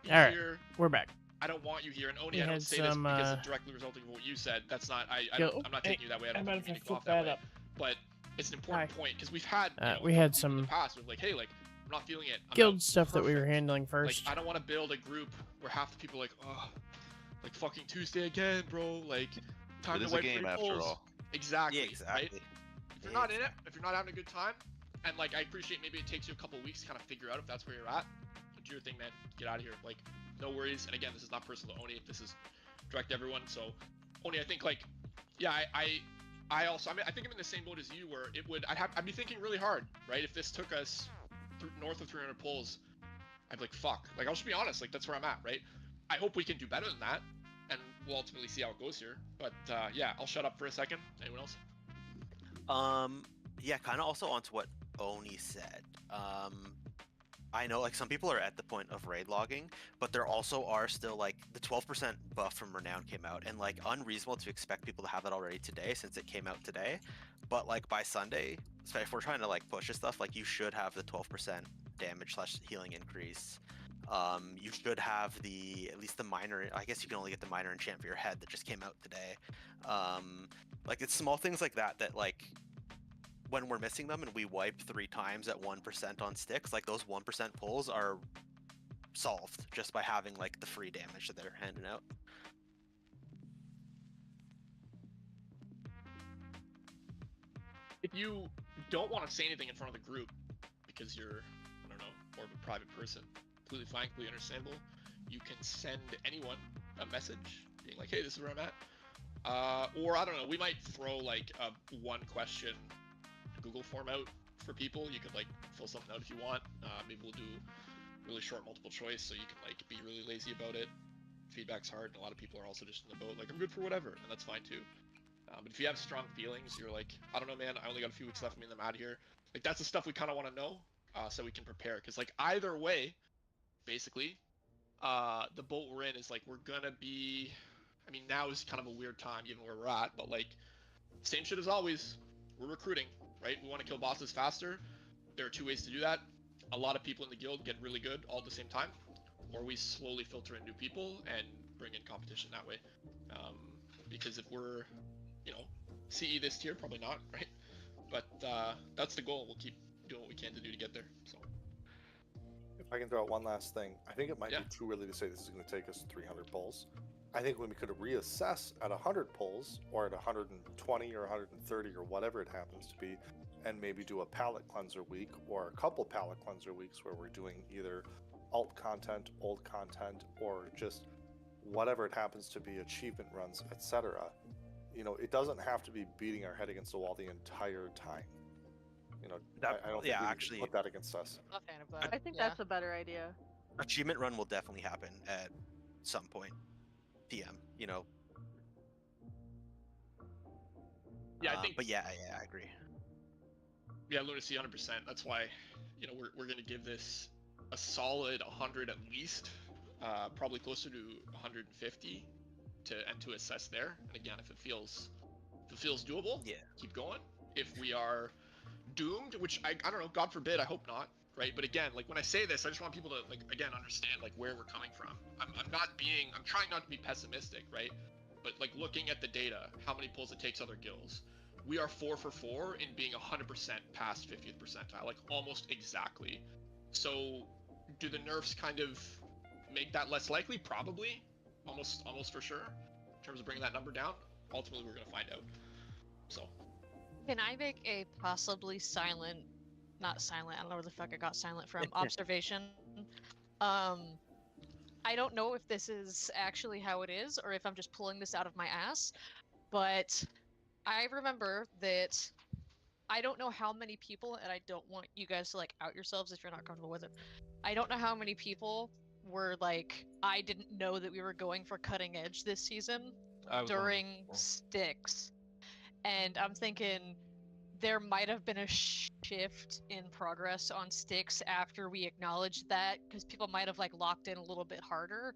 be All right. here. We're back. I don't want you here. And Oni, We I don't had say this some, because it's directly resulting from what you said. That's not. I'm not taking you that way. I don't How think about you if need to I go flip off that that way. up? But it's an important Hi. point because we've had We had people in some the past with like, hey, like I'm not feeling it. I'm guild out. stuff that we were Perfect. handling Like first. I don't want to build a group where half the people are like, oh, like fucking Tuesday again, bro. Like time It to is a wipe game 3 after polls. all. Exactly. Yeah, exactly. Right? If you're not in it, if you're not having a good time, and like I appreciate maybe it takes you a couple weeks to kind of figure out if that's where you're at. Do your thing, man. Get out of here. Like, no worries. And again, this is not personal to Oni. This is direct to everyone. So, Oni, I think like, yeah, I also, I mean, I think I'm in the same boat as you, where it would, I'd be thinking really hard, right? If this took us north of 300 polls, I'd be like, fuck. Like, I'll just be honest. Like, that's where I'm at, right? I hope we can do better than that, and we'll ultimately see how it goes here. But yeah, I'll shut up for a second. Anyone else? Yeah, kind of also onto what Oni said. I know like some people are at the point of raid logging, but there also are still like the 12% buff from Renown came out, and like unreasonable to expect people to have that already today since it came out today. But like by Sunday, so if we're trying to like push this stuff, like you should have the 12% damage / healing increase. You should have at least the minor. I guess you can only get the minor enchant for your head that just came out today. Like it's small things like that that like when we're missing them and we wipe 3 times at 1% on sticks, like those 1% pulls are solved just by having like the free damage that they're handing out. If you don't want to say anything in front of the group because you're, I don't know, more of a private person, completely fine, completely understandable, you can send anyone a message being like, hey, this is where I'm at. Or I don't know, we might throw like a 1 question Google form out for people. You could like fill something out if you want. Maybe we'll do really short multiple choice so you can like be really lazy about it. Feedback's hard, and a lot of people are also just in the boat like, I'm good for whatever, and that's fine too. But if you have strong feelings, you're like, I don't know, man, I only got a few weeks left, I'm out of here. Like that's the stuff we kind of want to know, so we can prepare. Because like either way, basically, the boat we're in is like we're gonna be. I mean, now is kind of a weird time given where we're at, but like same shit as always. We're recruiting, right? We want to kill bosses faster. There are 2 ways to do that. A lot of people in the guild get really good all at the same time, or we slowly filter in new people and bring in competition that way. Because if we're, you know, CE this tier, probably not, right? But that's the goal. We'll keep doing what we can to do to get there. So, if I can throw out one last thing, I think it might Yeah. be too early to say this is going to take us 300 polls. I think when we could reassess at 100 polls, or at 120 or 130 or whatever it happens to be, and maybe do a palette cleanser week or a couple palette cleanser weeks where we're doing either alt content, old content, or just whatever it happens to be, achievement runs, etc. You know, it doesn't have to be beating our head against the wall the entire time. You know, That- I don't yeah, think we actually- put that against us. I'm a fan of that. I think Yeah. that's a better idea. Achievement run will definitely happen at some point. PM, you know. yeah, I think. But yeah, I agree. Yeah, Lunacy, 100%. That's why, you know, we're gonna give this a solid 100 at least, probably closer to 150 to assess there. And again, if it feels doable, Yeah. keep going. If we are doomed, which I don't know, God forbid, I hope not, right? But again, like when I say this, I just want people to like again understand like where we're coming from. I'm trying not to be pessimistic, right? But like looking at the data, how many pulls it takes other guilds. We are 4 for 4 in being 100% past 50th percentile, like almost exactly. So, do the nerfs kind of make that less likely? Probably, almost for sure. In terms of bringing that number down, ultimately we're gonna find out. So, Can I make a possibly silent, not silent, I don't know where the fuck I got silent from, observation? I don't know if this is actually how it is or if I'm just pulling this out of my ass, but I remember that I don't know how many people, and I don't want you guys to like out yourselves if you're not comfortable with it. I don't know how many people were like, I didn't know that we were going for cutting edge this season during Styx. And I'm thinking there might have been a shift in progress on Styx after we acknowledged that, because people might have like locked in a little bit harder.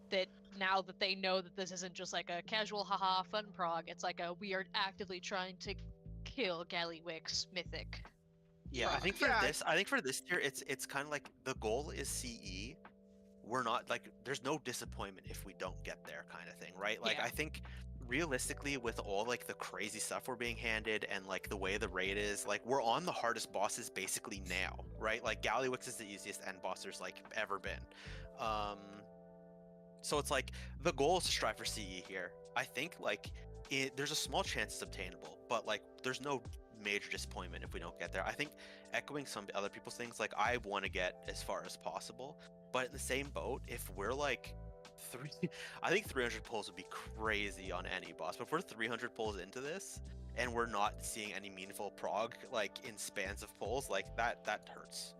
That now that they know that this isn't just like a casual haha fun prog, it's like a we are actively trying to kill Gallywix Mythic. Yeah, I think for this tier, it's kind of like the goal is CE, we're not like there's no disappointment if we don't get there kind of thing, right? Like Yeah. I think realistically with all like the crazy stuff we're being handed and like the way the raid is, like we're on the hardest bosses basically now, right? Like Gallywix is the easiest end boss there's like ever been. So it's like the goal is to strive for CE here. I think like there's a small chance it's obtainable, but like there's no major disappointment if we don't get there. I think echoing some other people's things, like I want to get as far as possible, but in the same boat, if we're like I think 300 pulls would be crazy on any boss. But if we're 300 pulls into this and we're not seeing any meaningful prog like in spans of pulls, like that hurts.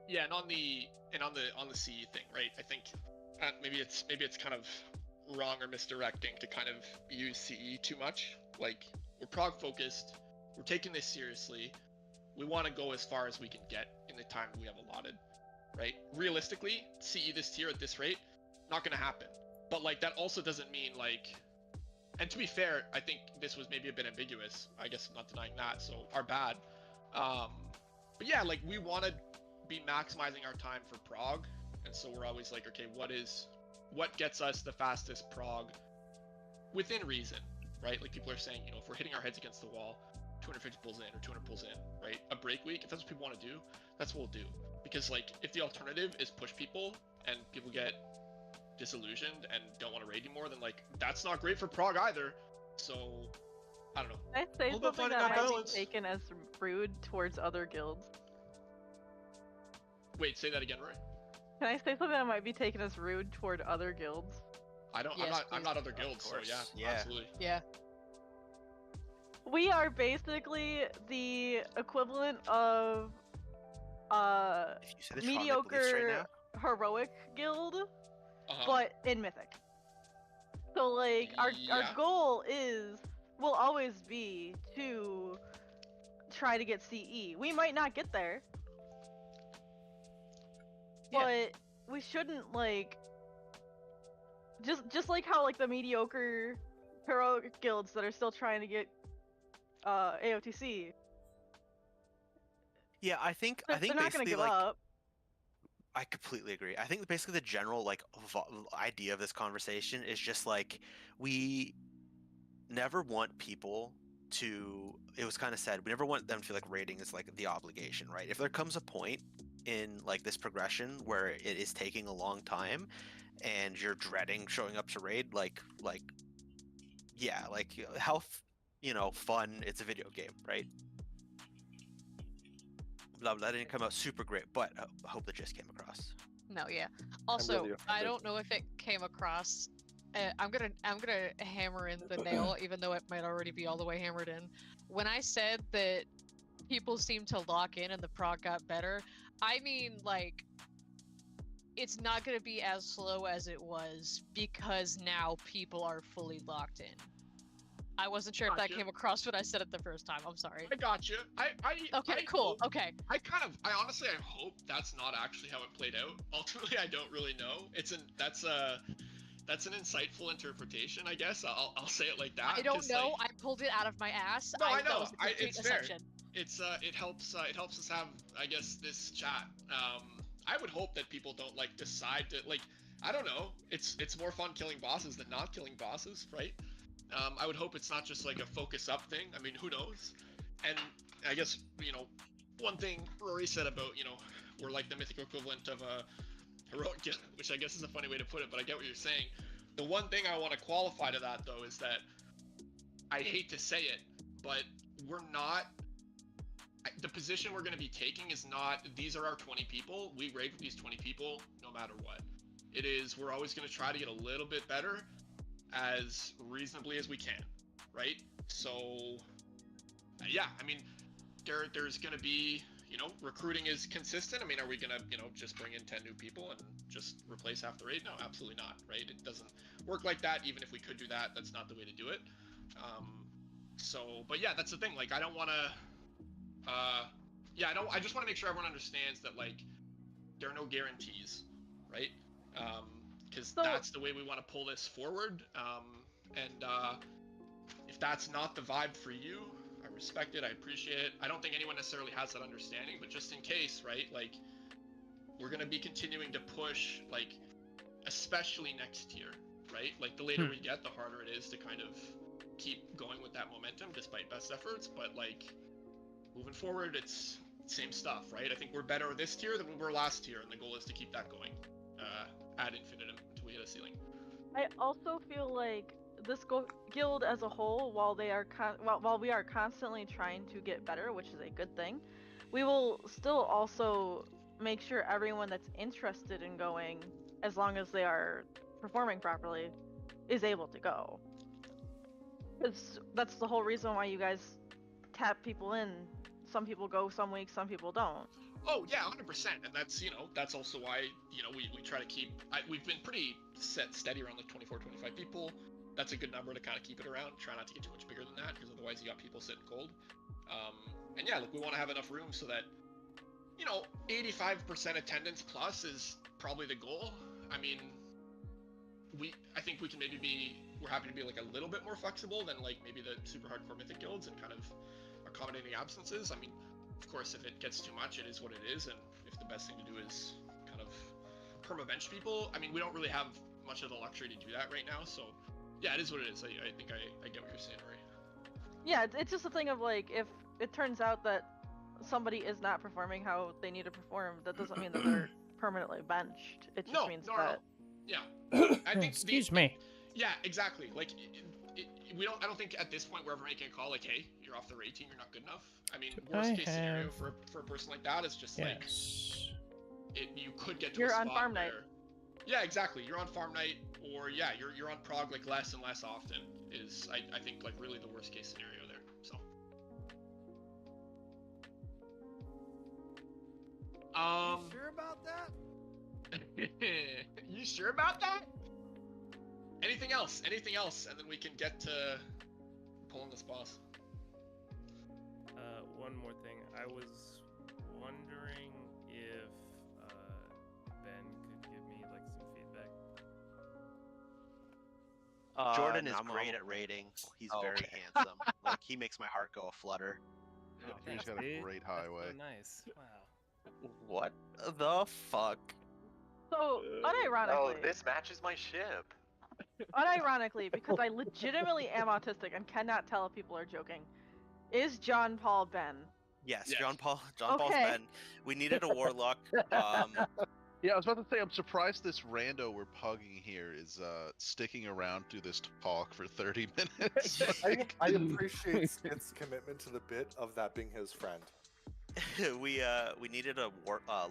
Yeah, and on the CE thing, right? I think maybe it's kind of wrong or misdirecting to kind of use CE too much. Like we're prog focused, we're taking this seriously. We want to go as far as we can get in the time we have allotted, right? Realistically, CE this tier at this rate, not gonna happen. But like that also doesn't mean like. And to be fair, I think this was maybe a bit ambiguous. I guess I'm not denying that, so our bad. But yeah, like we want to be maximizing our time for prog, and so we're always like, okay, what gets us the fastest prog within reason, right? Like people are saying, you know, if we're hitting our heads against the wall, 250 pulls in or 200 pulls in, right? A break week, if that's what people want to do, that's what we'll do. Because like if the alternative is push people and people get disillusioned and don't want to raid anymore, then like that's not great for prog either. So I don't know. I'd say All about something finding that that might balance. be taken as rude towards other guilds. Wait, say that again, Roy. Can I say something that might be taken as rude toward other guilds? I don't. Yes, I'm please. not other guilds, so course, yeah, yeah. absolutely. Yeah. We are basically the equivalent of If you say the strongly beliefs right mediocre now, heroic guild, Uh-huh. but in Mythic. So like our Yeah. goal will always be to try to get CE. We might not get there. Yeah. But we shouldn't like just like how like the mediocre heroic guilds that are still trying to get AOTC. yeah, I think They're not gonna basically give like up. I completely agree. I think basically the general like idea of this conversation is just like we never want people to. It was kind of said we never want them to feel like raiding is like the obligation, right? If there comes a point in like this progression where it is taking a long time and you're dreading showing up to raid, like yeah, like how fun. It's a video game, right? Blah blah. That didn't come out super great, but I hope the gist came across. No, yeah. Also, really I offended. don't know if it came across. I'm gonna hammer in the nail, even though it might already be all the way hammered in. When I said that people seem to lock in and the prog got better, I mean like it's not gonna be as slow as it was because now people are fully locked in. I wasn't sure if that Gotcha. came across when I said it the first time. I'm sorry. I got you. Okay, I cool. hope- Okay. I honestly I hope that's not actually how it played out. Ultimately, I don't really know. That's an insightful interpretation, I guess. I'll say it like that. I don't 'cause, know. like, I pulled it out of my ass. No, I that know. was a complete It's fair. assumption. it helps us have, I guess, this chat. I would hope that people don't like decide to like, I don't know. It's more fun killing bosses than not killing bosses, right? I would hope it's not just like a focus up thing. I mean, who knows? And I guess, one thing Rory said about, we're like the mythical equivalent of a heroic guild, which I guess is a funny way to put it, but I get what you're saying. The one thing I want to qualify to that though is that I hate to say it, but we're not. The position we're going to be taking is not, these are our 20 people. We raid with these 20 people no matter what. It is, we're always going to try to get a little bit better as reasonably as we can, right? So, yeah, I mean, there's going to be, recruiting is consistent. I mean, are we going to, just bring in 10 new people and just replace half the raid? No, absolutely not, right? It doesn't work like that. Even if we could do that, that's not the way to do it. But yeah, that's the thing. Like, I don't want to, I just want to make sure everyone understands that, like, there are no guarantees, right? Because that's the way we want to pull this forward. If that's not the vibe for you, I respect it. I appreciate it. I don't think anyone necessarily has that understanding, but just in case, right? Like we're gonna be continuing to push, like, especially next year, right? Like, the later we get, the harder it is to kind of keep going with that momentum despite best efforts. But like, moving forward, it's same stuff, right? I think we're better this tier than we were last year, and the goal is to keep that going ad infinitum until we hit a ceiling. I also feel like this guild as a whole, while we are constantly trying to get better, which is a good thing, we will still also make sure everyone that's interested in going, as long as they are performing properly, is able to go. That's the whole reason why you guys tap people in. Some people go some weeks, some people don't. Oh yeah, 100%, and that's, you know, that's also why, you know, we try to keep, we've been pretty steady around like 24, 25 people. That's a good number to kind of keep it around. Try not to get too much bigger than that, because otherwise you got people sitting cold. And yeah, look, we want to have enough room so that, you know, 85% attendance plus is probably the goal. I mean, I think we can we're happy to be like a little bit more flexible than like maybe the super hardcore Mythic guilds and kind of accommodating absences. I mean, of course, if it gets too much, it is what it is, and if the best thing to do is kind of perma-bench people, I mean, we don't really have much of the luxury to do that right now, so yeah, it is what it is. I think I get what you're saying, Ray. Yeah, it's just a thing of like, if it turns out that somebody is not performing how they need to perform, that doesn't mean that they're permanently benched. It just means that. Yeah, I think. Excuse me. Yeah, exactly. Like, I don't think at this point we're ever making a call like, hey, you're off the raid team, you're not good enough. I mean, worst case scenario for a person like that is just like, you could get to you're a spot on farm where, night. Yeah, exactly. You're on farm night, or yeah, you're on prog like less and less often. Is I think like really the worst case scenario there. So. You sure about that? You sure about that? Anything else? Anything else? And then we can get to pulling this boss. One more thing. I was wondering if Ben could give me like some feedback. Jordan is nominal. great at raiding. He's Oh, very okay. handsome. Like, he makes my heart go aflutter. Oh, He's thanks, got a dude. great That's highway. so nice. Wow. What the fuck? So, unironically, Oh, this matches my ship. unironically, because I legitimately am autistic and cannot tell if people are joking, is John Paul Ben? Yes, Yes. John Paul's Ben. We needed a warlock. Yeah, I was about to say, I'm surprised this rando we're pugging here is sticking around through this talk for 30 minutes. I appreciate Skid's commitment to the bit of that being his friend. we needed a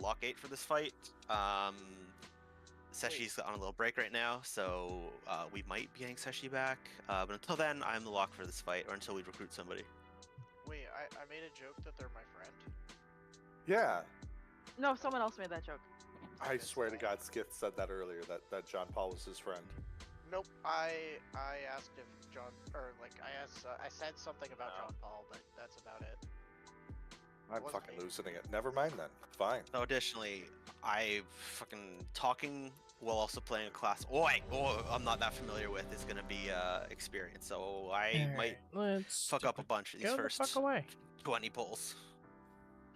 lock 8 for this fight. Seshi's on a little break right now, so we might be getting Seshi back. But until then, I'm the lock for this fight, or until we recruit somebody. Wait, I made a joke that they're my friend. Yeah, No, someone else made that joke. I swear to God, Skid said that earlier, that John Paul was his friend. Nope. I asked if John, or like I said something about John Paul, but that's about it. I'm wasn't fucking me. losing it. Never mind then. Fine. So additionally, I fucking talking while also playing a class. I'm not that familiar with is gonna be experience, so I might Let's fuck up a bunch of these go the first fuck away. 20 pulls.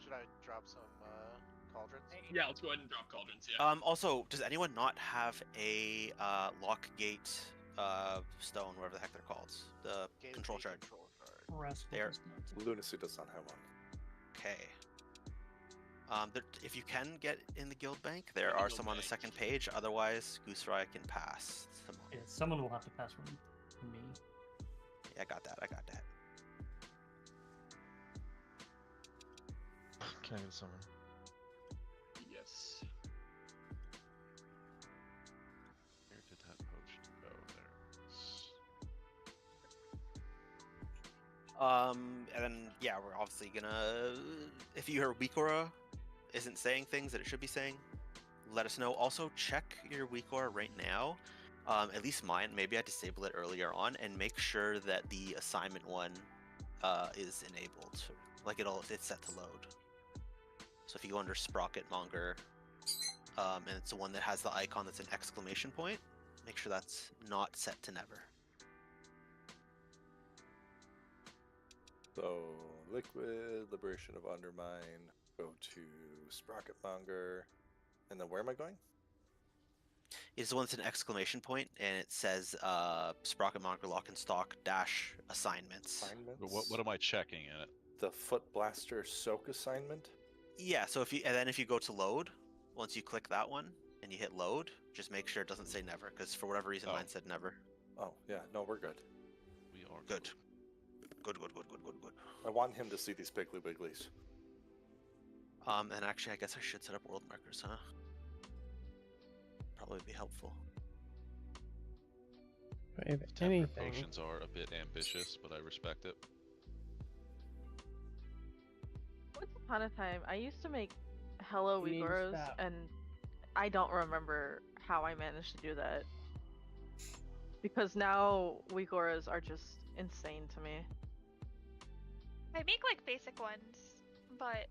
Should I drop some cauldrons? Yeah, let's go ahead and drop cauldrons. Yeah. Also, does anyone not have a lock gate stone, whatever the heck they're called? The Gate control shard. Control shard. There. Lunacy does not have one. Okay. If you can get in the guild bank, there the are guild some on the bank. second page. Otherwise, Gooserai can pass some on. Yeah, someone will have to pass one to me. Yeah, I got that. Can I get someone? Yes. Where did that potion go? There. And then yeah, we're obviously gonna. If your Weakora isn't saying things that it should be saying, let us know. Also, check your Weakora right now. At least mine. Maybe I disabled it earlier on, and make sure that the assignment one is enabled. Like it's set to load. So if you go under Sprocket Monger, and it's the one that has the icon that's an exclamation point, make sure that's not set to never. So, Liquid, Liberation of Undermine, go to Sprocketmonger, And then where am I going? It's the one that's an exclamation point, and it says Sprocket Monger Lockenstock dash assignments. Assignments. But what am I checking in it? The Foot Blaster Soak assignment. Yeah, so if you go to load, once you click that one and you hit load, just make sure it doesn't say never, because for whatever reason mine said never. Oh yeah, no, we're good. We are Good. Good. I want him to see these Piggly Wigglies. And actually, I guess I should set up world markers, huh? Probably be helpful. If Temper anything, potions are a bit ambitious, but I respect it. Once upon a time, I used to make Hello You need to Uyghurs, stop. and I don't remember how I managed to do that. Because now Uyghurs are just insane to me. I make like basic ones, but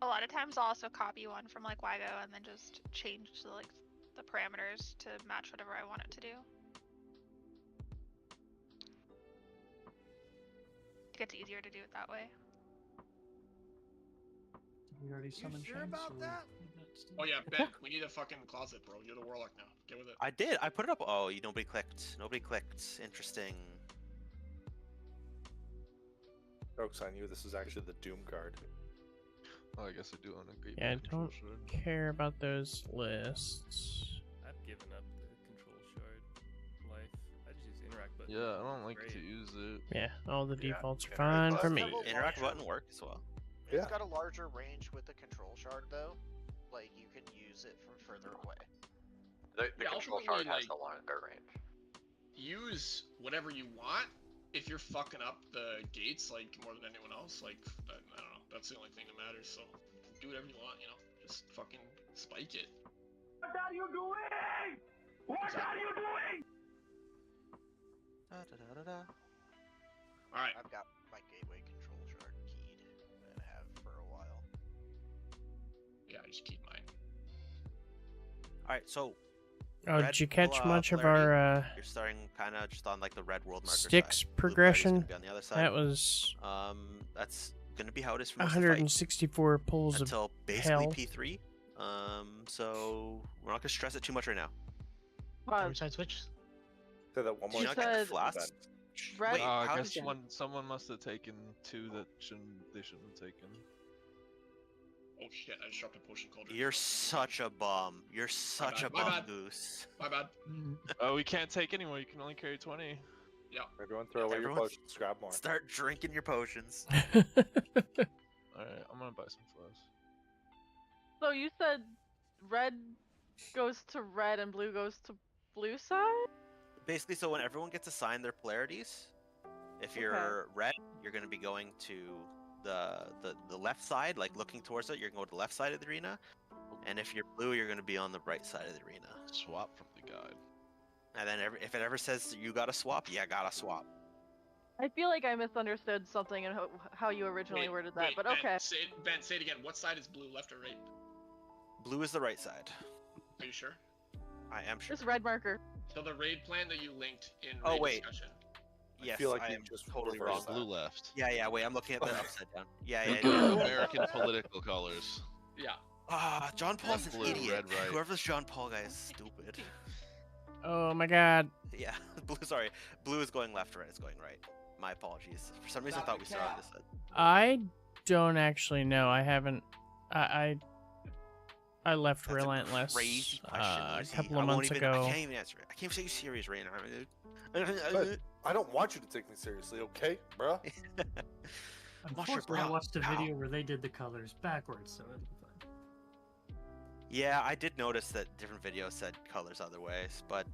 a lot of times I'll also copy one from like Wygo and then just change the parameters to match whatever I want it to do. It gets easier to do it that way. We already summoned sure Shanks, about or we that? need that still? Oh yeah, Ben, we need a fucking closet, bro. You're the warlock now. Get with it. I did. I put it up. Oh, nobody clicked. Nobody clicked. Interesting. Jokes on you. This is actually the Doom Guard. Oh, I guess I do own a great Yeah, I control don't shard. care about those lists. I've given up the control shard life. I just use interact button. Yeah, I don't like Great. to use it. Yeah, all the Yeah, defaults are interact fine for button. me. Double Interact launcher. button works as well. It's Yeah. got a larger range with the control shard, though. Like, you can use it from further away. The Yeah, control ultimately, shard has like- the longer range. Use whatever you want. If you're fucking up the gates like more than anyone else, like I don't know, that's the only thing that matters. So do whatever you want, just fucking spike it. What are you doing? What are you doing? All right. I've got my gateway control shard keyed, and have for a while. Yeah, I just keep mine. All right, so Oh, red did you catch will, much of polarity. our You're starting kind of just on like the red world marker sticks side. Blue progression? polarity's gonna be on the other side. That was That's gonna be how it is for most of the fight 164 pulls of until basically hell. P3. So we're not gonna stress it too much right now. Wow, Side switch. Say that one more She Not time. getting said flasks. red- Wait, I how guess did you? someone must have taken two that they shouldn't have taken. Oh shit! I just dropped a potion cauldron. You're such a bum. You're such a bad, my bum bad. goose. My bad. Oh, we can't take anymore. You can only carry 20. Yeah. Everyone throw away your Everyone's- potions. Grab more. Start drinking your potions. All right, I'm gonna buy some flasks. So you said red goes to red and blue goes to blue side? Basically, so when everyone gets assigned their polarities, if you're red, you're going to be going to the left side, like looking towards it. You're going to go to the left side of the arena, and if you're blue, you're going to be on the right side of the arena. Swap from the guide. And then if it ever says you got to swap, you got to swap. I feel like I misunderstood something in how you originally worded that, Wait, but Ben, okay. Say it again. What side is blue, left or right? Blue is the right side. Are you sure? I am sure. This red marker. So the raid plan that you linked in Oh, raid wait. discussion. Yes, feel like I you am just totally reversed wrong. Blue left. Yeah, wait, I'm looking at the upside down. Yeah. American political colors. Yeah. Ah, John Paul's an Blue, idiot. red, right. Whoever's John Paul guy is stupid. Oh my god. Yeah, blue is going left, red is going right. My apologies. For some reason, I thought we started this. I don't actually know. I haven't. I left That's Relentless a crazy question. a Lucy. couple I of won't months even, ago. I can't even answer it. I can't say you serious right now, dude. But I don't want you to take me seriously, okay, bruh? Unfortunately, I bro. watched a Ow. video where they did the colors backwards, so it'll be fine. Yeah, I did notice that different videos said colors other ways, but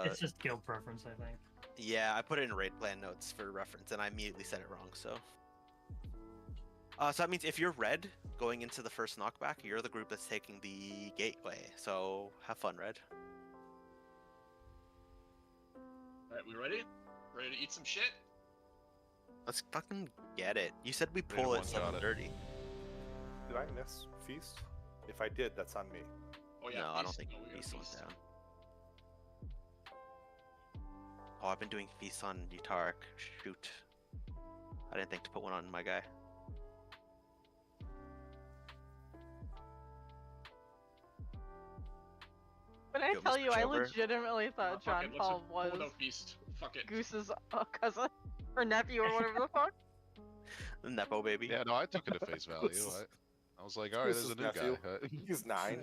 It's just guild preference, I think. yeah, I put it in raid plan notes for reference, and I immediately said it wrong. So that means if you're red going into the first knockback, you're the group that's taking the gateway. So have fun, red. Alright, we ready? Ready to eat some shit? Let's fucking get it. You said we Raid pull one it got it. 7:30. Did I miss feast? If I did, that's on me. Oh yeah. No, I don't feast. think No, we got feast went feast. down. Oh, I've been doing feasts on Utark. Shoot. I didn't think to put one on my guy. When I Go, tell Mr. you, I Chober. legitimately thought Fuck John it, let's Paul just pull was without feast. Fuck it. Goose's cousin or nephew or whatever the fuck. The Nepo baby. Yeah, no, I took it at face value. I was like, all right, there's a Goose's new nephew. guy. He's 9. I can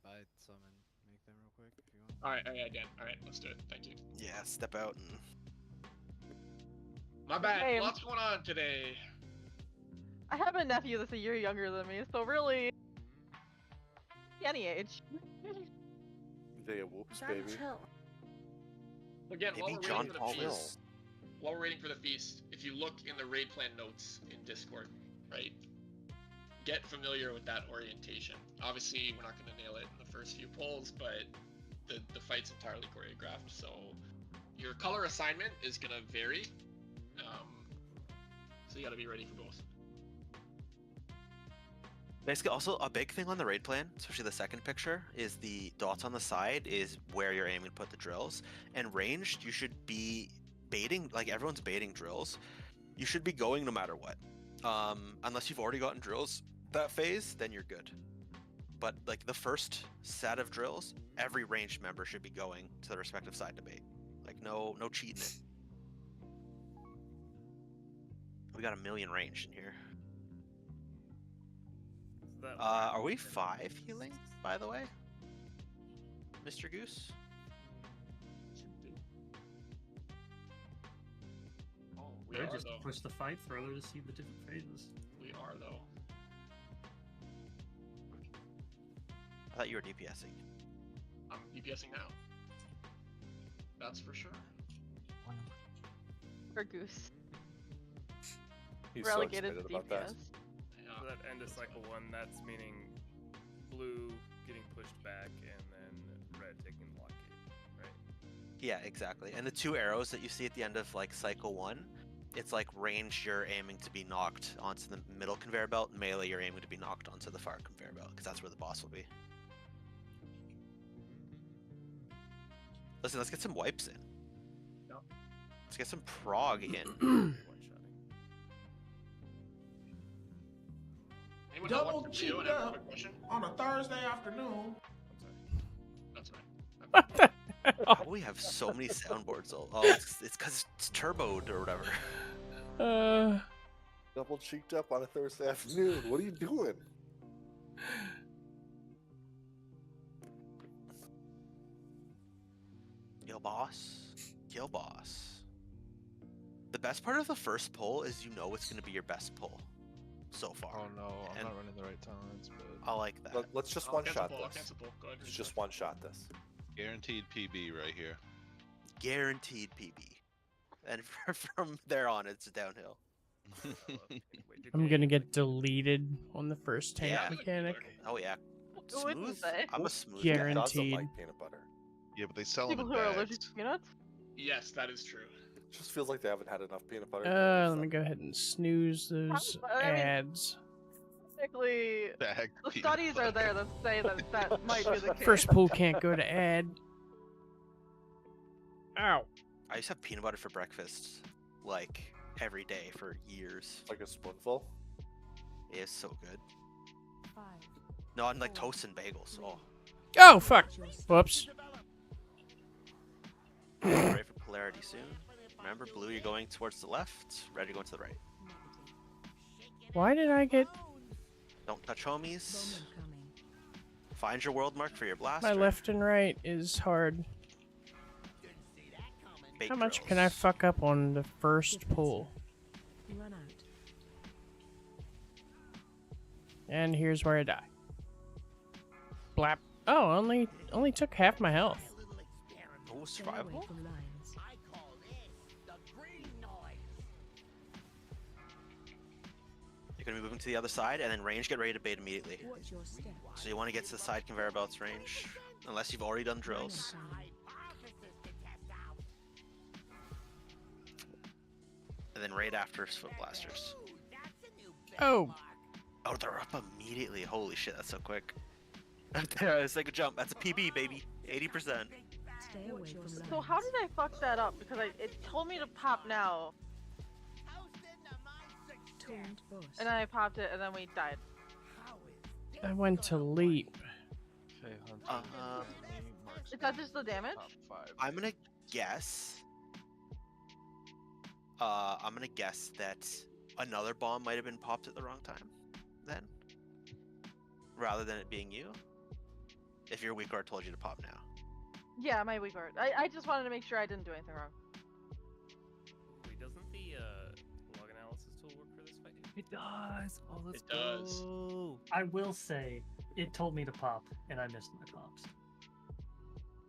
buy some and make them real quick if you want. Alright, Dan. Alright, let's do it. Thank you. Yeah, step out and. My bad. Same. Lots going on today. I have a nephew that's a year younger than me, so really, any age. They a whoops, baby. Again, Maybe John Paul is. while we're waiting for the feast, if you look in the raid plan notes in Discord, right, get familiar with that orientation. Obviously, we're not going to nail it in the first few polls, but the fight's entirely choreographed, so your color assignment is going to vary, so you got to be ready for both. Basically, also a big thing on the raid plan, especially the second picture, is the dots on the side is where you're aiming to put the drills. And ranged, you should be baiting, like everyone's baiting drills. You should be going no matter what. Unless you've already gotten drills that phase, then you're good. But like the first set of drills, every ranged member should be going to the respective side to bait. Like no cheating it. We got a million ranged in here. Are we 5 healing, by the way? Mr. Goose? Oh, we Or are, just though. push the fight further to see the different phases. We are, though. I thought you were DPSing. I'm DPSing now. That's for sure. For Goose. He's Relegated so to excited about DPS. that. So that end of cycle 1, that's meaning blue getting pushed back and then red taking the blockade, right? Yeah, exactly. And the 2 arrows that you see at the end of like cycle 1, it's like range you're aiming to be knocked onto the middle conveyor belt, melee you're aiming to be knocked onto the far conveyor belt, because that's where the boss will be. Listen, let's get some wipes in. Yep. Let's get some prog in. Anyone know Double what's the video cheeked and have a up quick question? on a Thursday afternoon. That's right. What the How do we have so many soundboards? Oh, it's because it's turboed or whatever. Double cheeked up on a Thursday afternoon. What are you doing? Yo, boss. Yo, boss. The best part of the first pull is you know it's going to be your best pull so far. Oh no, I'm And not running the right times, but I like that. Let's just I'll one cancel shot pull, I'll this. cancel pull. Go ahead, Let's restart. just one shot this. Guaranteed PB right here. Guaranteed PB. And from there on, it's downhill. I'm gonna get deleted on the first tank Yeah. mechanic. Oh, yeah. Who wouldn't Smooth? say? I'm a smooth Who guy. doesn't Guaranteed. like peanut butter? Yeah, but they sell them People in who are allergic bags. to peanuts? Yes, that is true. It just feels like they haven't had enough peanut butter. Let me go ahead and snooze those I mean- ads. Technically, Bag the peanut studies are there butter. that say that that might be the case. First pool can't go to ad. Ow. I used to have peanut butter for breakfast, like, every day for years. Like a spoonful. It's so good. No, I'm like toast and bagels. Oh. Oh, fuck. Whoops. Ready for polarity soon. Remember, blue, you're going towards the left. Red, you're going to the right. Why did I get... Don't touch homies. Find your world mark for your blaster. My left and right is hard. Bait How much drills. can I fuck up on the first pull? And here's where I die. Blap. Oh, only took half my health. Oh, survival? You're gonna be moving to the other side, and then range, get ready to bait immediately. So you want to get to the side conveyor belts range, unless you've already done drills. And then right after foot blasters. Oh. Oh, they're up immediately. Holy shit, that's so quick. It's like a jump. That's a PB, baby. 80%. So how did I fuck that up? Because it told me to pop now. And then I popped it, and then we died. I went to leap. Okay, Is that just the damage? I'm gonna guess. I'm gonna guess that another bomb might have been popped at the wrong time, then, rather than it being you. If your weak guard told you to pop now. Yeah, my weak guard. I just wanted to make sure I didn't do anything wrong. Wait, doesn't the log analysis tool work for this fight? It does. Oh, let's It does. go. I will say, it told me to pop, and I missed my pops.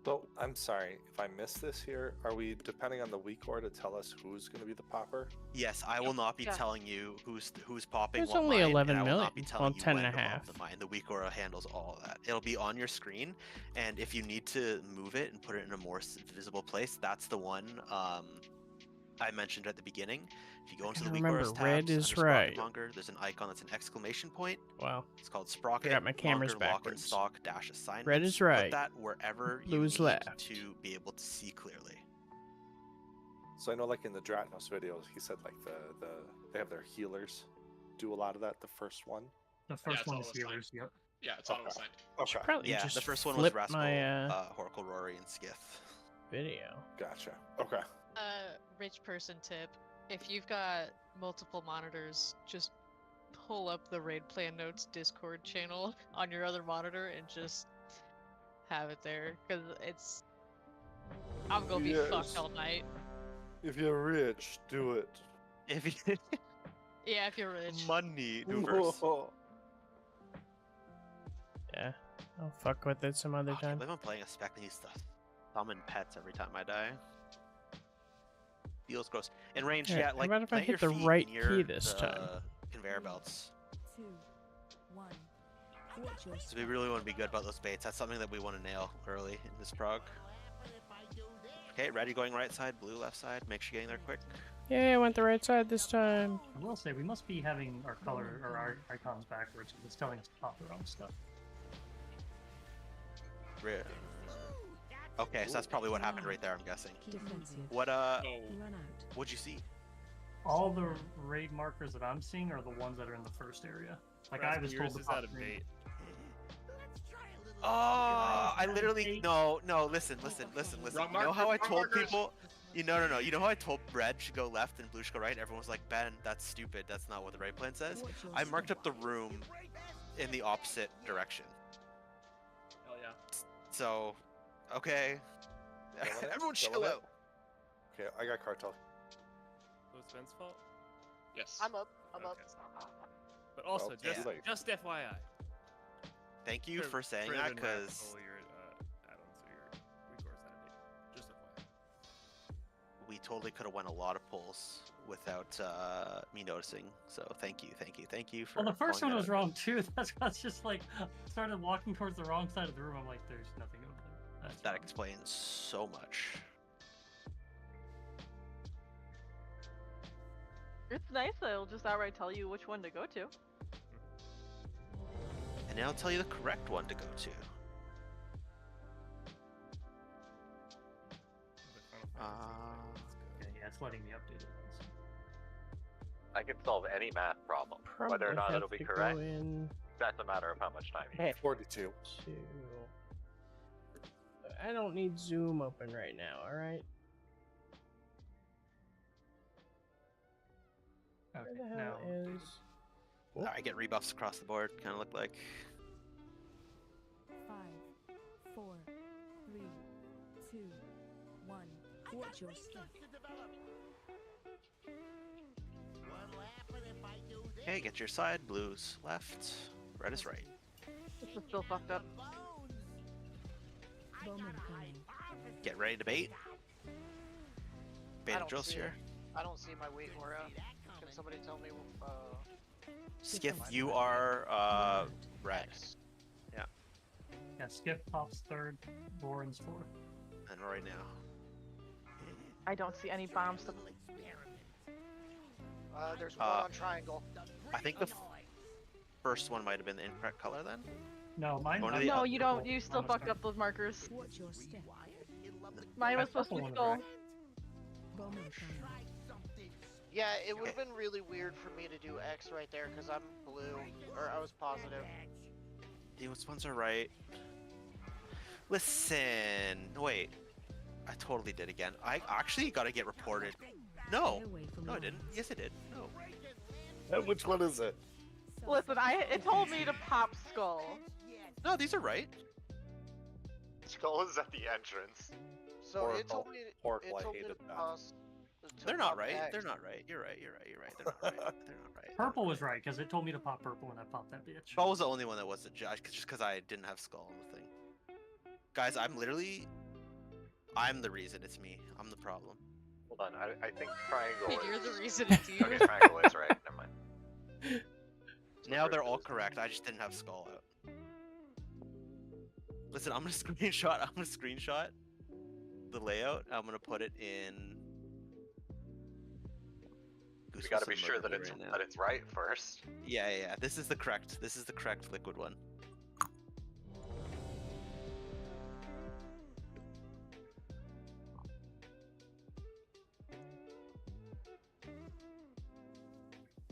So I'm sorry if I missed this here. Are we depending on the weak core to tell us who's going to be the popper? Yes, I will not be Yeah. telling you who's popping. There's what only mine, 11 and I will not be million. telling Well, you 10 when and a to pop half. the mine. The weak aura handles all of that. It'll be on your screen, and if you need to move it and put it in a more visible place, that's the one I mentioned at the beginning. If you go into the weak remember, auras tabs, red under is Sprocket right. Monger, there's an icon that's an exclamation point. Wow. It's called Sprocket Forgot my camera's Monger backwards. Lockenstock dash assignments. Red is Put right. that wherever Blue you is need left. to be able to see clearly. So I know, like in the Dratnos videos, he said like they have their healers do a lot of that. The first one. The Yeah, first it's one all is assigned. healers, yep. Yeah, it's auto-assigned. Okay. Probably Yeah, just the first one was flip Rascal, my Horacle, Rory, and Skith. video. Gotcha. Okay. Rich person tip. If you've got multiple monitors, just pull up the Raid Plan Notes Discord channel on your other monitor and just have it there. Because it's... I'm gonna be Yes. fucked all night. If you're rich, do it. If you Yeah, if you're rich. money, do first. Yeah. I'll fuck with it some other I can't time. believe I'm playing a spec that needs to summon pets every time I die. Feels gross. In range, Alright, yeah, how like about if I plant your hit the feet right near key this the time? Conveyor belts. 2, 1. Watch your So we really want to be good about those baits. That's something that we want to nail early in this prog. Okay, ready, going right side, blue left side. Make sure you're getting there quick. Yeah, I went the right side this time. I will say, we must be having our color or our icons backwards, because it's telling us to pop the wrong stuff. Re- Okay, so that's probably what happened right there, I'm guessing. defensive. What, Run out. what'd you see? All the raid markers that I'm seeing are the ones that are in the first area. Like I was told Yours to is pop out of green. date. Oh, I literally no. Listen. Wrong You know how I markers, wrong told markers. people? No. You know how I told red should go left and blue should go right? Everyone was like, Ben, that's stupid. That's not what the right plan says. Watch your I marked step. up the room in the opposite direction. Hell yeah. So, okay. Chilling it? Everyone Chilling chill it? out. Okay, I got cartel. So it's Ben's fault? Yes. I'm up. I'm up. Okay. But also, Well, just, too late. just FYI. Thank you for saying that, everyone because rabbit hole your add-ons or your recourse out of date. Just FYI. we totally could have won a lot of pulls without me noticing. So thank you for. Well, the first calling one that was out. wrong too. That's why it's just like started walking towards the wrong side of the room. I'm like, there's nothing over there. That's That wrong. explains so much. It's nice that it'll just outright tell you which one to go to. And now I'll tell you the correct one to go to. Okay, yeah, it's letting me update it. I can solve any math problem. Probably Whether or not have it'll be to correct, go in that's a matter of how much time you need. 42. to... I don't need Zoom open right now, alright? Okay, Where the now hell is... I get rebuffs across the board, kind of look like. 5, 4, 3, 2, 1. Watch your step. Okay, get your side. Blue's left. Red is right. This is still fucked up. Bowman coming. Get ready to bait. Bait I and don't drills see here. it. I don't see my weight aura. Can somebody tell me? Skith, you are red. Yeah, yeah, Skip pops third, Warren's fourth. and right now. I don't see any bombs to... There's one on triangle. I think the first one might have been the incorrect color then. No, mine. One of the No, other- you don't. You still fucked up those markers. Watch your step. Mine was I supposed to be purple skull. one is Bowman coming. Yeah, it would have been really weird for me to do X right there because I'm blue, or I was positive. Yeah, which ones are right? Listen. Wait. I totally did again. I actually gotta get reported. No. No, I didn't. Yes, I did. No. Which one is it? Listen, it told me to pop skull. No, these are right. Skull is at the entrance. So it told me. Oracle, it I told me hated to that. toss. to They're not pop right. X. They're not right. You're right. You're right. You're right. They're not right. They're not right. Purple was right because it told me to pop purple and I popped that bitch. Skull was the only one that wasn't just because I didn't have skull on the thing. Guys, I'm the reason. It's me. I'm the problem. Hold on, I think triangle. Wait, you're is... the reason it's you. Okay, triangle is right. Never mind. Now they're all correct. I just didn't have skull out. Listen, I'm gonna screenshot the layout. I'm gonna put it in. We gotta be sure that it's right first. Yeah. This is the correct liquid one.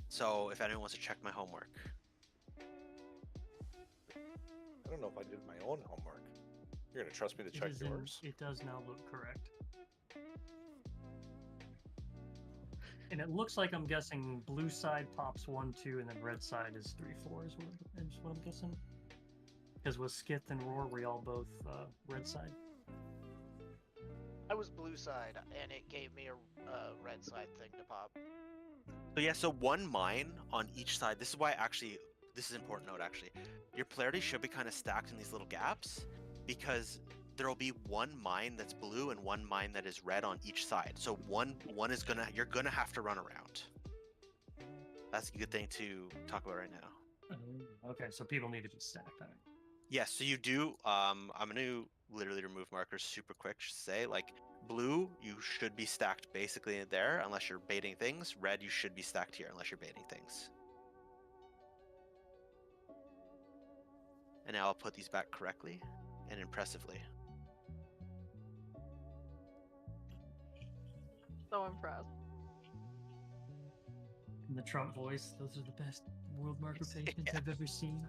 So, if anyone wants to check my homework. I don't know if I did my own homework. You're gonna trust me to check yours? It does now look correct. And it looks like I'm guessing blue side pops 1, 2, and then red side is 3, 4 is what I'm guessing. Because with Skith and Roar, we all both red side. I was blue side, and it gave me a red side thing to pop. So yeah, so one mine on each side. This is why this is an important note actually. Your polarity should be kind of stacked in these little gaps because there will be one mine that's blue and one mine that is red on each side. So one is you're gonna have to run around. That's a good thing to talk about right now. Okay, so people need to be stacked. Right? Yes, so you do. I'm gonna literally remove markers super quick. Just say like blue, you should be stacked basically there unless you're baiting things. Red, you should be stacked here unless you're baiting things. And now I'll put these back correctly and impressively. So impressed. In the Trump voice, those are the best world marker patients I've ever seen.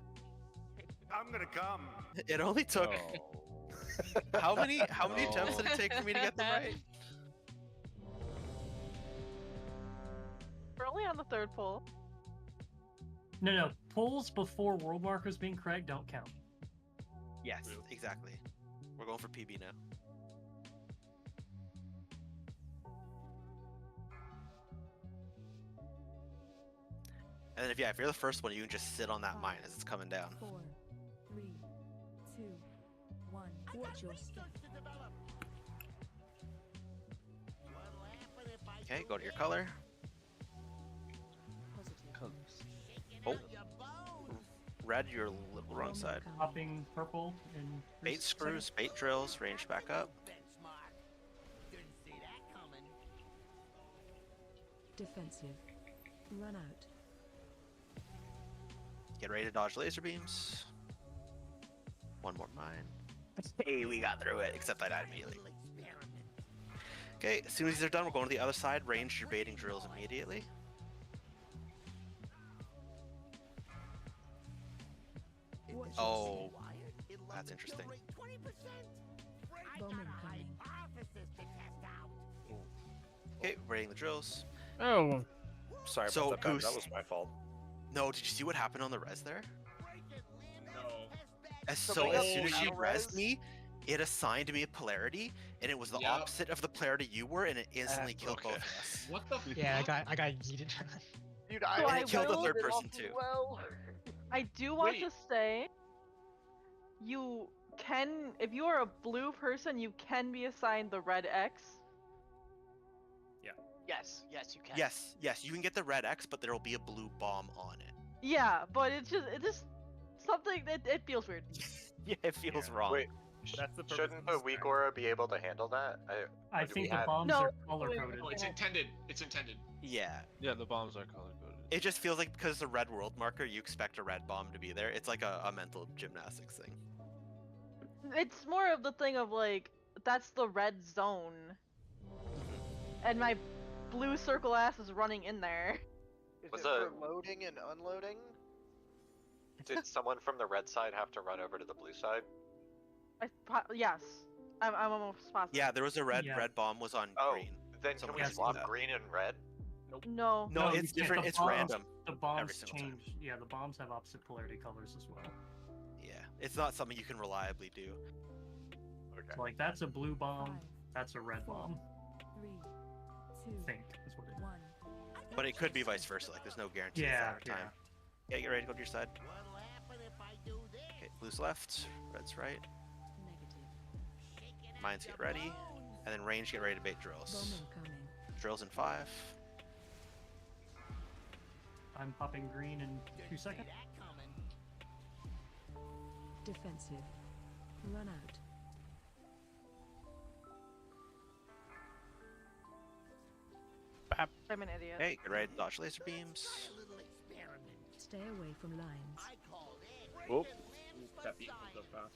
I'm gonna come. It only took how many attempts did it take for me to get them right? We're only on the third pull. No, pulls before world markers being correct don't count. Yes, exactly. We're going for PB now. And then if you're the first one, you can just sit on that mine as it's coming down. 4, 3, 2, 1. Watch your step. Okay, go to your color. Oh. Red, you're a little wrong side. Popping purple and Bait screws, bait drills, range back up. Defensive. Run out. Get ready to dodge laser beams. One more mine. Hey, we got through it, except I died immediately. Okay, as soon as these are done, we're going to the other side. Range your baiting drills immediately. Oh, that's interesting. Bomb incoming. Okay, rating the drills. Oh. Sorry So, about that. Ben. Goose- That was my fault. No, did you see what happened on the res there? No. As Something soon as else you on res res? me, it assigned me a polarity, and it was the Yep. opposite of the polarity you were, and it instantly killed both of us. What the? Yeah, fuck? I got yeeted. Dude, So I I it killed the will- third did person awfully too. well. I do want Wait. to say, you can, if you are a blue person, you can be assigned the red X. Yes, you can. Yes, you can get the red X, but there will be a blue bomb on it. Yeah, but it just something that it feels weird. Yeah, it feels wrong. Wait, That's the purpose shouldn't of the the weak stack. aura be able to handle that? I Or do think we the have- bombs No, are color coded. No, it's intended. It's intended. Yeah, Yeah, the bombs are color coded. it just feels like because it's a red world marker, you expect a red bomb to be there. It's like a mental gymnastics thing. It's more of the thing of like, that's the red zone. And my blue circle ass is running in there. Is Was it for a- loading and unloading? Did someone from the red side have to run over to the blue side? Yes, I'm almost positive. Yeah, there was a red. Yeah. Red bomb was on Oh, green. then can Someone we has to do swap that. green and red? No. No, you it's can't. different. The It's bombs- random. The bombs single time. change. Yeah, the bombs have opposite polarity colors as well. Yeah, it's not something you can reliably do. Okay. So, like, that's a blue bomb. 5, That's a red 4, bomb. 3, I 2, think is what it is. 1. But it could be vice versa. Like, there's no guarantee Yeah, at time. Yeah, get ready to go to your side. Okay, blue's left, red's right. Negative. Mines get ready, and then range get ready to bait drills. Bomb incoming. Drills in 5. I'm popping green in 2 seconds. Defensive. Run out. Bap. I'm an idiot. Okay, get ready to dodge laser beams. Stay away from lines. Oh, That beat was so fast.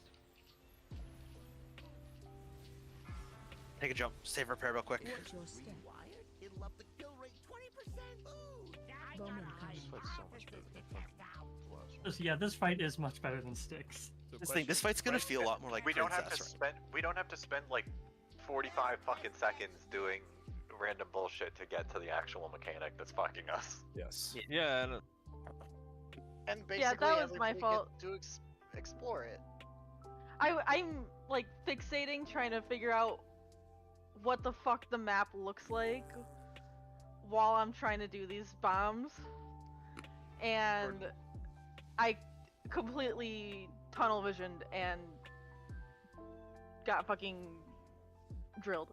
Take a jump. Save repair real quick. Watch your step. Bomb incoming. so much better than Yeah, this fight is much better than Styx. This fight's gonna feel a lot more like we don't have to Princess, spend. We don't have to spend like 45 fucking seconds doing random bullshit to get to the actual mechanic that's fucking us. yes. Yeah, and And basically, Yeah, that was my everybody fault. gets to explore it. I'm like fixating trying to figure out what the fuck the map looks like while I'm trying to do these bombs, and I completely tunnel visioned and got fucking drilled.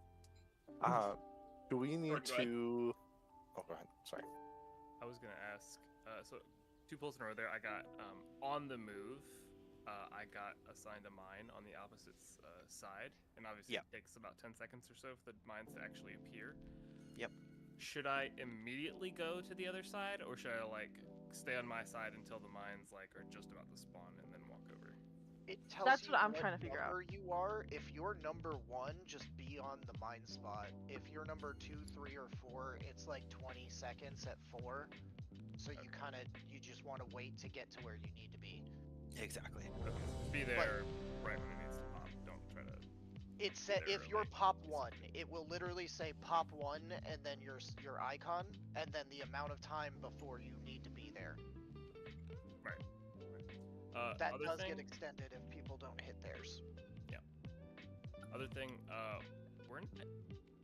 Do we need Go ahead. to? Oh, go ahead. Sorry. I was gonna ask. So 2 pulls in a row there. I got on the move. I got assigned a mine on the opposite side, and obviously Yep. it takes about 10 seconds or so for the mines to actually appear. Yep. Should I immediately go to the other side, or should I like stay on my side until the mines like are just about to spawn and then walk over? It tells That's you what I'm trying to figure out. number you are. If you're number 1, just be on the mine spot. If you're number 2, 3, or 4, it's like 20 seconds at 4. So you just want to wait to get to where you need to be. Exactly. Okay, so be there right when it needs to pop. Don't try to. It said There if you're early. pop 1, it will literally say pop 1 and then your icon and then the amount of time before you need to be there. Right. That other does thing, get extended if people don't hit theirs. Other thing, we're not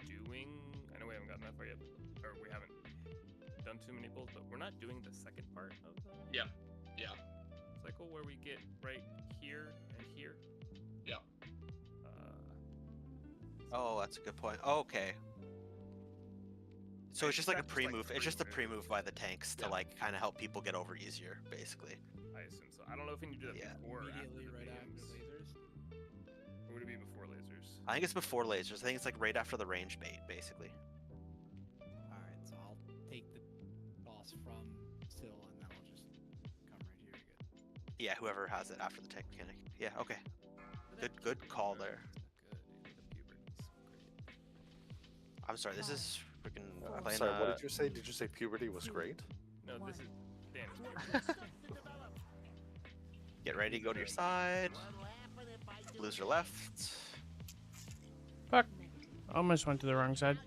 doing. I know we haven't gotten that far yet, or we haven't done too many pulls, but we're not doing the second part of the Yeah. cycle where we get right here and here. Yeah. Oh, that's a good point. Okay. So it's just like a That's just, like, pre-move. It's just a pre-move. pre-move by the tanks to Yeah. like kind of help people get over easier, basically. I assume so. I don't know if we need to do that Yeah. before or after Immediately the right after beams. lasers. Or would it be before lasers? I think it's before lasers. I think it's like right after the range bait, basically. Alright, so I'll take the boss from Sill and then I'll just come right here to get. Yeah, whoever has it after the tank mechanic. Yeah, okay. Good call there. Good. The puberty's great. I'm sorry, this is freaking. I'm playing, Sorry, what did you say? Did you say puberty was great? No, this is damage. Watch your step. Get ready to go to your side. Blues are left. Fuck. Almost went to the wrong side.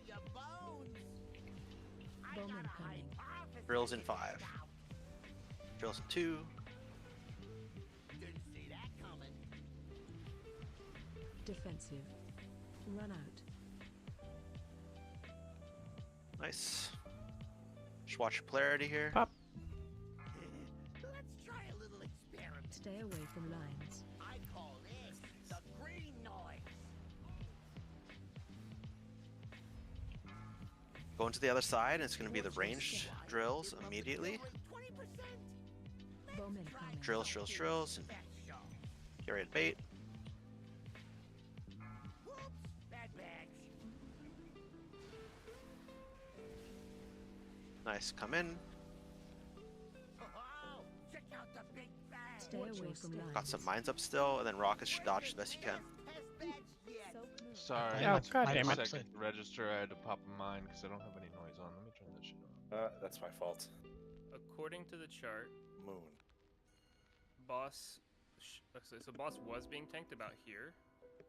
Bomb incoming. Drills in 5. Drills in 2. Defensive. Run out. Nice. Just watch your polarity here. Pop. Stay away from lines. Going to the other side, and it's going to be the ranged drills immediately. Bomb incoming. Drills, and get ready to bait. Nice, come in. Stay away from lines. Got some mines up still, and then rockets should dodge as best you can. Sorry, Oh, that's God my damn it. second register. I had to pop a mine because I don't have any noise on. Let me turn that shit on. That's my fault. According to the chart, Moon. boss. So boss was being tanked about here,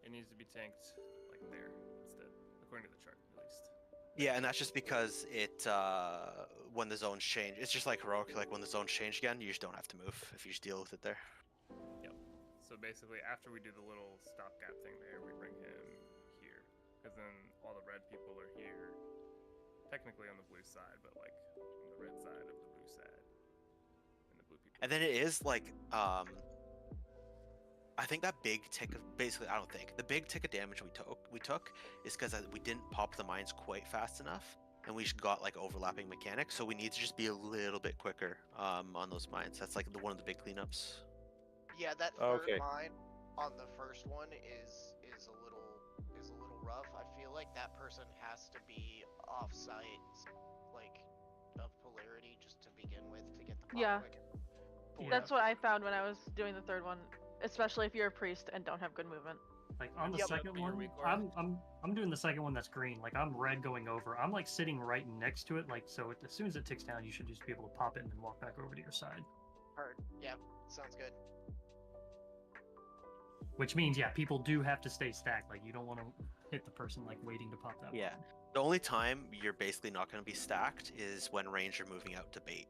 It needs to be tanked like there instead, according to the chart at least. Yeah, and that's just because it when the zones change, it's just like heroic. Like when the zones change again, you just don't have to move if you just deal with it there. Yep. So basically, after we do the little stopgap thing there, we bring him here, because then all the red people are here, technically on the blue side, but like on the red side of the blue side, and the blue people. And then it is like I think that big tick of basically I don't think the big tick of damage we took is because we didn't pop the mines quite fast enough, and we just got like overlapping mechanics. So we need to just be a little bit quicker on those mines. That's like one of the big cleanups. Yeah, that third mine on the first one is a little rough. I feel like that person has to be off-site, like of polarity, just to begin with to get the pop Yeah. quick. That's what I found when I was doing the third one, especially if you're a priest and don't have good movement. Like on the second one, I'm doing the second one that's green. Like I'm red going over. I'm like sitting right next to it. Like so, as soon as it ticks down, you should just be able to pop it and then walk back over to your side. Heard. Yeah, sounds good. Which means, yeah, people do have to stay stacked. Like you don't want to hit the person like waiting to pop that. Yeah. Button. The only time you're basically not going to be stacked is when range are moving out to bait.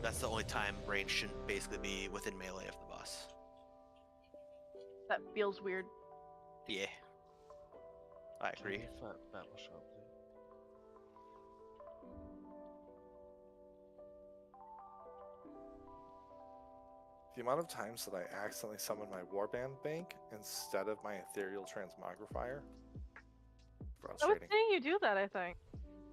That's the only time range shouldn't basically be within melee of the boss. That feels weird. Yeah. I agree. Battleship, The amount of times that I accidentally summon my Warband Bank instead of my Ethereal Transmogrifier. I was Frustrating. seeing you do that, I think.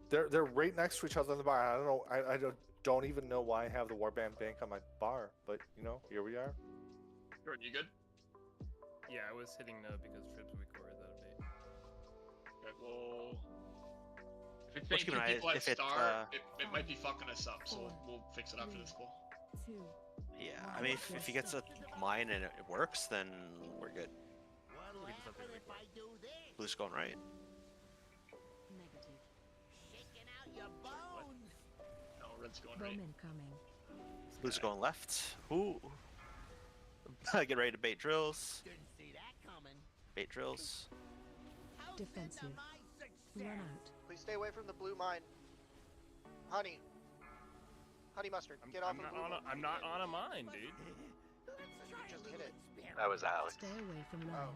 They're right next to each other on the bar. I don't know. I don't even know why I have the Warband Bank on my bar, but you know, here we are. Jordan, you good? Yeah, I was hitting no because Tribs recorded that update. Okay, well, if it's Let's saying keep an two eye- people at if it, star, it might be fucking us up, so we'll fix it after this call. Yeah, I mean, if he gets a mine and it works, then we're good. Blue's going right. No, red's going right. Blue's going left. Ooh. Get ready to bait drills. Bait drills. Defensive. Run out. Please stay away from the blue mine. Honey mustard, get off of blue mine. I'm not on a mine, dude. You just hit it. That was Alex. Stay away from lines.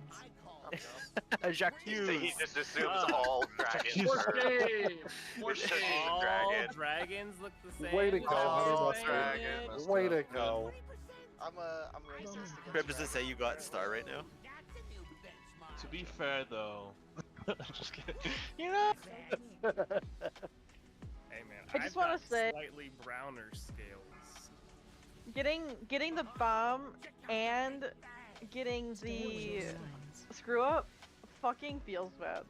I'm dumb. Jacques He Hughes. just assumes all dragons More are shame! More It's just shame! a All dragon. dragons look the same. Way to go, all honey dragons. mustard. Way to go. I'm racist. Crib, does it say you got star right now? To be fair, though, just kidding. You know. Hey man, I just want to say, slightly browner scales. getting the bomb and getting the screw up fucking feels bad.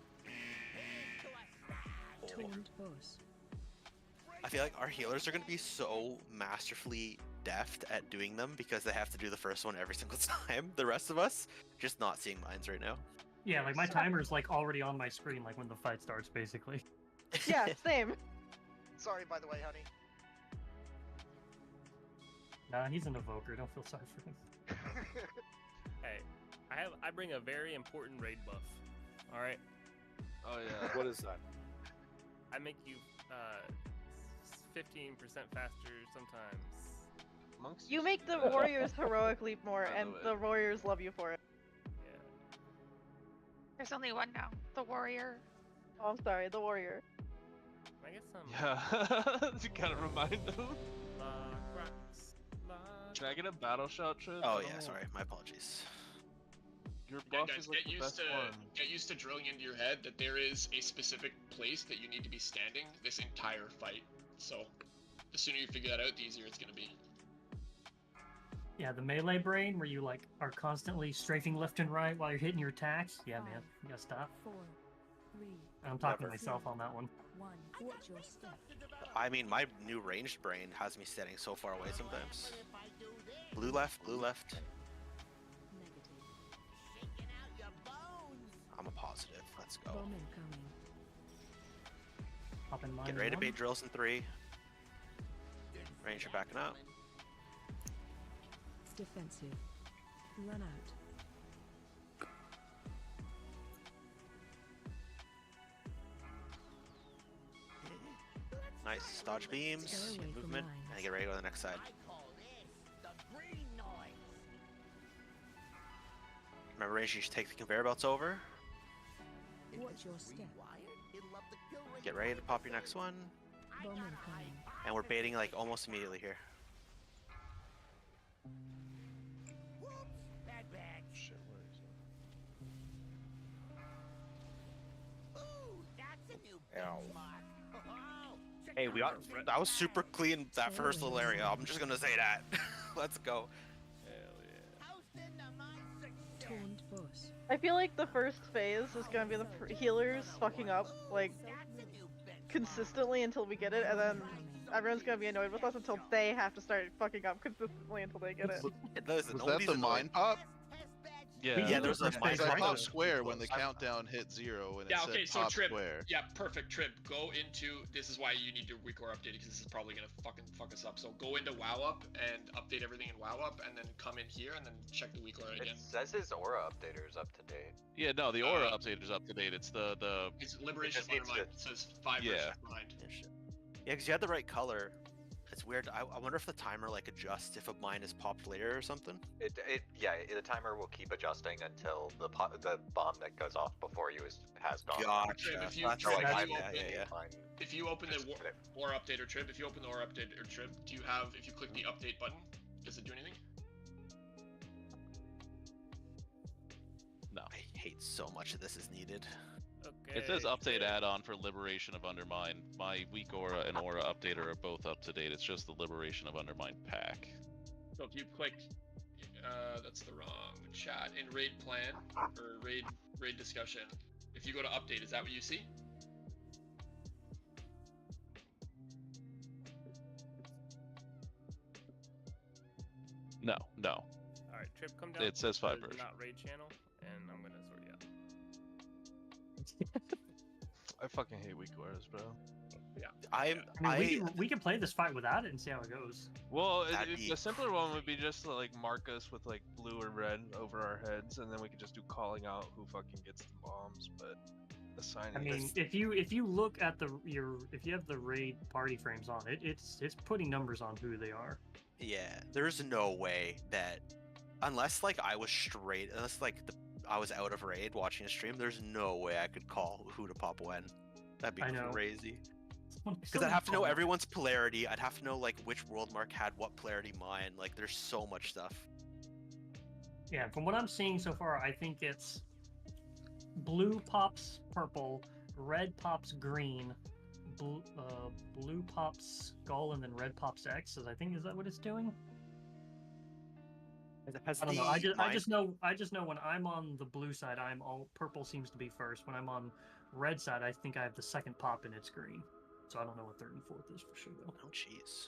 Taunt boss. I feel like our healers are going to be so masterfully deft at doing them because they have to do the first one every single time. The rest of us just not seeing mines right now. Yeah, like my timer's like already on my screen, like when the fight starts, basically. Yeah, same. Sorry, by the way, honey. Nah, he's an evoker. Don't feel sorry for him. Hey, I bring a very important raid buff. All right. Oh yeah. What is that? I make you 15% faster sometimes. Monks You make the warriors heroic leap more, and the warriors love you for it. Yeah. There's only one now. The warrior. Oh, I'm sorry, the warrior. Can I get some? Yeah. You gotta remind them. Rocks. Can I get a battle shot, Trip? Oh I yeah, don't know. sorry, my apologies. Your Yeah, buff guys, is like the best one. get used to drilling into your head that there is a specific place that you need to be standing this entire fight. So, the sooner you figure that out, the easier it's gonna be. Yeah, the melee brain where you like are constantly strafing left and right while you're hitting your attacks. Yeah, man, you gotta stop. 4, 3, I'm talking to Never. myself on that one. 1. Watch your step. I mean, my new ranged brain has me standing so far away sometimes. Blue left, blue left. I'm a positive. Let's go. Bomb incoming. Up in mine. Get ready to bait drills in 3. Ranger backing up. Defensive. Run out. Nice. Dodge beams, Stay away get from movement, lines. and get ready to go to the next side. Remember, Range, you should take the conveyor belts over. Watch your step. Get ready to pop your next one. Bomb incoming. And we're baiting like almost immediately here. Shit, where is it? Ow. Hey, that was super clean, that first little area. I'm just gonna say that. Let's go. Hell yeah. Taunt boss. I feel like the first phase is gonna be the healers fucking up, like, consistently until we get it, and then everyone's gonna be annoyed with us until they have to start fucking up consistently until they get it. Was that the mine pop? Yeah, there was a I mine pop pop. square when the countdown hit 0 and it Yeah, said okay, so pop Trip. square. Yeah, perfect, Trip. Go into, this is why you need to recore update, because this is probably gonna fucking fuck us up. So go into WoW Up and update everything in WoW Up, and then come in here and then check the weak aura again. It says his aura updater is up to date. Yeah, no, the aura updater's up to date. It's the It's Liberation It just of Undermind. needs It says 5 Yeah. versions behind. Yeah, because you had the right color. It's weird. I wonder if the timer like adjusts if a mine is popped later or something. Yeah, the timer will keep adjusting until the bomb that goes off before you has gone. Gotcha. Trip, if you, That's Trip, right. if you open the aura updater, Trip, if you open the aura updater, Trip, do you have, if you click the update button, does it do anything? No. I hate so much that this is needed. Okay. It says update add-on for Liberation of Undermine. My weak aura and aura updater are both up to date. It's just the Liberation of Undermine pack. So if you click, that's the wrong chat, in raid plan, or raid discussion, if you go to update, is that what you see? No. Alright, Trip, come down. It says 5 to the version. Not raid channel, and I'm gonna sort you out. I fucking hate weak auras, bro. Yeah. I mean, we can play this fight without it and see how it goes. Well, the simpler one would be just to like mark us with like blue or red over our heads, and then we could just do calling out who fucking gets the bombs. But assigning. I mean, if you look at if you have the raid party frames on it, it's putting numbers on who they are. Yeah, there's no way that unless like I was straight, unless like I was out of raid watching a stream, there's no way I could call who to pop when. That'd be crazy. Because I'd have to know everyone's polarity. I'd have to know like which world mark had what polarity mine. Like there's so much stuff. Yeah, from what I'm seeing so far, I think it's blue pops purple, red pops green, blue pops skull, and then red pops X. I think is that what it's doing? I don't know. I just know when I'm on the blue side, I'm all purple seems to be first. When I'm on red side, I think I have the second pop and it's green. So I don't know what third and fourth is for sure though. Oh jeez.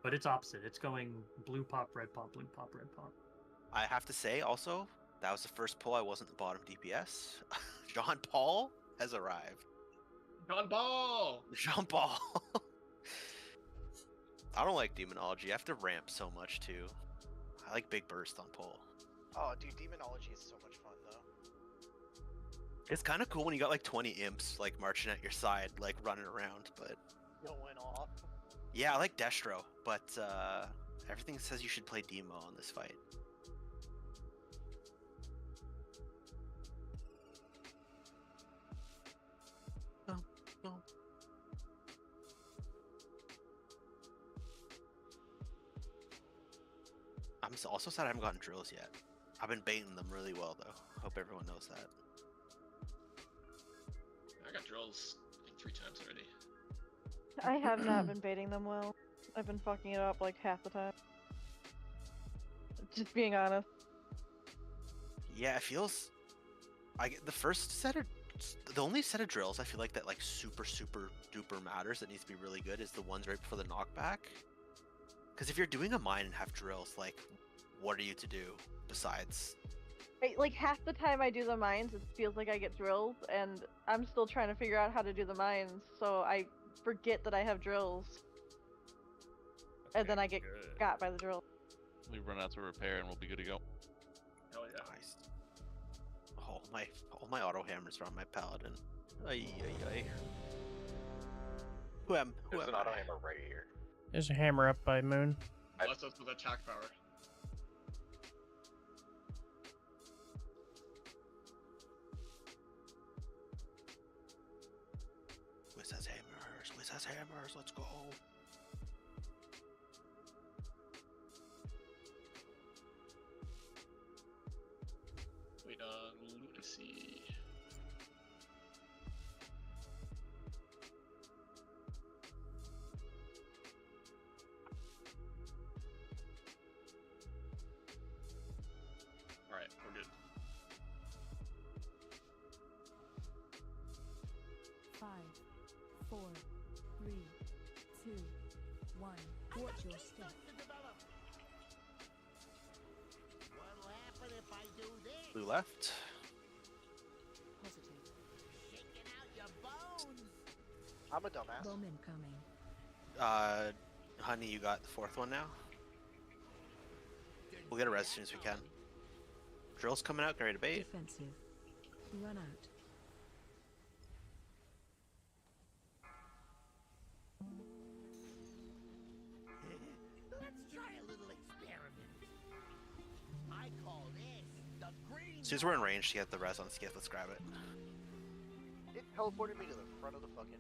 But it's opposite. It's going blue pop, red pop, blue pop, red pop. I have to say also, that was the first pull I wasn't the bottom DPS. John Paul has arrived. John Paul! John Paul! I don't like demonology. I have to ramp so much too. I like big burst on pull. Oh, dude, demonology is so much fun though. It's kind of cool when you got like 20 imps like marching at your side, like running around, but Going off. yeah, I like Destro, but everything says you should play Demo on this fight. Oh. I'm also sad I haven't gotten drills yet. I've been baiting them really well though. Hope everyone knows that. I got drills like 3 times already. I have not been baiting them well. I've been fucking it up like half the time. Just being honest. Yeah, it feels. I get the first set of, the only set of drills I feel like that like super duper matters that needs to be really good is the ones right before the knockback. Because if you're doing a mine and have drills, like, what are you to do besides? Like half the time I do the mines, it feels like I get drills, and I'm still trying to figure out how to do the mines, so I forget that I have drills, and then I get got by the drill. We run out to repair and we'll be good to go. Hell yeah. Nice. All my auto hammers are on my paladin. Ay. There's an auto hammer right here. There's a hammer up by Moon. Bless us with attack power. Wiz has hammers. Wiz has hammers. Let's go. Wait on lunacy. Alright, we're good. 5, 4, 3, 2, 1. Watch your step. Blue left. Positive. I'm a dumbass. Bomb incoming. Honey, you got the fourth one now. We'll get a res as soon as we can. Drill's coming out, get ready to bait. Defensive. Run out. Let's try a little experiment. I call this the green. As soon as we're in range to get the res on Skith, let's grab it. It teleported me to the front of the fucking.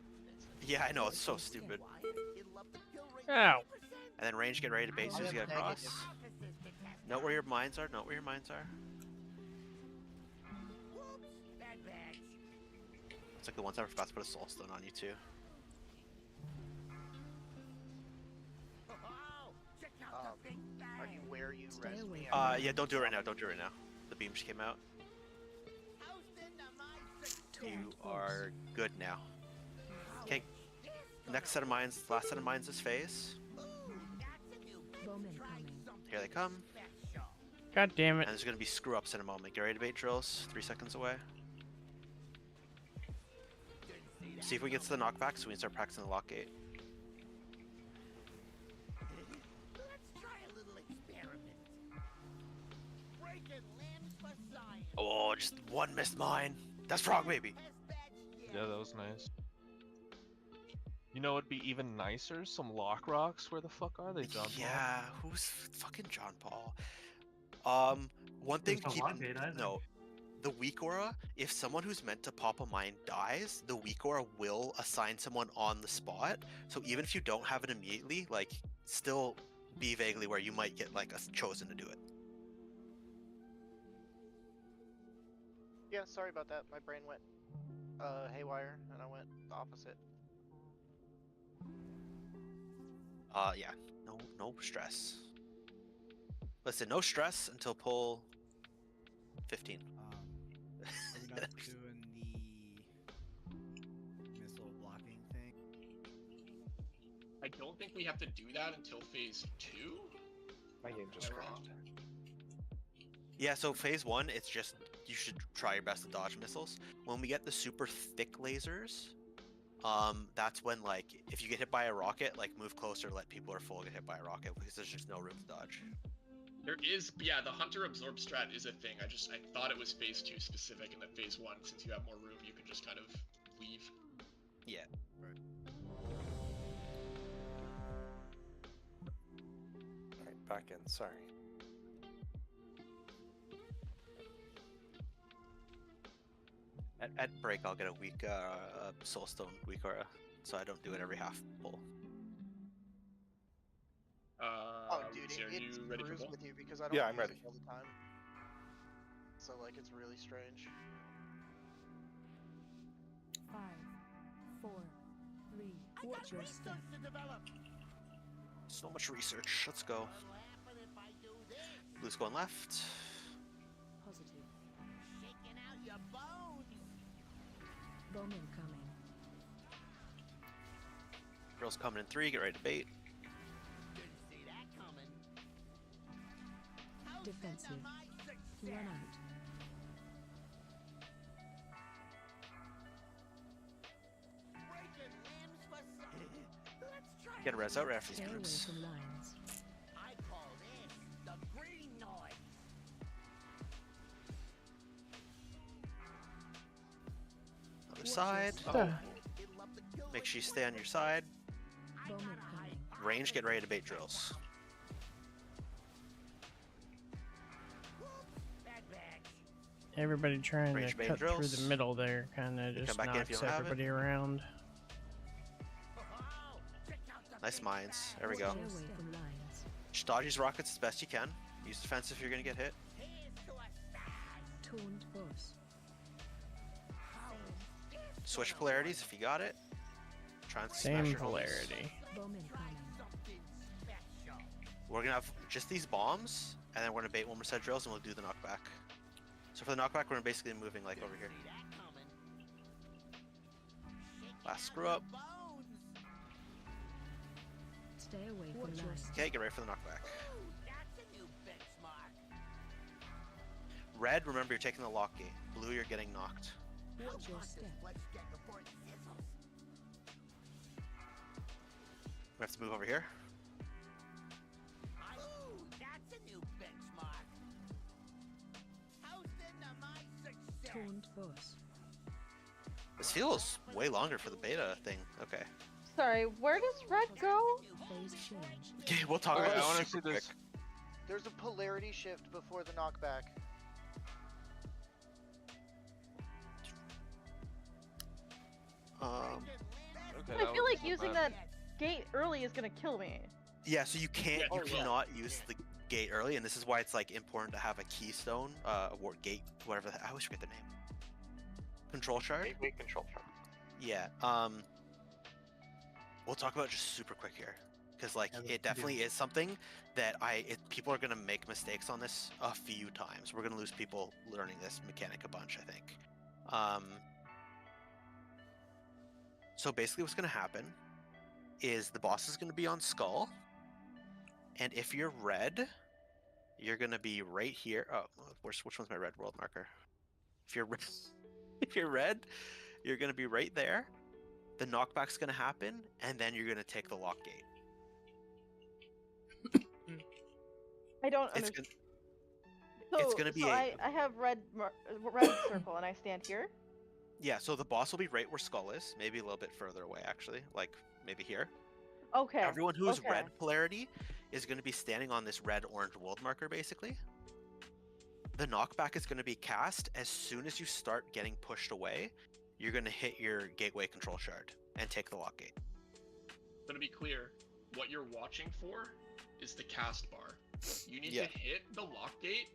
Yeah, I know, it's so stupid. Ow. And then range, get ready to bait as soon as you get across. Note where your mines are, note where your mines are. It's like the one time I forgot to put a soul stone on you too. Are you where you res me? Yeah, don't do it right now, don't do it right now. The beam just came out. You are good now. Okay, next set of mines, last set of mines is phase. Bomb incoming. Here they come. God damn it. And there's gonna be screw ups in a moment. Get ready to bait drills, 3 seconds away. See if we get to the knockback so we can start practicing the lock gate. Let's try a little experiment. Breaking limbs for science. Oh, just one missed mine. That's frog baby. Yeah, that was nice. You know what'd be even nicer? Some lock rocks. Where the fuck are they, John Paul? Yeah, who's fucking John Paul? One thing There's keep no lock gate either. no, the weak aura. If someone who's meant to pop a mine dies, the weak aura will assign someone on the spot. So even if you don't have it immediately, like, still be vaguely where you might get like chosen to do it. Yeah, sorry about that. My brain went haywire, and I went the opposite. Yeah, no stress. Listen, no stress until pull 15. Are we not doing the missile blocking thing? I don't think we have to do that until phase 2. My game just crashed. Yeah, so phase 1, it's just you should try your best to dodge missiles. When we get the super thick lasers, that's when, like, if you get hit by a rocket, like, move closer, let people who are full get hit by a rocket because there's just no room to dodge. There is, yeah, the Hunter Absorb strat is a thing. I thought it was phase 2 specific, and that phase 1, since you have more room, you can just kind of leave. Yeah. Right. Alright, back in, sorry. At break, I'll get a weak Soulstone weak aura, so I don't do it every half pull. Oh, dude, Lucy, are it you ready for screws pull? with you because I don't Yeah, I'm use ready. it all the time. So, like, it's really strange. 5, 4, 3. Watch your step. So much research. Let's go. Blue's going left. Positive. Shaking out your bones. Bomb incoming. Girls coming in 3. Get ready to bait. Didn't see that coming. Defensive. Run out. Breaking limbs for science. Let's try Get a res out right after these Stay away groups. from lines. I call this the green noise. Other side. Oh. Make sure you stay on your side. Range, get ready to bait drills. Everybody trying Range to bait cut through the drills. middle there kind of You just come back in if you knocks don't have it. everybody around. Nice mines. There we go. Stay away from lines. Just dodge these rockets as best you can. Use defense if you're gonna get hit. Taunt boss. Switch polarities if you got it. Try and smash Same your holes. polarity. Bomb incoming. We're gonna have just these bombs, and then we're gonna bait one more set of drills, and we'll do the knockback. So for the knockback, we're basically moving like over here. Last screw up. Stay away from lines. Okay, get ready for the knockback. Red, remember you're taking the lock gate. Blue, you're getting knocked. Watch your step. We have to move over here. Taunt boss. This feels way longer for the beta thing. Okay. Sorry, where does red go? Phase change. Okay, we'll talk Alright, about I this wanna super see quick. this. There's a polarity shift before the knockback. Okay, I feel like using that gate early is gonna kill me. Yeah, so you can't, Yeah, you oh, yeah. cannot use the gate early, and this is why it's like important to have a keystone, or gate, whatever. I always forget the name. Control shard. Gateway control chart. Yeah. We'll talk about it just super quick here, because like it definitely is something that people are gonna make mistakes on this a few times. We're gonna lose people learning this mechanic a bunch, I think. So basically, what's gonna happen is the boss is gonna be on Skull, and if you're red, you're gonna be right here. Oh, which one's my red world marker? If you're if you're red, you're gonna be right there. The knockback's gonna happen, and then you're gonna take the lock gate. I don't It's understand. it's gonna be so a- I have red circle and I stand here. Yeah, so the boss will be right where Skull is, maybe a little bit further away actually, like maybe here. Okay. Everyone who is okay. red polarity is going to be standing on this red-orange world marker, basically. The knockback is going to be cast as soon as you start getting pushed away. You're going to hit your gateway control shard and take the lock gate. But to be clear, what you're watching for is the cast bar. You need Yeah. to hit the lock gate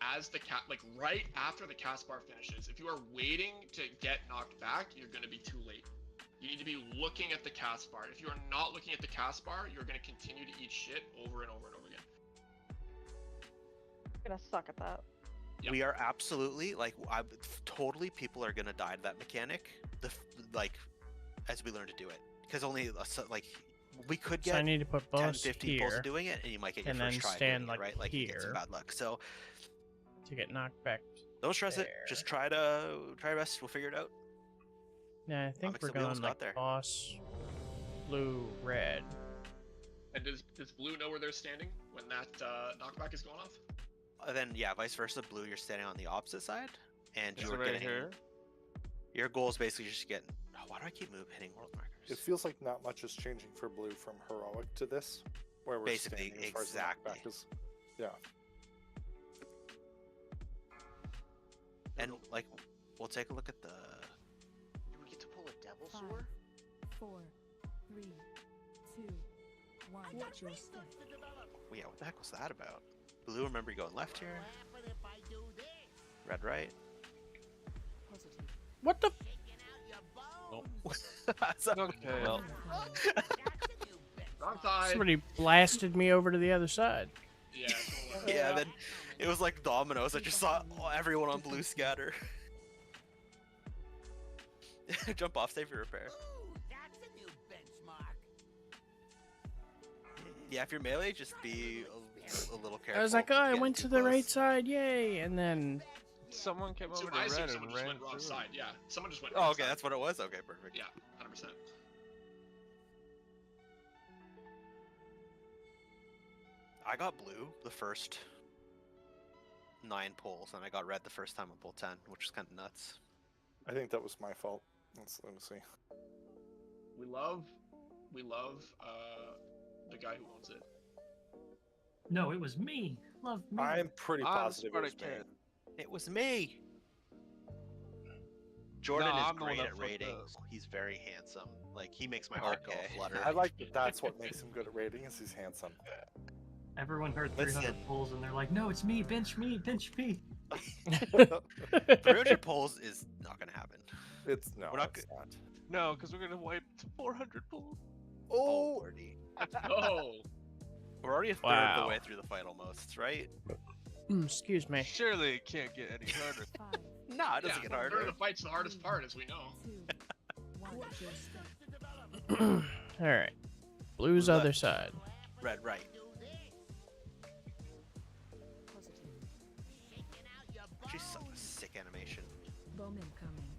as the right after the cast bar finishes. If you are waiting to get knocked back, you're going to be too late. You need to be looking at the cast bar. If you are not looking at the cast bar, you're going to continue to eat shit over and over and over again. I'm gonna suck at that. Yep. We are absolutely totally people are going to die to that mechanic. As we learn to do it, because only we could So I get need to put 10, both 15 pulls here, doing it, and you might get your and first then try stand doing like it, right? Like you get some here bad luck. So to get knocked back. don't stress it. Just try your best. We'll figure it out. Yeah, I think we're we going almost got like there. boss, blue, red. And does blue know where they're standing when that knockback is going off? Then yeah, vice versa. Blue, you're standing on the opposite side, and Is you're it right getting. here? Your goal is basically just getting. Oh, why do I keep hitting world markers? It feels like not much is changing for blue from heroic to this, where we're Basically, standing as far as the exactly. knockback is. Yeah. And like, we'll take a look at the. Do we get to pull a devil 5, sword? 4, 3, 2, 1. Watch your step. Well, yeah, what the heck was that about? Blue, remember you're going left here. Red, right. Positive. What the? Okay. Well, Wrong side. Somebody blasted me over to the other side. Yeah. Yeah, then it was like dominoes. I just saw everyone on blue scatter. Jump off, save your repair. Yeah, if you're melee, just be a little careful. I was like, oh, I Getting went too to the right close. side, yay! And then Someone came So over I to assume red someone and just ran went wrong through. side. Yeah, someone just went. Oh, wrong okay, side. that's what it was. Okay, perfect. Yeah, 100%. I got blue the first 9 pulls, and I got red the first time on pull 10, which is kind of nuts. I think that was my fault. Let me see. We love the guy who owns it. No, it was me. Love me. I'm pretty I'm the positive it smarter was me. kid. It was me. Jordan No, is I'm the one great that at fucked ratings. He's very handsome. Like he makes my heart go Okay. flutter. I like that. That's what makes him good at rating. Is he's handsome. Everyone heard 300 Listen. pulls and they're like, no, it's me. Bench me. Bench me. 300 polls is not gonna happen. It's no, We're not it's not. No, because we're gonna wipe to 400 pulls. Oh, Lordy. Oh, We're already a third of the way through the fight almost, right? Excuse me. Surely it can't get any harder. No, it doesn't get Third harder. of the fight's the hardest part, as we know. Watch your step. All right. Blue's Left. other side. Red, right. Positive. She's such a sick animation. Bomb incoming.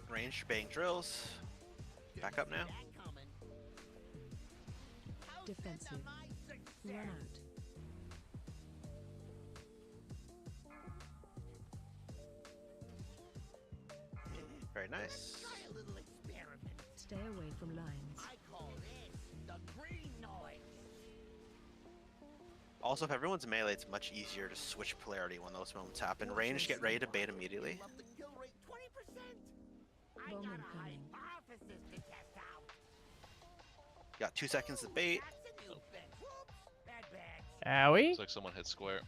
Range, bang drills. Back up now. Defensive. Run out. Very nice. Stay away from lines. Also, if everyone's melee, it's much easier to switch polarity when those moments happen. Range, get ready to bait immediately. Bomb incoming. You got 2 seconds to bait. Owie. Looks like someone hit square.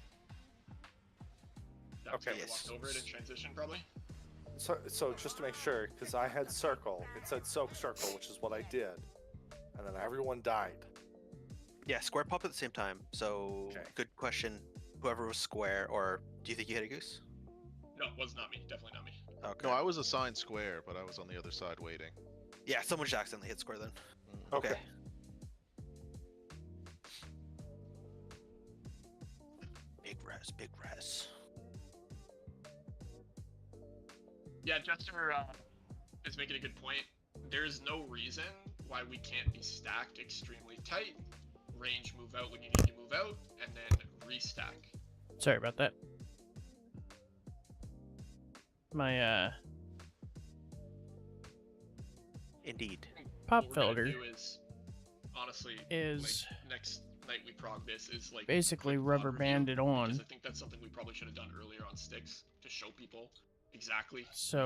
Okay. Walked over it in transition, probably. So just to make sure, because I had circle, it said soak circle, which is what I did, and then everyone died. Yeah, square pop at the same time. So, Okay. good question. Whoever was square, or do you think you hit a goose? No, it was not me. Definitely not me. Okay. No, I was assigned square, but I was on the other side waiting. Yeah, someone just accidentally hit square then. Okay. Big res, big res. Yeah, Jester is making a good point. There's no reason why we can't be stacked extremely tight, range move out when you need to move out, and then restack. Sorry about that. My Indeed. pop What we're gonna filter do is, honestly, is like, next night we prog this is like basically quick rubber review, banded on. because I think that's something we probably should have done earlier on sticks to show people exactly So,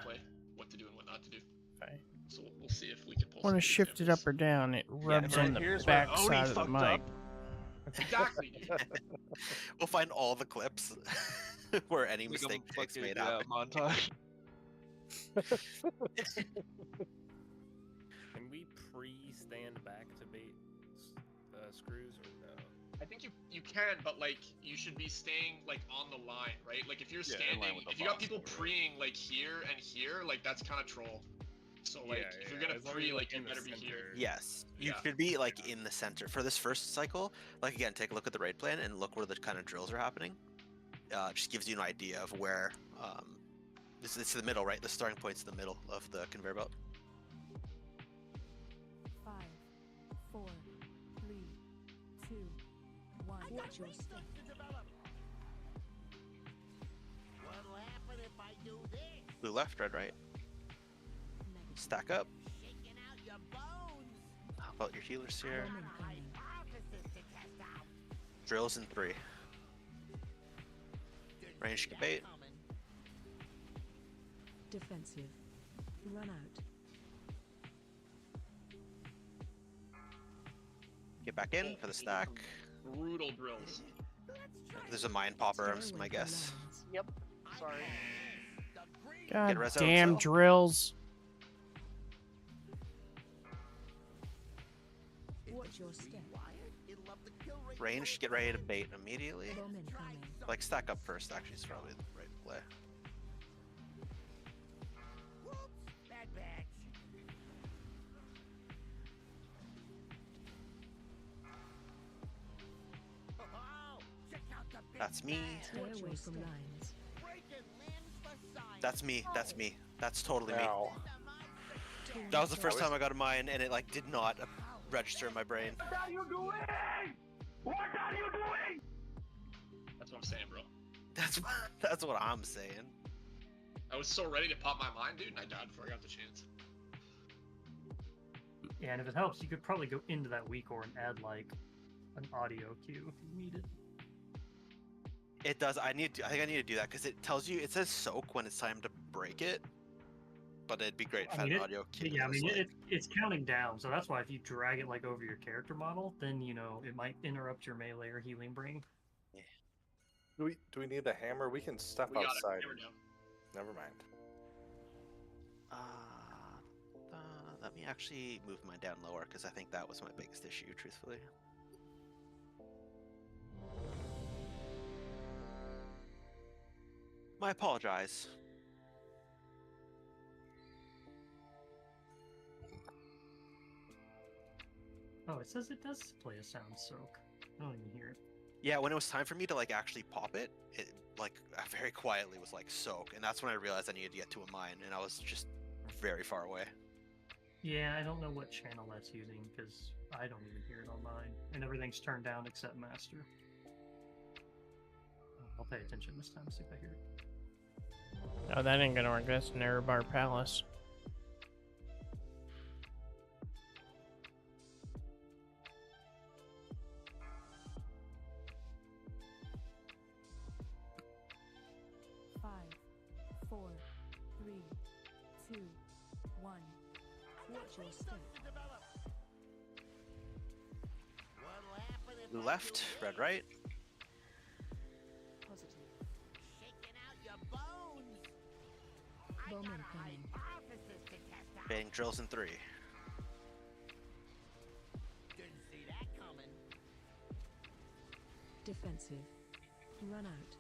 play, what to do and what not to do. Okay. So we'll see if we can pull. Want to some shift it up or down? It rubs right on the here's where back Oni side of the fucked mic. up. Exactly, dude. We'll find all the clips where any Like a mistake takes fucking, made yeah, happen. montage. Can we pre-stand back to bait screws or no? I think you can, but like you should be staying like on the line, right? Like if you're Yeah, in line standing, with the if you got box people over. preeing like here and here, like that's kind of troll. So like if you're gonna as long as pre, you're, like you in the better be here. center. Yes, you Yeah. should be like in the center for this first cycle. Like again, take a look at the raid plan and look where the kind of drills are happening. Just gives you an idea of where. It's the middle, right? The starting point's the middle of the conveyor belt. 5, 4, 3, 2, 1. Watch your step. Blue left, red right. Stack up. How about your healers here? Bomb incoming. Drills in 3. Range debate. Defensive. Run out. Get back in for the stack. Brutal drills. There's a mine popper, is my guess. Yep. Sorry. God Get res out damn cell. drills. Watch your step. Range, get ready to bait immediately. Bomb incoming. Like stack up first, actually, is probably the right play. That's me. Stay away from lines. That's me. That's me. That's totally me. Now, That was the first time I got a mine, and it like did not register in my brain. What are you doing? What are you doing? That's what I'm saying, bro. That's what I'm saying. I was so ready to pop my mind, dude, and I died before I got the chance. Yeah, and if it helps, you could probably go into that weak ore and add like an audio cue if you need it. It does. I think I need to do that because it tells you. It says soak when it's time to break it, but it'd be great if I had mean, an audio cue. yeah, I mean, like, it's counting down, so that's why if you drag it like over your character model, then you know it might interrupt your melee or healing brain. Do we need a hammer? We can step We got it. outside. Hammer down. Never mind. Let me actually move mine down lower because I think that was my biggest issue, truthfully. I apologize. Oh, it says it does play a sound soak. I don't even hear it. Yeah, when it was time for me to like actually pop it, it like very quietly was like soak, and that's when I realized I needed to get to a mine, and I was just very far away. Yeah, I don't know what channel that's using because I don't even hear it on mine, and everything's turned down except master. I'll pay attention this time, see if I hear it. Oh, that ain't gonna work. That's an error bar palace. Five, 4, 3, 2, 1. Watch your step. Blue left, red right. Positive. Bomb incoming. Baiting drills in 3. Defensive. Run out.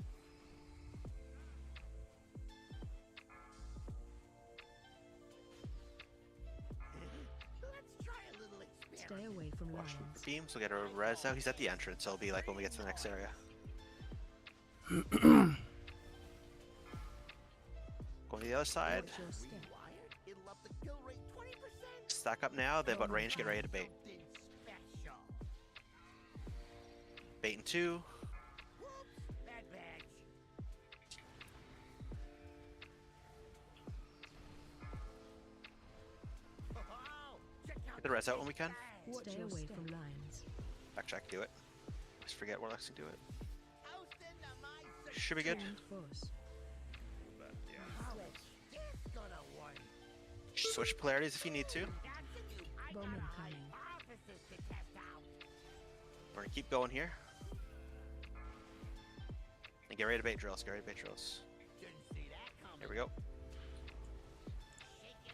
Stay away from Watch lions. beams. We'll get a res out. He's at the entrance, so it'll be like when we get to the next area. Going to the other side. Watch your step. Stack up now. They've got range. Get ready to bait. Bait in 2. Get the res out when we can. Stay away from lions. Back check. Do it. Just forget Warlocks can do it. Should be good. Giant force. Switch polarities if you need to. Bomb incoming. We're gonna keep going here. And get ready to bait drills. Get ready to bait drills. Here we go.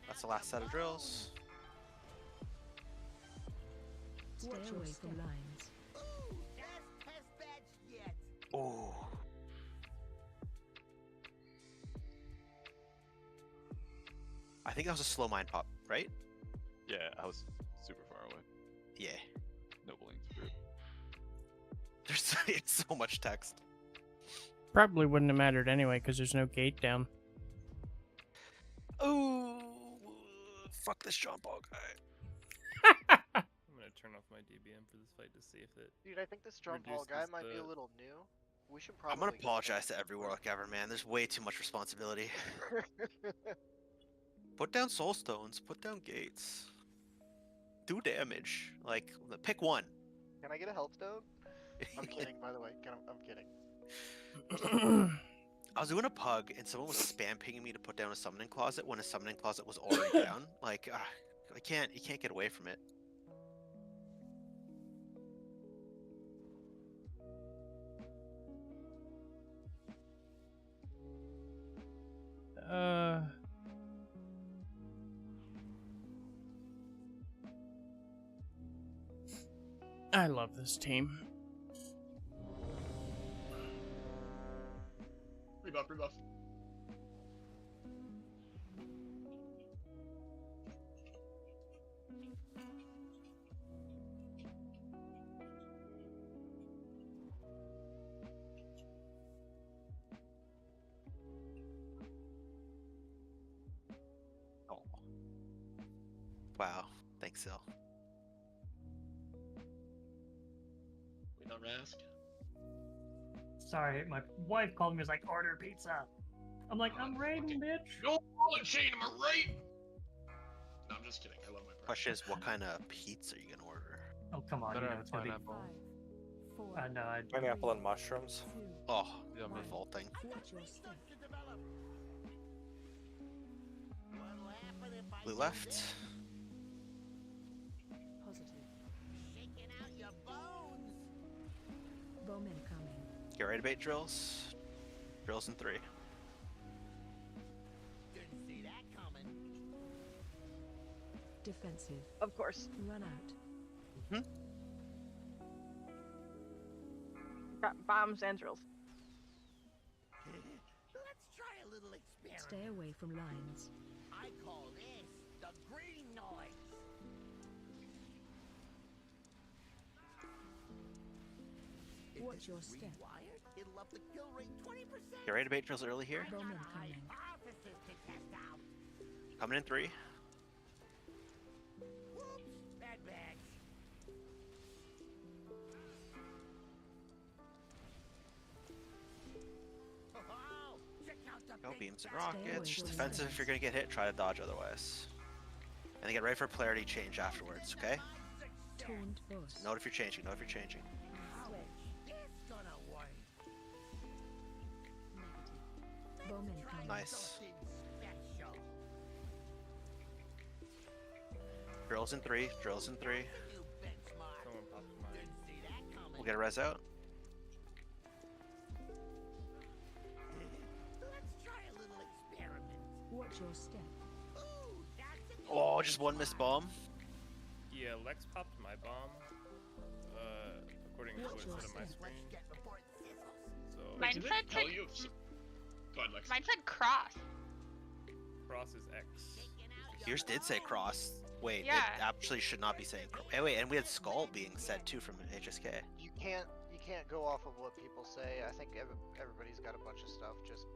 That's the last set of drills. Stay away from lions. Oh. I think that was a slow mind pop, right? Yeah, I was super far away. Yeah. Nobling spirit. There's it's so much text. Probably wouldn't have mattered anyway because there's no gate down. Oh, fuck this John Paul guy. I'm gonna turn off my DBM for this fight to see if it. Dude, I think this John Paul guy might be a little new. We should probably. I'm gonna apologize to every Warlock ever, man. There's way too much responsibility. Put down soul stones. Put down gates. Do damage. Like, pick one. Can I get a health stone? I'm kidding, by the way. I'm kidding. I was doing a pug and someone was spam pinging me to put down a summoning closet when a summoning closet was already down. Like, you can't get away from it. I love this team. Rebuff, rebuff. Oh. Wow. Thanks, Sil. Wait on Rask. Sorry, my wife called me. Was like, order pizza. I'm like, I'm raiding, bitch. No wallet chain, am I right? No, I'm just kidding. I love my party. Question is, what kind of pizza are you gonna order? Oh, come on, Better you know have it's gonna be. pineapple. No, Pineapple and mushrooms. Oh, Yummy. revolting. Blue left. Positive. Bowmen coming. Get ready to bait drills. Drills in 3. Defensive. Of course. Run out. Got bombs and drills. Let's try a little experiment. Stay away from lines. I call this the green noise. Watch your step. Rewired, it'll up the kill rate 20%. Get ready to bait drills early here. Bowmen coming. Offices to test out. Coming in 3. Whoops, bad bags. Oh, check out the Go big beams and bag. rockets. Just away from defensive if you're gonna get hit. Try to dodge otherwise. And then get ready for polarity change afterwards. Okay. Taunt boss. Note if you're changing. Note if you're changing. It's gonna work. Negative. Bowmen coming. Nice. Something special. Drills in 3. Drills in 3. You benchmark. Someone popped mine. Didn't see that coming. We'll get a res out. Let's try a little experiment. Watch your step. Ooh, that's a Oh, just one missed bomb. Yeah, Lex popped my bomb. According to what it said on my Let's screen. get report sizzles. So Mine Did they said tell to- you? Go ahead, Lex. Mine said cross. cross is X. Yours did say cross. Wait, Yeah. it actually should not be saying cross. Hey, wait, and we had skull being said too from HSK. You can't go off of what people say. I think everybody's got a bunch of stuff just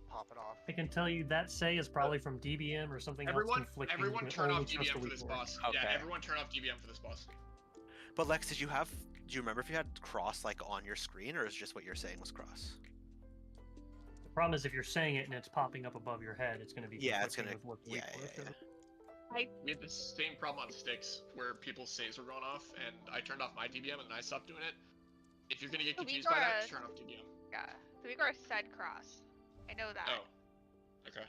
popping off. I can tell you that say is probably from DBM or something else conflicting. Everyone with turn only off just DBM the for this weak boss. Okay. Yeah, everyone turn off DBM for this boss. But Lex, do you remember if you had cross like on your screen, or is it just what you're saying was cross? The problem is if you're saying it and it's popping up above your head, it's going to be Yeah, it's conflicting gonna. with what weak Yeah. was. We had the same problem on sticks where people's saves were going off, and I turned off my DBM and then I stopped doing it. If you're gonna get The confused by that, Vigora- just turn off DBM. Yeah, the Vigor said cross. I know that. Oh. Okay.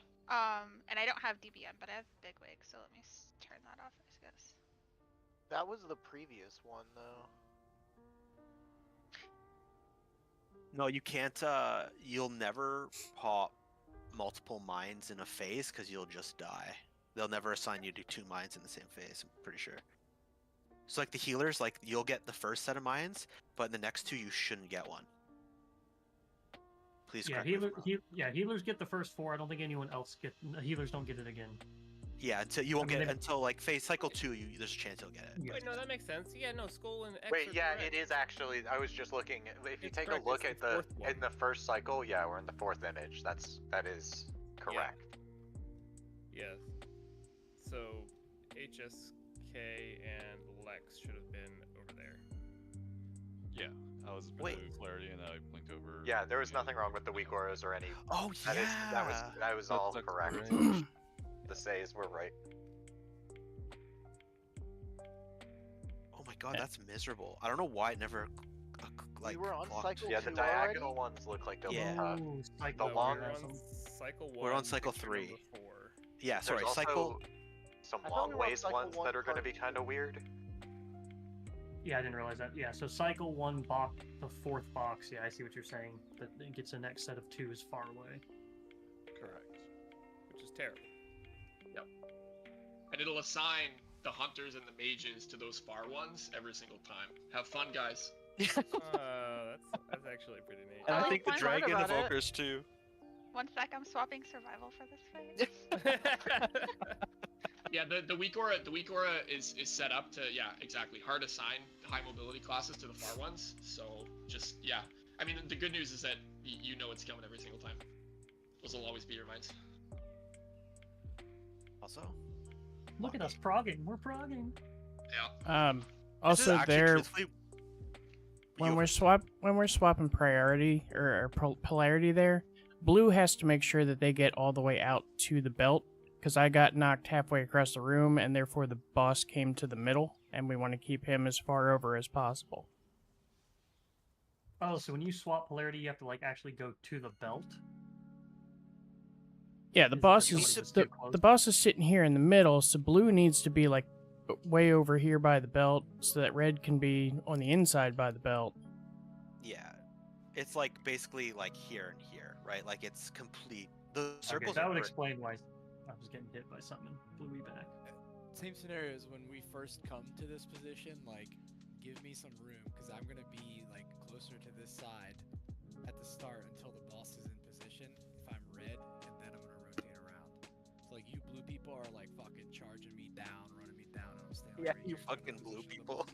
And I don't have DBM, but I have Bigwig, so let me turn that off, I guess. That was the previous one, though. No, you can't. You'll never pop multiple mines in a phase because you'll just die. They'll never assign you to 2 mines in the same phase. I'm pretty sure. So like the healers, like you'll get the first set of mines, but in the next 2 you shouldn't get one. Please. Yeah, correct me if I'm wrong. healers get the first 4. I don't think anyone else healers don't get it again. Yeah, until you won't I mean, get it they- until like phase cycle 2. There's a chance you'll get it. Yeah. Wait, no, that makes sense. Yeah, no, Skull and X Wait, are yeah, correct. it is actually. I was just looking. If you It's take correct, a look it's at the the fourth one. in the first cycle, yeah, we're in the 4th image. That is correct. Yes. So HSK and Lex should have been over there. Yeah, I was a bit of clarity and I blinked over. Yeah, there was nothing wrong with the weak auras or any. Oh That was all That's correct. great. The says were right. Oh my god, that's miserable. I don't know why it never like. We were on clocked. cycle Yeah, the 2 diagonal already? ones look like they'll Yeah. be tough. Ooh, The cycle long we're We're on on cycle 1. We're on cycle picture 3. number 4. Yeah, sorry, There's cycle. also some I thought long we were on ways cycle ones 1 that are going to part be kind of weird. Yeah, I didn't realize that. Yeah, so cycle 1 box, the 4th box. Yeah, I see what you're saying. That it gets the next set of 2 is far away. Correct. Which is terrible. Yep. And it'll assign the hunters and the mages to those far ones every single time. Have fun, guys. That's actually pretty neat. And I Oh, think the fun dragon about it. evokers too. 1 sec, I'm swapping survival for this fight. Yeah, the weak aura is set up to, yeah, exactly, hard assign high mobility classes to the far ones. So just, yeah, I mean, the good news is that you know it's coming every single time. Those will always be your minds. Also, Look at us progging. We're progging. Yeah. this is Also, actually there truthfully- when you- we're swapping priority or polarity there, blue has to make sure that they get all the way out to the belt because I got knocked halfway across the room, and therefore the boss came to the middle, and we want to keep him as far over as possible. Oh, so when you swap polarity, you have to like actually go to the belt. Yeah, the Is boss somebody is just the, too close? the boss is sitting here in the middle, so blue needs to be like way over here by the belt, so that red can be on the inside by the belt. Yeah, it's like basically like here and here, right? Like it's complete. The Okay, circles that are would correct. explain why I was getting hit by something and blew me back. Same scenario as when we first come to this position, like, give me some room, because I'm going to be, like, closer to this side at the start until the boss is in position, if I'm red, and then I'm going to rotate around. So, like, you blue people are, like, fucking charging me down, running me down, and I'm staying Yeah, right you here. fucking blue people.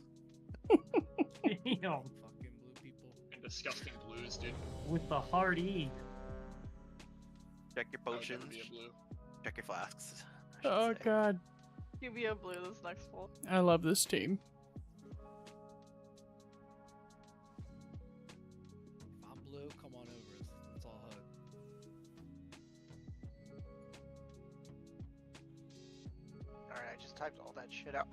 Damn. Fucking blue people. And disgusting blues, dude. With the hard E. Check your I would never potions. be a blue. Check your flasks. I should Oh say. god, QB blue this next full. I love this team. If I'm blue, come on over. Let's all hug. Alright, I just typed all that shit out.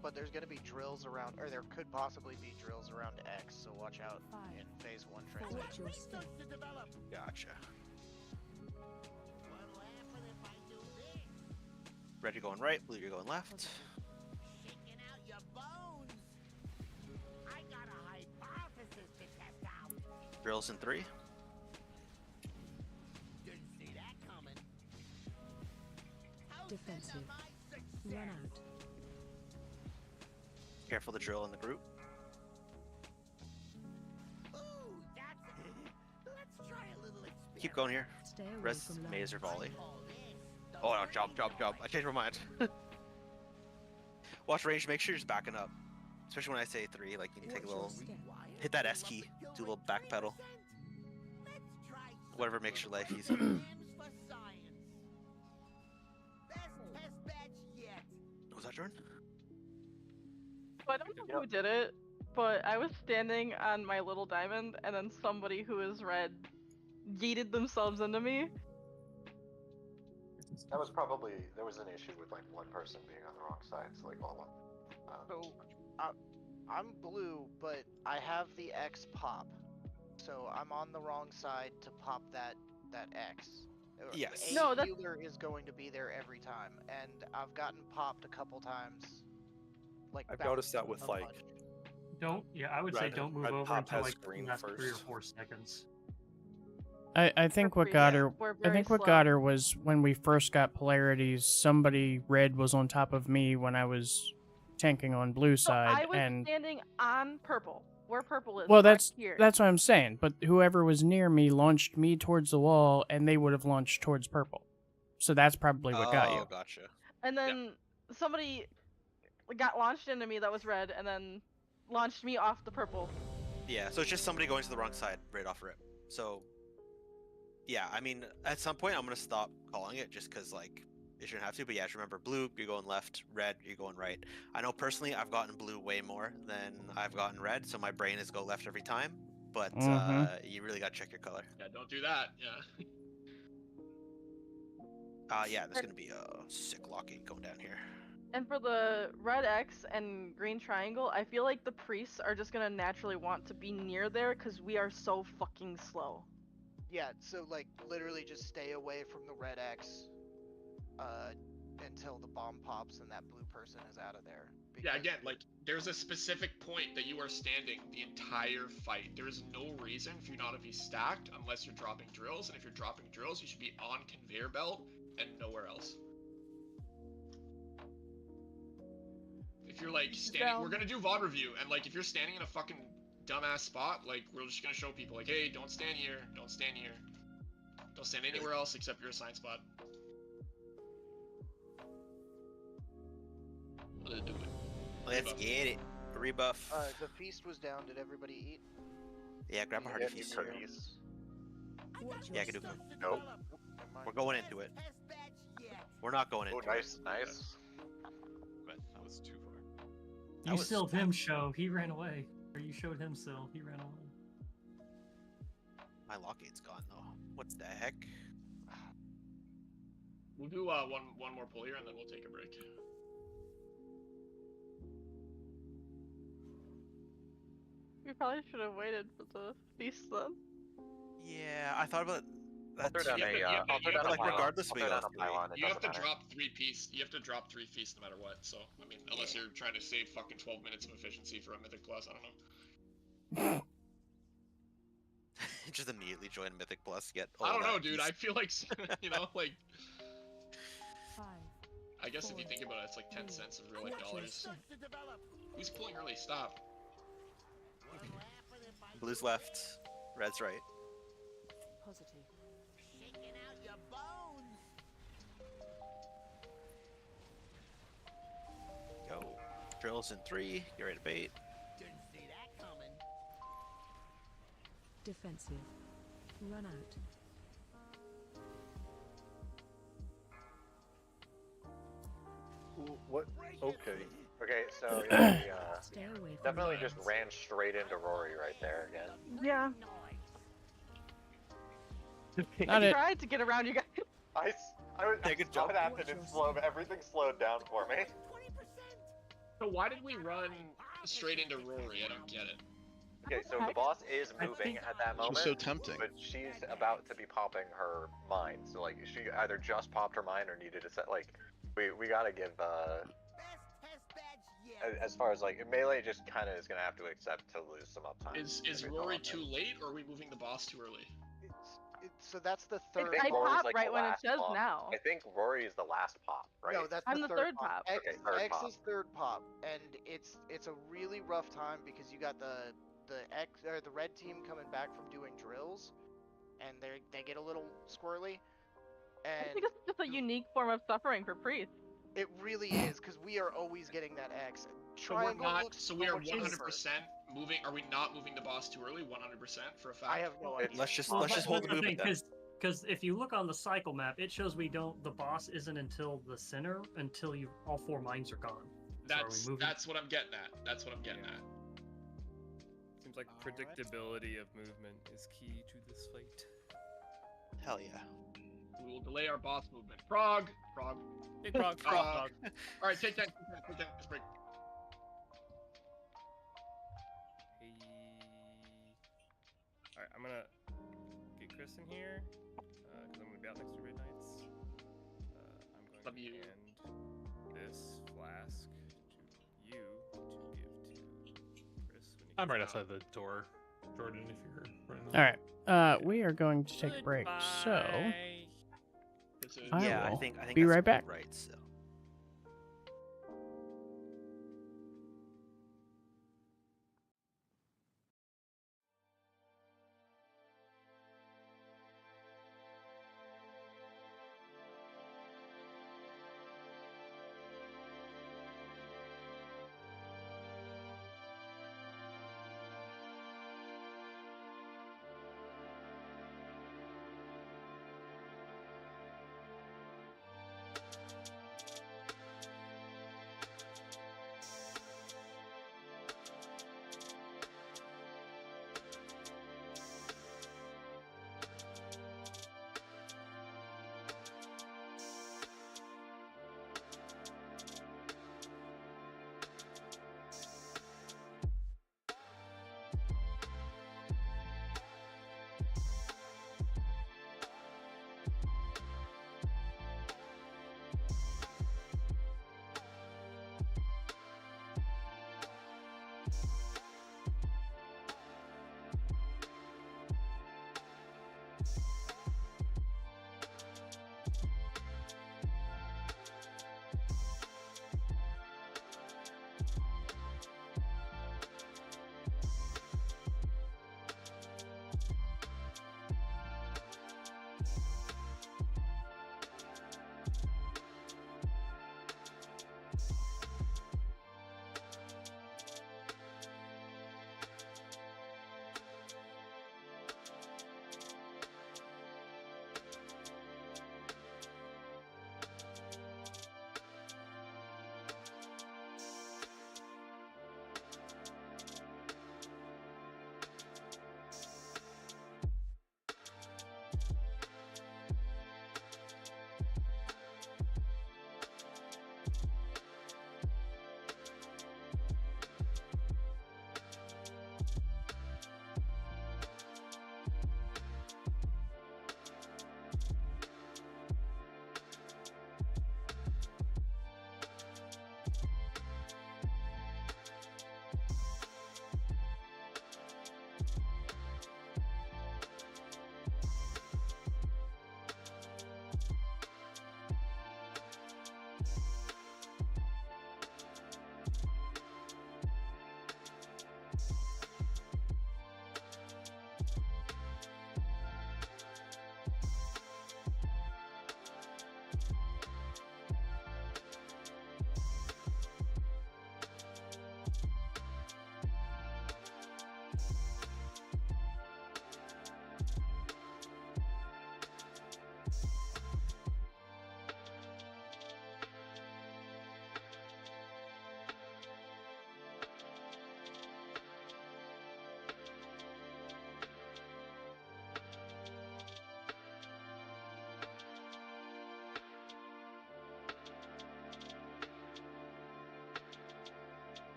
But there's gonna be drills around, or there could possibly be drills around X, so watch out in phase 1 transition. Gotcha. Red, you're going right. Blue, you're going left. Drills in 3. Defensive. Run out. Careful the drill in the group. Keep going here. Stay away Res, from low. maze, or volley. Oh no, jump. I changed my mind. Watch range, make sure you're just backing up. Especially when I say 3, like you can take a little, hit that S key, do a little back pedal. Whatever makes your life easy. Was that Jordan? So I don't know who did it, but I was standing on my little diamond, and then somebody who is red yeeted themselves into me. That was probably, there was an issue with like one person being on the wrong side, so like all So, I'm blue, but I have the X pop. So I'm on the wrong side to pop that X. Yes. A No, that's- healer is going to be there every time, and I've gotten popped a couple times. Like I've that noticed that with a like bunch. Don't, yeah, I would say Red- don't move red over pop until has like green last 3 or first. 4 seconds. I think what got her was when we first got polarities, somebody red was on top of me when I was tanking on blue So side, I was and standing on purple, where purple is. well, right that's here. what I'm saying. But whoever was near me launched me towards the wall, and they would have launched towards purple. So that's probably what got you. Oh, gotcha. And then somebody got launched into me that was red, and then launched me off the purple. Yeah, so it's just somebody going to the wrong side right off rip. So, yeah, I mean, at some point I'm gonna stop calling it just because like you shouldn't have to. But yeah, just remember, blue you're going left, red you're going right. I know personally I've gotten blue way more than I've gotten red, so my brain is go left every time. But you really gotta check your color. Yeah, don't do that. Yeah. Yeah, there's gonna be a sick locking going down here. And for the red X and green triangle, I feel like the priests are just gonna naturally want to be near there because we are so fucking slow. Yeah, so like literally just stay away from the red X until the bomb pops and that blue person is out of there. Yeah, again, like, there's a specific point that you are standing the entire fight. There is no reason for you not to be stacked unless you're dropping drills, and if you're dropping drills, you should be on conveyor belt and nowhere else. If you're, like, standing... We're gonna do VOD review, and, like, if you're standing in a fucking dumbass spot, like, we're just gonna show people, like, hey, don't stand here, don't stand here. Don't stand anywhere else except your assigned spot. Let's do it. Let's get it. Rebuff. The feast was down. Did everybody eat? Yeah, grab a hearty feast. Yeah, I can do. Nope. We're going into it. We're not going into it. Nice. But that was too far. You stilled him, show. He ran away. Or you showed him still. He ran away. My lock gate's gone though. What the heck? We'll do one more pull here, and then we'll take a break. We probably should have waited for the feast then. Yeah, I thought about I'll that. throw down regardless, we have You have to drop 3 feasts. You have to drop 3 feasts no matter what. So I mean, unless you're trying to save fucking 12 minutes of efficiency for a Mythic Plus, I don't know. Just immediately join Mythic Plus. Get. I don't know, that dude. piece. I feel like like. 5. I guess if you think about it, it's like 10 cents of real life dollars. Who's pulling early? Stop. Blue's left, red's right. Positive. Shaking out your bones. Go. Drills in 3. Get ready to bait. Didn't see that coming. Defensive. Run out. What? Okay. Okay, so yeah, we, Stay away from definitely lines. just ran straight into Rory right there again. Yeah. Not I it. tried to get around you guys. I saw it happen and everything slowed down for me. So why did we run straight into Rory? I don't get it. Okay, so the boss is moving at that moment. so tempting. But she's about to be popping her mine. So like she either just popped her mine or needed to set like we gotta give as far as like melee just kinda is gonna have to accept to lose some uptime. Is Rory too late, or are we moving the boss too early? So that's the third. think I Rory's, pop like, right the when it last says pop. now. I think Rory is the last pop, right? No, that's I'm the third pop. X, Okay, third X pop. is third pop, and it's a really rough time because you got the X or the red team coming back from doing drills, and they get a little squirrely. I And think it's just a unique form of suffering for priests. it really is because we are always getting that X. So we're Triangle not. looks So we are much 100% cheaper. moving. Are we not moving the boss too early? 100% for a fact. I have no idea. Let's just Well, let's just hold the movement then. Because if you look on the cycle map, it shows we don't. The boss isn't until the center until you all 4 mines are gone. So are we moving? That's what I'm getting at. That's what I'm getting at. Seems like predictability of movement is key to this fight. Hell yeah. We will delay our boss movement. Frog. Big frog. All right, take 10. Take 10. Let's break. Hey. All right, I'm gonna get Chris in here because I'm gonna be out next to Raid Nights. I'm going to hand this flask to you to give to Chris. When I'm right outside the door, Jordan. If you're running. All right. We are going to take a break. So Yeah, I will I think be that's right back. right. So.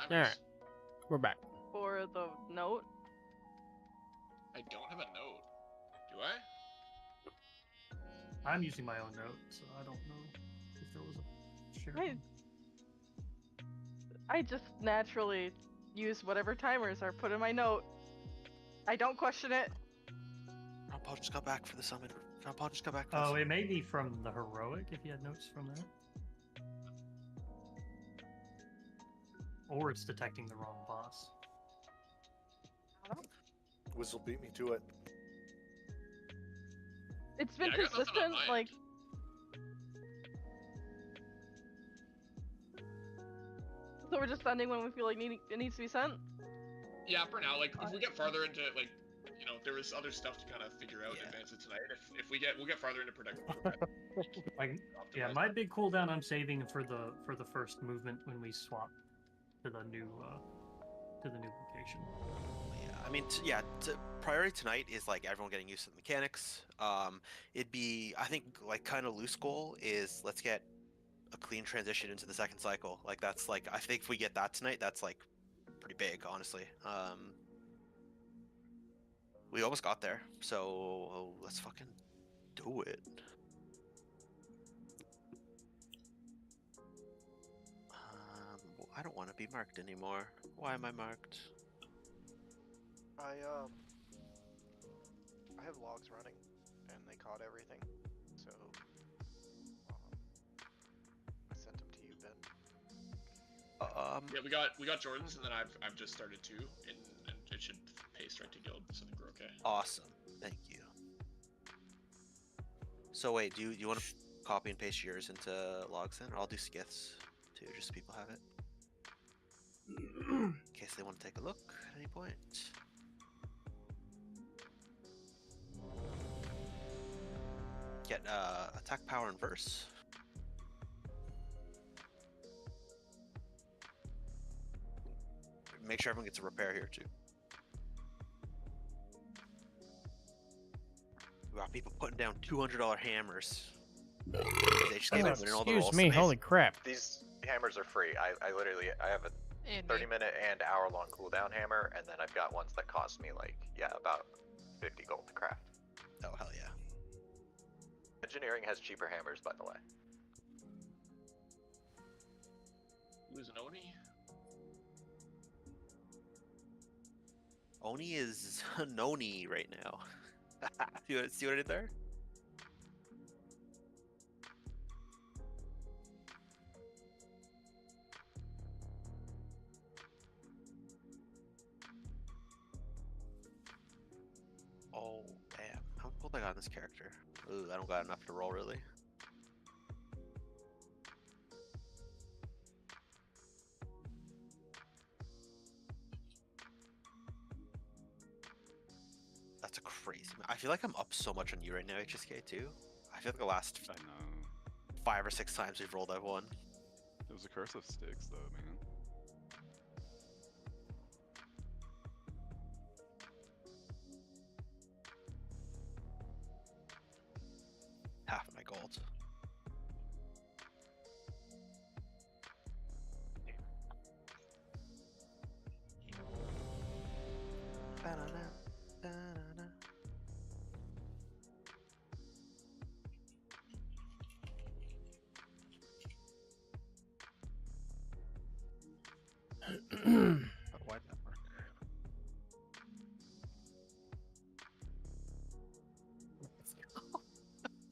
timers? Alright. We're back. For the note. I don't have a note. Do I? I'm using my own note, so I don't know if there was a shared one. I just naturally use whatever timers are put in my note. I don't question it. Grandpa just got back for the summon. Grandpa just got back for Oh, the it may be from the heroic if you had notes from that. Or it's detecting the wrong boss. Whistle beat me to it. It's been Yeah, I got nothing on consistent, my like. So we're just sending when we feel like it needs to be sent? Yeah, for now. Like, if we get farther into, like, you know, there was other stuff to kind of figure out in advance of tonight. If we'll get farther into production. Like, yeah, my big cooldown I'm saving for the first movement when we swap to the new location. Yeah, I mean, priority tonight is like everyone getting used to the mechanics. It'd be, I think, like kind of loose goal is let's get a clean transition into the second cycle. Like that's like, I think if we get that tonight, that's like pretty big, honestly. We almost got there, so let's fucking do it. I don't want to be marked anymore. Why am I marked? I have logs running, and they caught everything, so I sent them to you, Ben. Yeah, we got Jordan's, and then I've just started two, and it should paste right to guild, so I think we're okay. Awesome, thank you. So wait, do you want to copy and paste yours into logs then? Or I'll do skiths too, just so people have it. In case they want to take a look at any point. Get attack power and verse. Make sure everyone gets a repair here too. We got people putting down $200 hammers. They just came in and all the rolls. Excuse me, holy crap. These hammers are free. I have a 30-minute and hour-long cooldown hammer, and then I've got ones that cost me like, yeah, about 50 gold to craft. Oh, hell yeah. Engineering has cheaper hammers, by the way. Who's an Oni? Oni is Noni right now. See what I did there? Oh, damn. How gold I got in this character? Ooh, I don't got enough to roll, really. That's a crazy. I feel like I'm up so much on you right now, HSK, too. I feel like the last 5 or 6 times we've rolled, I've won. It was a curse of sticks, though, man. Half my gold. Why'd that work?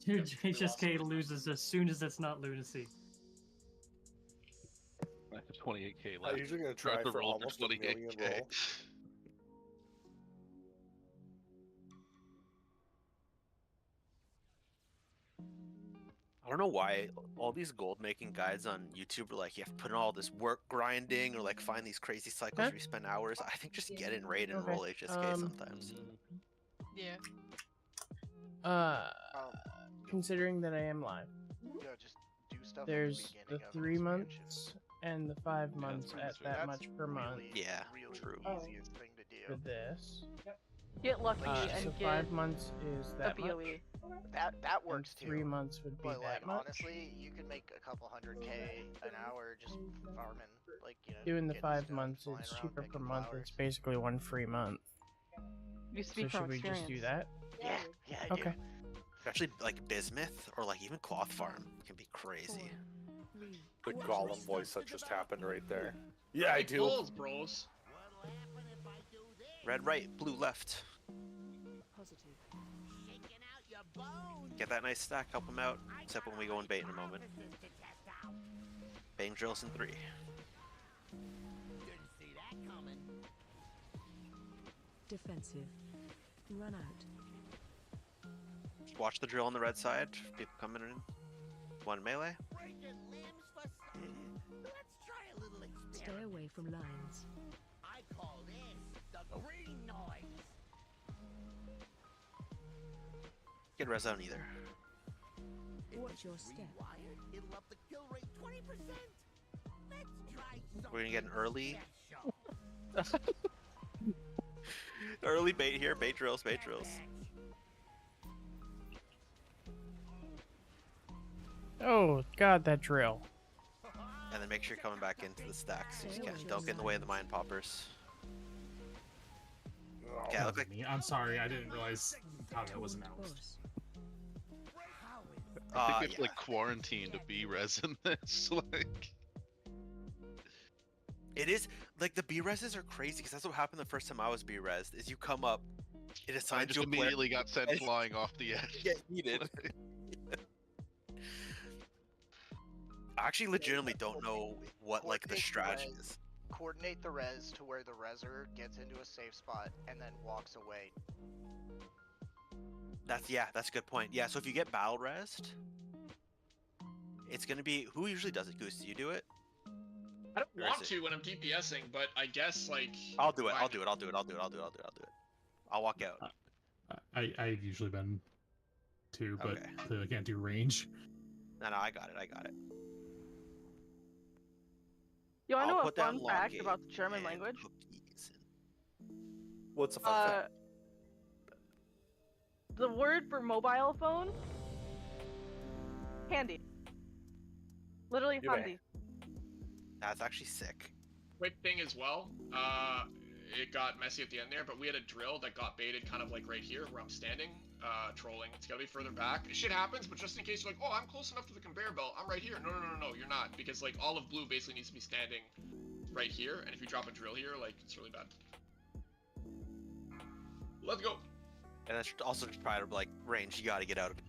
Dude, HSK loses as soon as it's not lunacy. I have 28k left. I'm usually going to try for almost a million roll. I don't know why all these gold making guides on YouTube are like, you have to put in all this work grinding or like find these crazy cycles where you spend hours. I think just get in raid and roll HSK sometimes. Yeah. Considering that I am live, Yeah, just do stuff there's at the the beginning of 3 expansion. months and the 5 months at that much per month. Yeah, true. Easiest thing to do. For this. Get lucky So and get 5 months is a that much. BOE. That works and too. 3 months would be But that like much. honestly, you can make a couple $100K an hour just farming Like, you know, Doing the getting 5 stuff, months, flying it's around, cheaper per picking month. flowers. It's basically one free month. You So speak from should we experience. just do that? Yeah, yeah, I Okay. do. Actually, like Bismuth or like even Cloth Farm can be crazy. The Gollum voice that just happened right there. Yeah, I Big do. balls, bros. Red right, blue left. Get that nice stack, help him out. Except when we go and bait in a moment. Bang drills in 3. Defensive. Run out. Watch the drill on the red side. People coming in. One melee. Stay away from lines. I call this the green noise. Get res on either. Watch your step. It'll up the kill rate 20%. Let's try We're gonna get an early. something. Early bait here. Bait drills, bait drills. Oh, God, that drill. And then make sure you're coming back into the stacks. So you can. Don't get in the way of the mine poppers. Okay, I look like. I'm sorry, I didn't realize how that was announced. I think it's like quarantine to be res in this. Like, It is like the B-reses are crazy because that's what happened the first time I was B-resed. Is you come up, it I assigns just you a player, immediately got sent and flying off the edge. get heated. I actually legitimately don't know what like the strategy is. Coordinate the res to where the reser gets into a safe spot and then walks away. That's a good point. Yeah, so if you get battle rest, it's gonna be who usually does it. Goose, do you do it? I don't Or is want it- to when I'm DPSing, but I guess like. I'll do it. why I'll do it. I'll do it. I'll do it. I'll do it. I'll do it. I'll do it. I'll walk out. I've usually been 2, but Okay. clearly can't do range. No, I got it. I got it. You wanna I'll know a put down fun fact log about the German and language? cookies. What's a fun fact? The word for mobile phone, handy. Literally You may. handy. That's actually sick. Quick thing as well. It got messy at the end there, but we had a drill that got baited kind of like right here where I'm standing, trolling. It's gotta be further back. Shit happens, but just in case you're like, oh, I'm close enough to the conveyor belt, I'm right here. No, you're not, because like all of blue basically needs to be standing right here, and if you drop a drill here, like it's really bad. Let's go. And that's also just prior to like range. You gotta get out of it.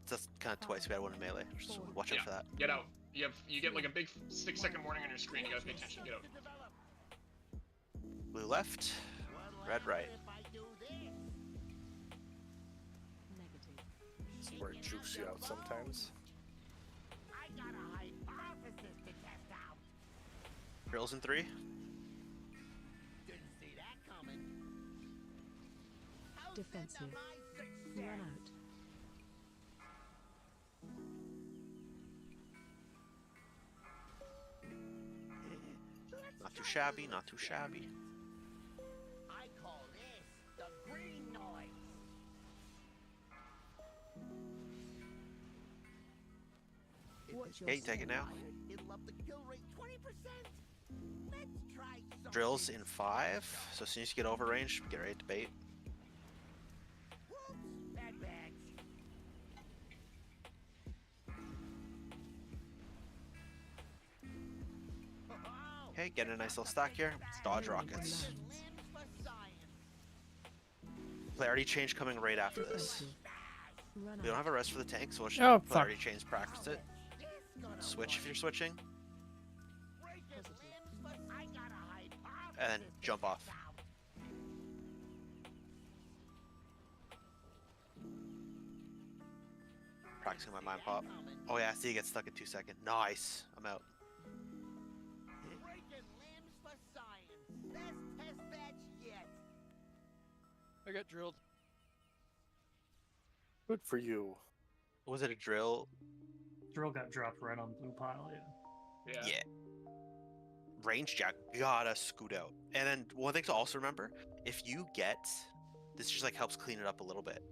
Just kind of twice. We had one in melee. Just watch out Yeah. for that. Get out. You get like a big 6-second warning on your screen. You gotta pay attention. Get out. Blue left, red right. This is where it jukes you out sometimes. I got a hypothesis to test out. Drills in 3. Didn't see that coming. Defensive. Run out. Not too shabby. Not too shabby. I call this the green noise. Watch your Okay, you take it now. It'll up the kill rate 20%. Let's try something. Drills in 5. So as soon as you get over range, get ready to bait. Whoops, bad bags. Okay, get a nice little stack here. Let's dodge rockets. Polarity change coming right after this. Run We don't out. have a rest for the tank, so we'll just Oh, fuck. polarity change, practice it. Switch if you're switching, I got a hypothesis. and then jump off. Practicing my mind pop. Oh yeah, see, you get stuck in 2 seconds. Nice. I'm out. Breaking limbs for science. Best test batch yet. I got drilled. Good for you. Was it a drill? Drill got dropped right on blue pile, yeah. Yeah. Range jack gotta scoot out. And then one thing to also remember, if you get this just like helps clean it up a little bit.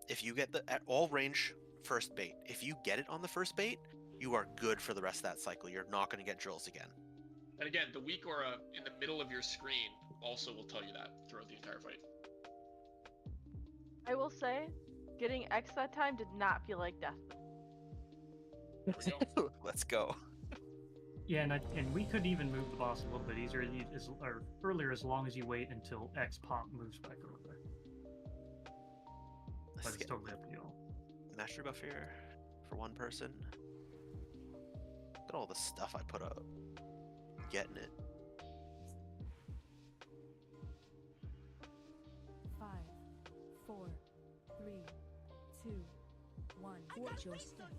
If you get the at all range first bait, if you get it on the first bait, you are good for the rest of that cycle. You're not gonna get drills again. And again, the weak aura in the middle of your screen also will tell you that throughout the entire fight. I will say, getting X that time did not feel like death. There we go. Let's go. Yeah, and we could even move the boss a little bit easier, or earlier, as long as you wait until X pop moves back over there. But it's totally up to you all. Mastery buff here for one person. Look at all the stuff I put up. Getting it. 5, 4, 3, 2, 1. Watch your step.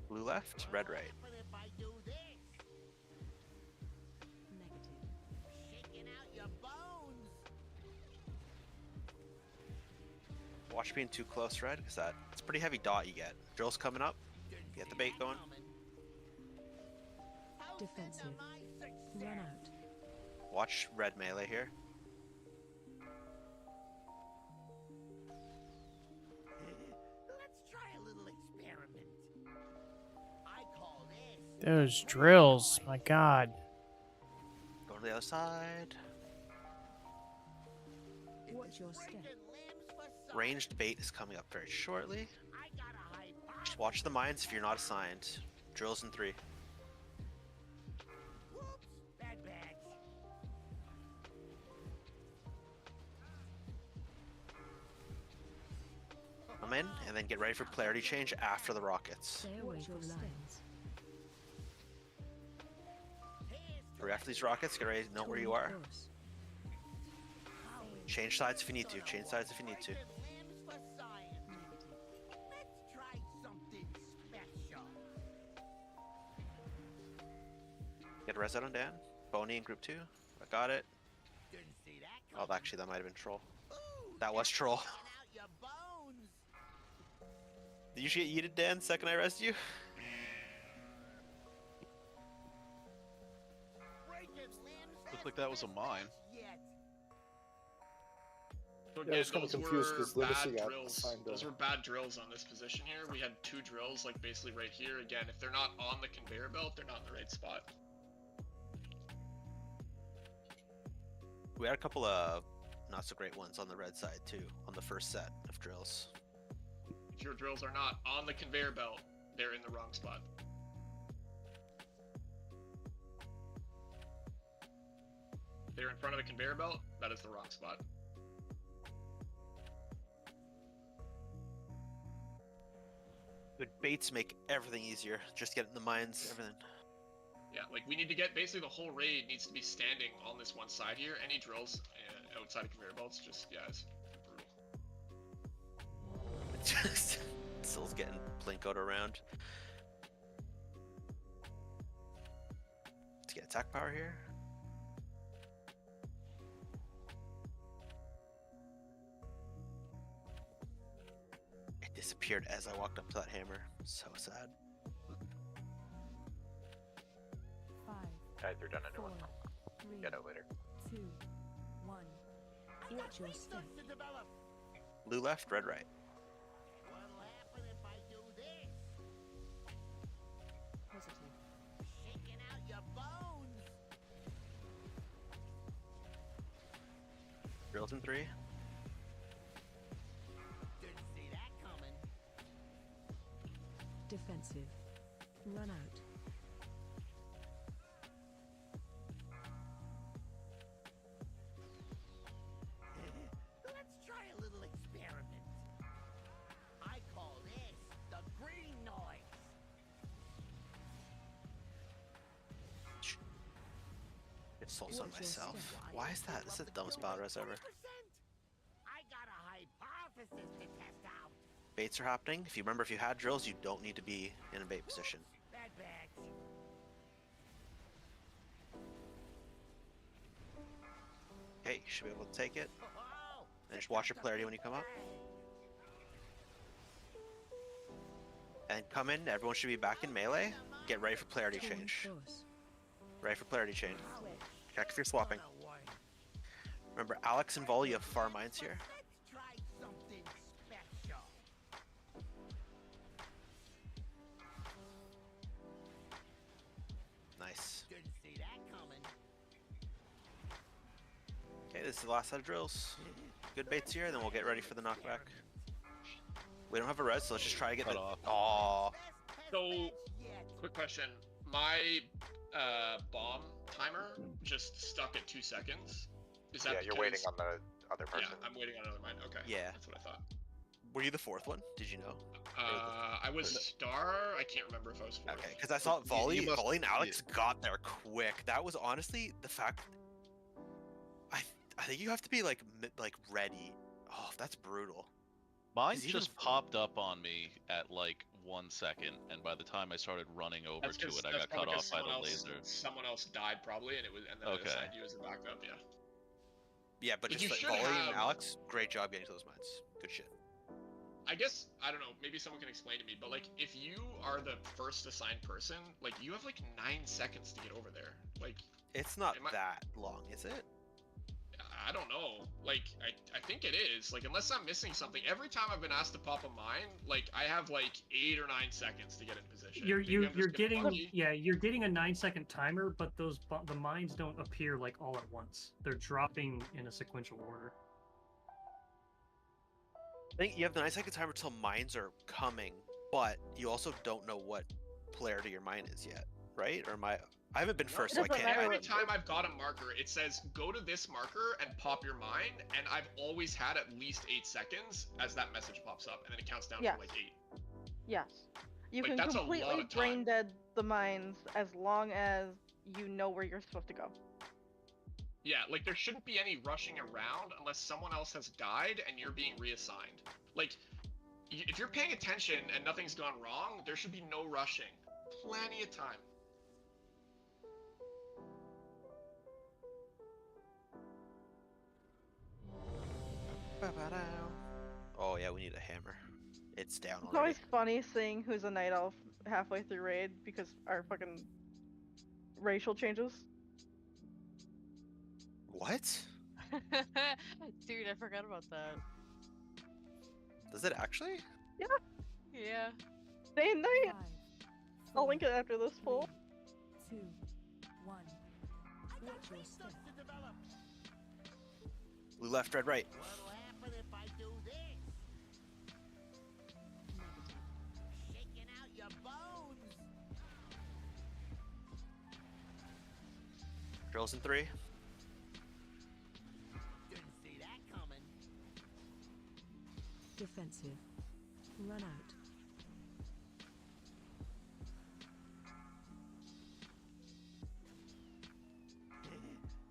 Blue left, red right. Watch being too close, red, because it's a pretty heavy dot you get. Drill's coming up. Get the bait going. Defensive. Run out. Watch red melee here. Let's try a little experiment. I call this. Those drills, my god. Go to the other side. Watch your step. Ranged bait is coming up very shortly. Just watch the mines if you're not assigned. Drills in 3. Whoops, bad bags. Come in, and then get ready for polarity change after the rockets. Stay away from lines. Right after these rockets, get ready to know where you are. Change sides if you need to. Change sides if you need to. Get a res out on Dan. Boney in group 2. I got it. Oh, actually, that might have been troll. That was troll. Did you get yeeted, Dan, second I resed you? Looked like that was a mine. So Yeah, I again, was kind of those confused were because bad Lunacy drills. assigned Those were bad drills on this position here. We had 2 drills, like basically right here. Again, if they're not on the conveyor belt, they're not in the right spot. We had a couple of not so great ones on the red side too, on the first set of drills. If your drills are not on the conveyor belt, they're in the wrong spot. If they're in front of the conveyor belt, that is the wrong spot. Good baits make everything easier. Just get in the mines, everything. Yeah, like we need to get basically the whole raid needs to be standing on this one side here. Any drills outside of conveyor belts, just yeah, it's brutal. Just Sill's getting plinkoed around. Let's get attack power here. It disappeared as I walked up to that hammer. So sad. I threw down a new one. Get it later. 2, 1. Watch your step. Blue left, red right. What'll happen if I do this? Positive. Shaking out your bones. Drills in 3. Didn't see that coming. Defensive. Run out. Let's try a little experiment. I call this the green noise. Get souls on myself. Why is that? This is the dumbest battle res ever. I got a hypothesis to test out. Baits are happening. If you remember, if you had drills, you don't need to be in a bait position. Bad bags. Okay, you should be able to take it. And just watch your polarity when you come up. And come in, everyone should be back in melee. Get ready for polarity change. Ready for polarity change. Check if you're swapping. Remember, Alex and Vol, you have far mines here. Let's try something special. This is the last set of drills. Good baits here, then we'll get ready for the knockback. We don't have a res, so let's just try to get Cut the. off. Aw. So, quick question. My bomb timer just stuck at 2 seconds. Is that Yeah, you're waiting on the other person. Yeah, I'm waiting on another mine. Okay. Yeah. That's what I thought. Were you the fourth one? Did you know? I was star. I can't remember if I was fourth. Okay, because I saw Volley must- and Alex got there quick. That was honestly the fact. I think you have to be like ready. Oh, that's brutal. Mine 'Cause even just popped up on me at like 1 second, and by the time I started running over That's to 'cause- it, I that's got cut probably off 'cause by the someone else- laser. Someone else died probably, and then I Okay. assigned you as a backup. Yeah. Yeah, but Like, just you like should Volley and have- Alex, great job getting to those mines. Good shit. I guess I don't know. Maybe someone can explain to me. But like, if you are the first assigned person, like you have like 9 seconds to get over there. Like, It's not Am I- that long, is it? I don't know. Like, I think it is. Like, unless I'm missing something. Every time I've been asked to pop a mine, like I have like 8 or 9 seconds to get in position. You're Maybe I'm just getting lucky. you're getting a 9-second timer, but the mines don't appear like all at once. They're dropping in a sequential order. I think you have the 9-second timer till mines are coming, but you also don't know what polarity your mine is yet, right? Or I haven't been first, so I can't. Every time I've got a marker, it says go to this marker and pop your mine, and I've always had at least 8 seconds as that message pops up, and then it counts down Yes. from like 8. Yes. You Like, can that's a lot completely of time. brain dead the mines as long as you know where you're supposed to go. Yeah, like there shouldn't be any rushing around unless someone else has died and you're being reassigned. Like, if you're paying attention and nothing's gone wrong, there should be no rushing. Plenty of time. Oh yeah, we need a hammer. It's down It's already. always funny seeing who's a night elf halfway through raid because our fucking racial changes. What? Dude, I forgot about that. Does it actually? Yeah. Yeah. Day and night. I'll link it after this poll. 2, 1. Watch your step. Blue left, red right. What'll happen if I do this? Shaking out your bones. Drills in 3. Didn't see that coming. Defensive. Run out.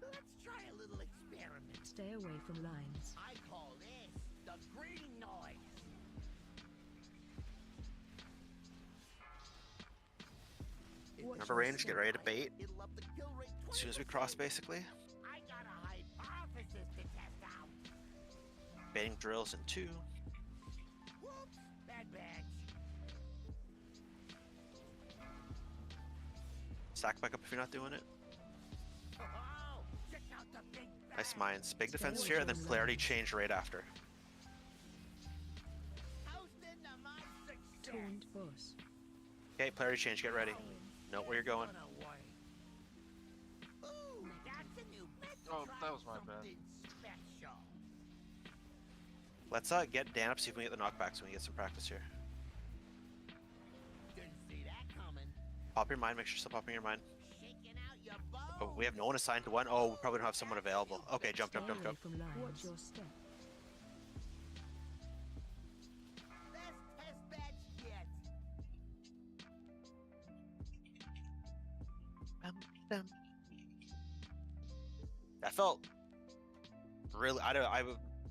Let's try a little experiment. Stay away from lines. I call this the green noise. Remember range, get ready to bait. It'll up the kill rate As soon as we cross, basically. I got a hypothesis to test out. Baiting drills in 2. Whoops, bad batch. Stack back up if you're not doing it. Oh, check out the big Nice mines. Big defense here, and then polarity change right after. Toasting to my success. Taunt boss. Okay, polarity change, get ready. Know where you're going. Ooh, that's a new method. Oh, Try that was my bad. something special. Let's get Dan up, see if we can get the knockback so we can get some practice here. Didn't see that coming. Pop your mine, make sure you're still popping your mine. Shaking out your bones. Oh, we have no one assigned to one. Oh, we probably don't have someone available. Okay, jump, jump, Stay jump, away jump. from lines. Watch your step. Best test batch yet. That felt really.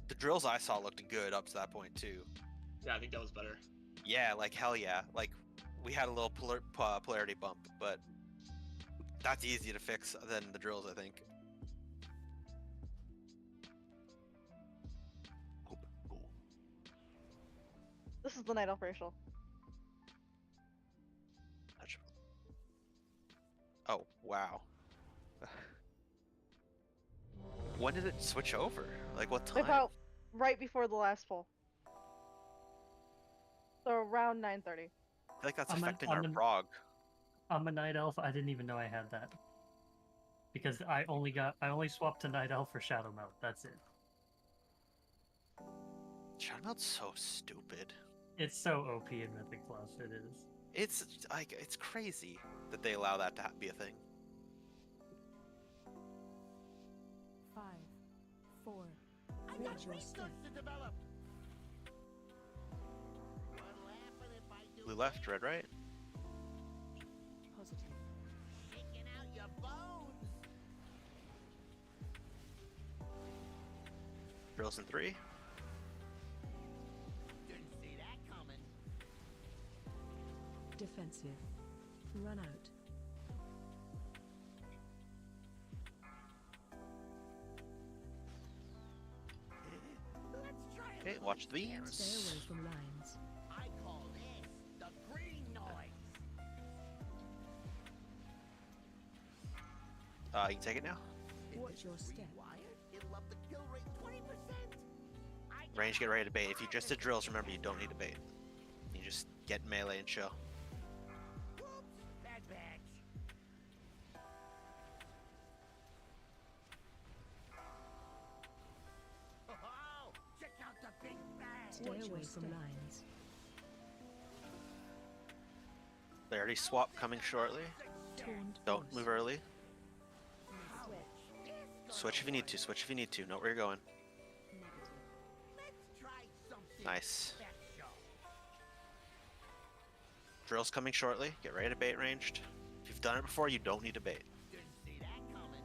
The drills I saw looked good up to that point too. Yeah, I think that was better. Yeah, like hell yeah. Like we had a little polarity bump, but that's easy to fix than the drills, I think. This is the night elf racial. Oh wow. When did it switch over? Like what time? About right before the last poll. So around 9:30. I feel like that's I'm affecting I'm our an- prog. I'm a night elf. I didn't even know I had that. Because I only swapped to Night Elf for Shadow Melt. That's it. Shadow Melt's so stupid. It's so OP in Mythic Plus. It is. It's like it's crazy that they allow that to be a thing. 5, 4. I got research to develop. Blue left, red right. Positive. Shaking out your bones. Drills in 3. Didn't see that coming. Defensive. Run out. Let's try it. Okay, watch Stay these. away from lines. I call this the green noise. You can take it now. Watch your step. Rewired, it'll up the kill rate 20%. Range, get ready to bait. If you just did drills, remember you don't need to bait. You just get melee and chill. Bad batch. Oh, check out the big bag. Stay away from lines. They already swap coming shortly. Taunt Don't boss. move early. Switch if you need to. Switch if you need to. Know where you're going. Nice. Drill's coming shortly. Get ready to bait ranged. If you've done it before, you don't need to bait. Didn't see that coming.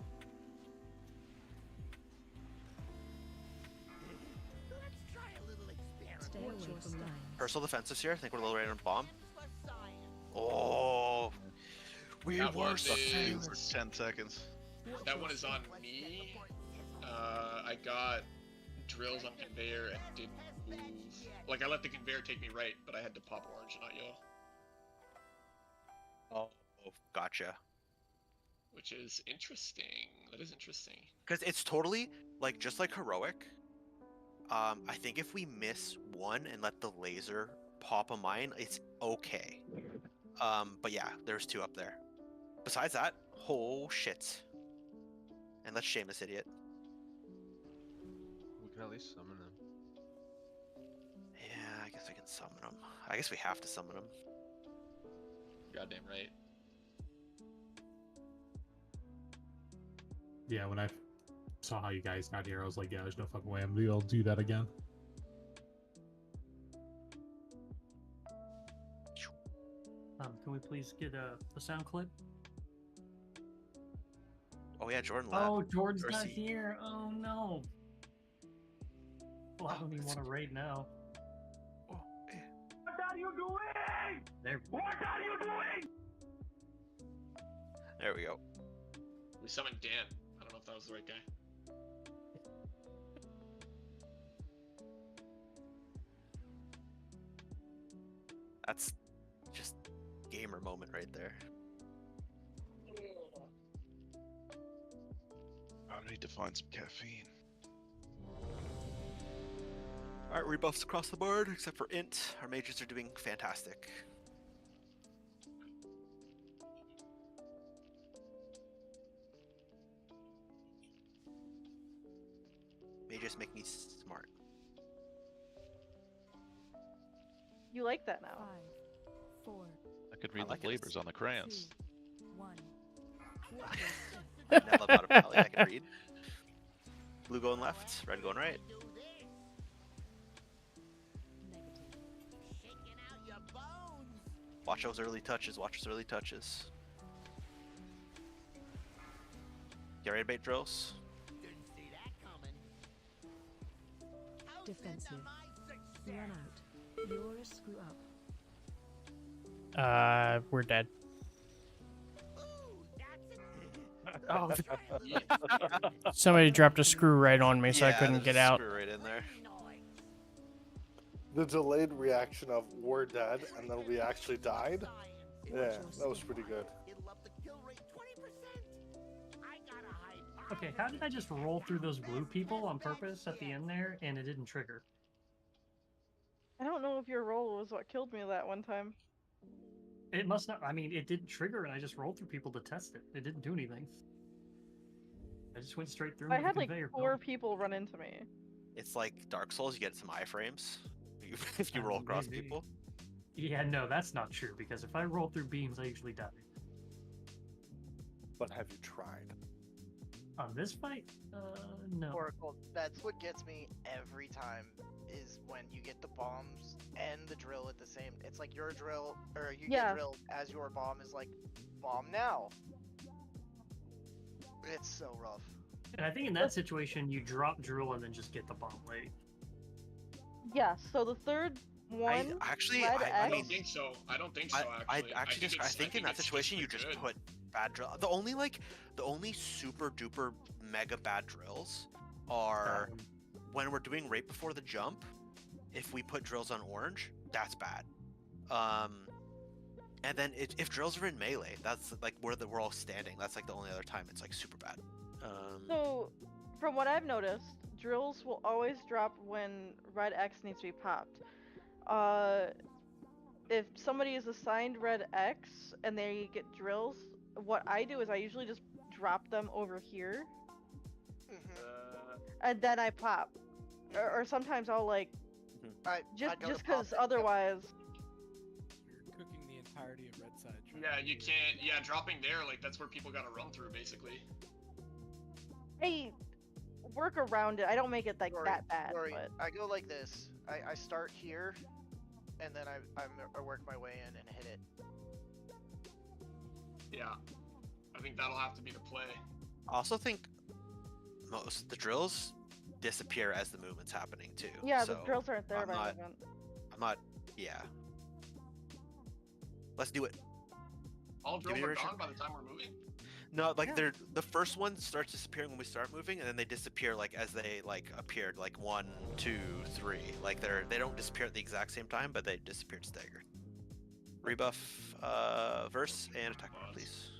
Let's try a little experiment. Stay away from lines. Personal defensives here. I think we're a little ready to bomb. Oh, we That were one safe. is- For 10 seconds. That one is on me. I got drills on conveyor and didn't move. Like, I let the conveyor take me right, but I had to pop orange, not yellow. Oh, gotcha. Which is interesting. That is interesting. Because it's totally like just like heroic. I think if we miss one and let the laser pop a mine, it's okay. But yeah, there's 2 up there. Besides that, oh shit. And let's shame this idiot. We can at least summon him. Yeah, I guess we can summon him. I guess we have to summon him. Goddamn right. Yeah, when I saw how you guys got here, I was like, yeah, there's no fucking way I'm gonna be able to do that again. Can we please get a sound clip? Oh yeah, Jordan left. Oh, Jordan's not Mercy. here. Oh no. Well, I don't even want to raid now. Oh, What are you doing? There. What are you doing? there we go. We summoned Dan. I don't know if that was the right guy. That's just gamer moment right there. I need to find some caffeine. Alright, rebuffs across the board, except for int. Our mages are doing fantastic. Mages make me smart. You like that now? 5, 4. I could read like the it. flavors on the crayons. 2, 1. Never thought about it. I can read. Blue going left, red going right. Shaking out your bones. Watch those early touches, watch those early touches. Get ready to bait drills. Didn't see that coming. Defensive. Run out. You're a screw up. We're dead. Oh, Somebody dropped a screw right on me, so I Yeah, couldn't there's get a out. screw right in there. The delayed reaction of we're dead and then we actually died. Yeah, that was pretty good. It'll up the kill rate 20%. I got a high. Okay, how did I just roll through those blue people on purpose at the end there and it didn't trigger? I don't know if your roll was what killed me that one time. It must not. I mean, it didn't trigger and I just rolled through people to test it. It didn't do anything. I just went straight through. I with had the like conveyor 4 belt. people run into me. It's like Dark Souls. You get some iframes if you roll across Maybe. people. Yeah, no, that's not true, because if I roll through beams, I usually die. But have you tried? On this fight? No. Oracle, that's what gets me every time, is when you get the bombs and the drill at the same. It's like your drill, or you Yeah. get drilled as your bomb is like, bomb now. It's so rough. And I think in that situation, you drop drill and then just get the bomb late. Yeah, so the third one, red I X, don't think so. I don't think so. I think in that situation you just put bad drill. The only super duper mega bad drills are when we're doing right before the jump. If we put drills on orange, that's bad. And then if drills are in melee, that's like where we're all standing. That's like the only other time it's like super bad. So, from what I've noticed, drills will always drop when red X needs to be popped. If somebody is assigned red X and they get drills, what I do is I usually just drop them over here, and then I pop. Or sometimes I'll like, just because otherwise. You're cooking the entirety of red side. Yeah, you can't. Yeah, dropping there, like that's where people gotta run through, basically. I work around it. I don't make it like that bad. But... I go like this. I start here, and then I work my way in and hit it. Yeah, I think that'll have to be the play. I also think the drills disappear as the movement's happening too. Yeah, so the drills aren't there by movement. I'm not. Yeah. Let's do it. All drills are gone by the time we're moving. No, like the first one starts disappearing when we start moving, and then they disappear like as they like appeared, like 1, 2, 3. Like they don't disappear at the exact same time, but they disappeared staggered. Rebuff, verse, and attack, please.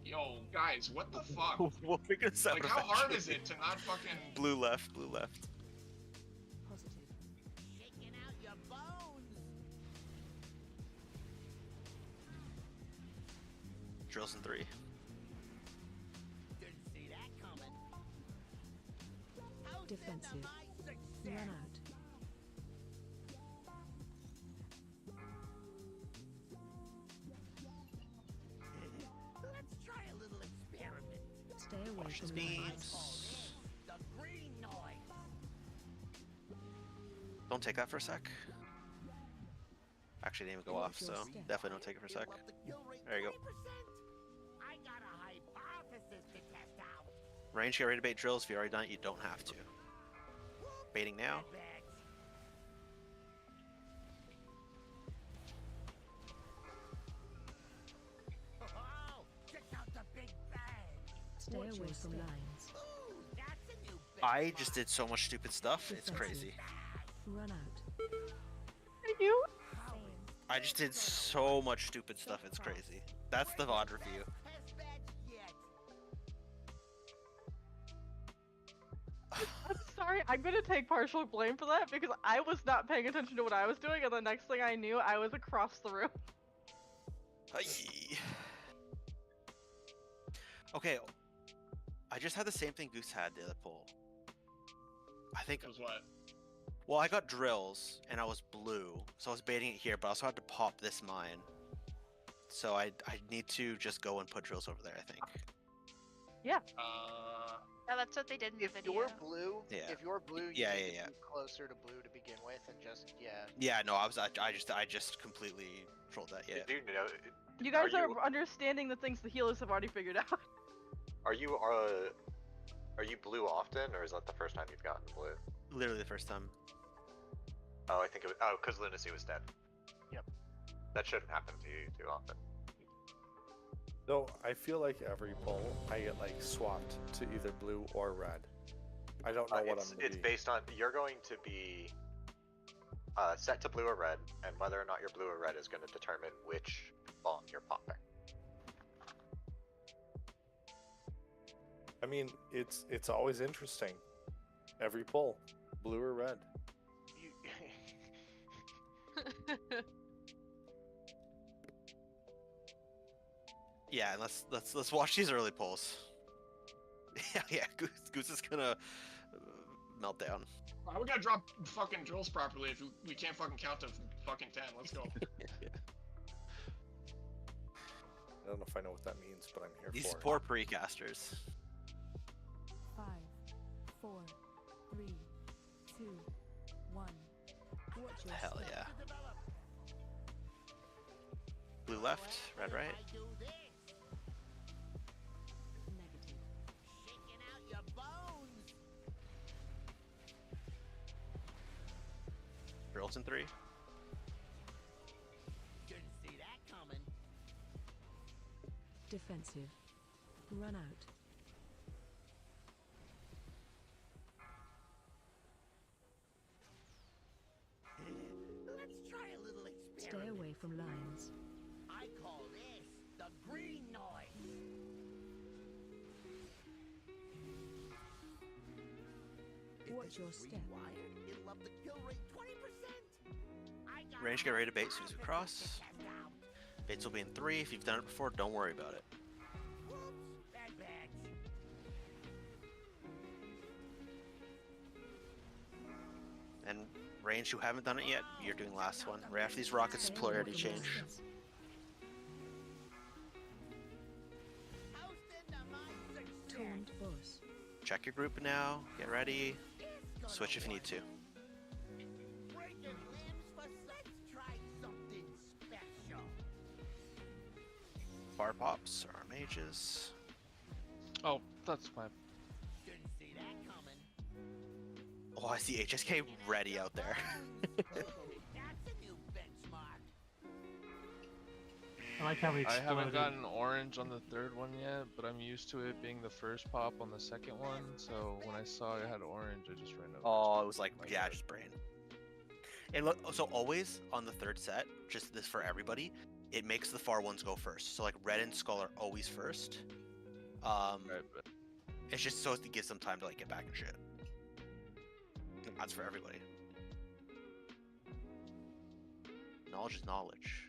Yo, guys, what the fuck? We'll figure this out. Like, how hard is eventually. it to not fucking? Blue left, blue left. Shaking out your bones. Drills in 3. Didn't see that coming. Defensive. Run out. Let's try a little experiment. Stay away from beams. The green noise. Don't take that for a sec. Actually, didn't even go off, so definitely don't take it for a sec. There you go. I got a hypothesis to test out. Range, get ready to bait drills. If you already done it, you don't have to. Baiting now. Oh, check out the big bang. Stay away from lines. Ooh, that's a new big I just did so much stupid stuff. It's crazy. Run out. You? I just did so much stupid stuff. It's crazy. That's the VOD review. I'm sorry, I'm gonna take partial blame for that because I was not paying attention to what I was doing, and the next thing I knew, I was across the room. Okay, I just had the same thing Goose had the other poll. I think it was what? Well, I got drills and I was blue, so I was baiting it here, but I also had to pop this mine. So I need to just go and put drills over there, I think. Yeah. Yeah, that's what they did in the video. You're blue, Yeah. if you're blue, you Yeah, need yeah, to be closer to blue to begin with, and just Yeah, no, I just completely trolled that. Yeah. Do you know? You guys are understanding the things the healers have already figured out. Are you blue often, or is that the first time you've gotten blue? Literally the first time. Oh, I think it was. Oh, because Lunacy was dead. Yep. That shouldn't happen to you too often. No, I feel like every poll I get like swapped to either blue or red. I don't know what I'm gonna It's be. based on you're going to be set to blue or red, and whether or not you're blue or red is going to determine which bomb you're popping. I mean, it's always interesting. Every poll, blue or red. Yeah, and let's watch these early polls. Yeah, Goose is gonna melt down. We gotta drop fucking drills properly if we can't fucking count to fucking 10. Let's go. I don't know if I know what that means, but I'm here These for poor precasters. 5, 4, 3, 2, 1. Watch your Hell step. yeah. Blue left, red right. Negative. Shaking out your bones. Drills in 3. Didn't see that coming. Defensive. Run out. Let's try a little experiment. Stay away from lines. I call this the green noise. Watch your step. Rewired, it'll up the kill rate 20%. I got Range, get ready to bait as soon as we cross. test out. Baits will be in 3. If you've done it before, don't worry about it. Whoops, bad batch. And range, who haven't done it yet, you're doing last one. Right after these rockets, Stay away polarity from change. lines. Toasting to my success. Taunt boss. Check your group now. Get ready. Switch if you need to. Breaking limbs for let's try something special. Bar pops are mages. Oh, that's fine. Didn't see that coming. Oh, I see HSK ready out there. That's a new benchmark. I like how we I exploded. haven't gotten orange on the third one yet, but I'm used to it being the first pop on the second one. So when I saw it had orange, I just ran over. Oh, it was like, yeah, just brain. And look, so always on the third set, just this for everybody, it makes the far ones go first. So like red and skull are always first. Right, but It's just so it gives them time to like get back and shit. That's for everybody. Knowledge is knowledge.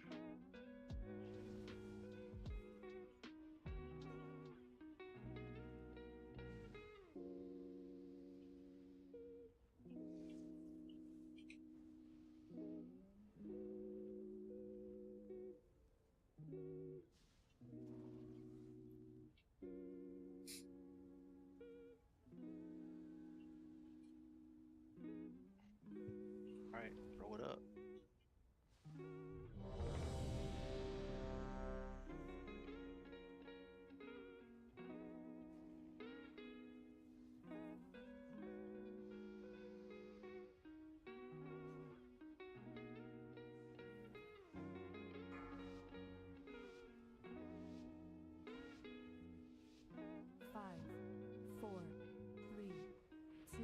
Alright, throw it up. Five, 4, 3, 2,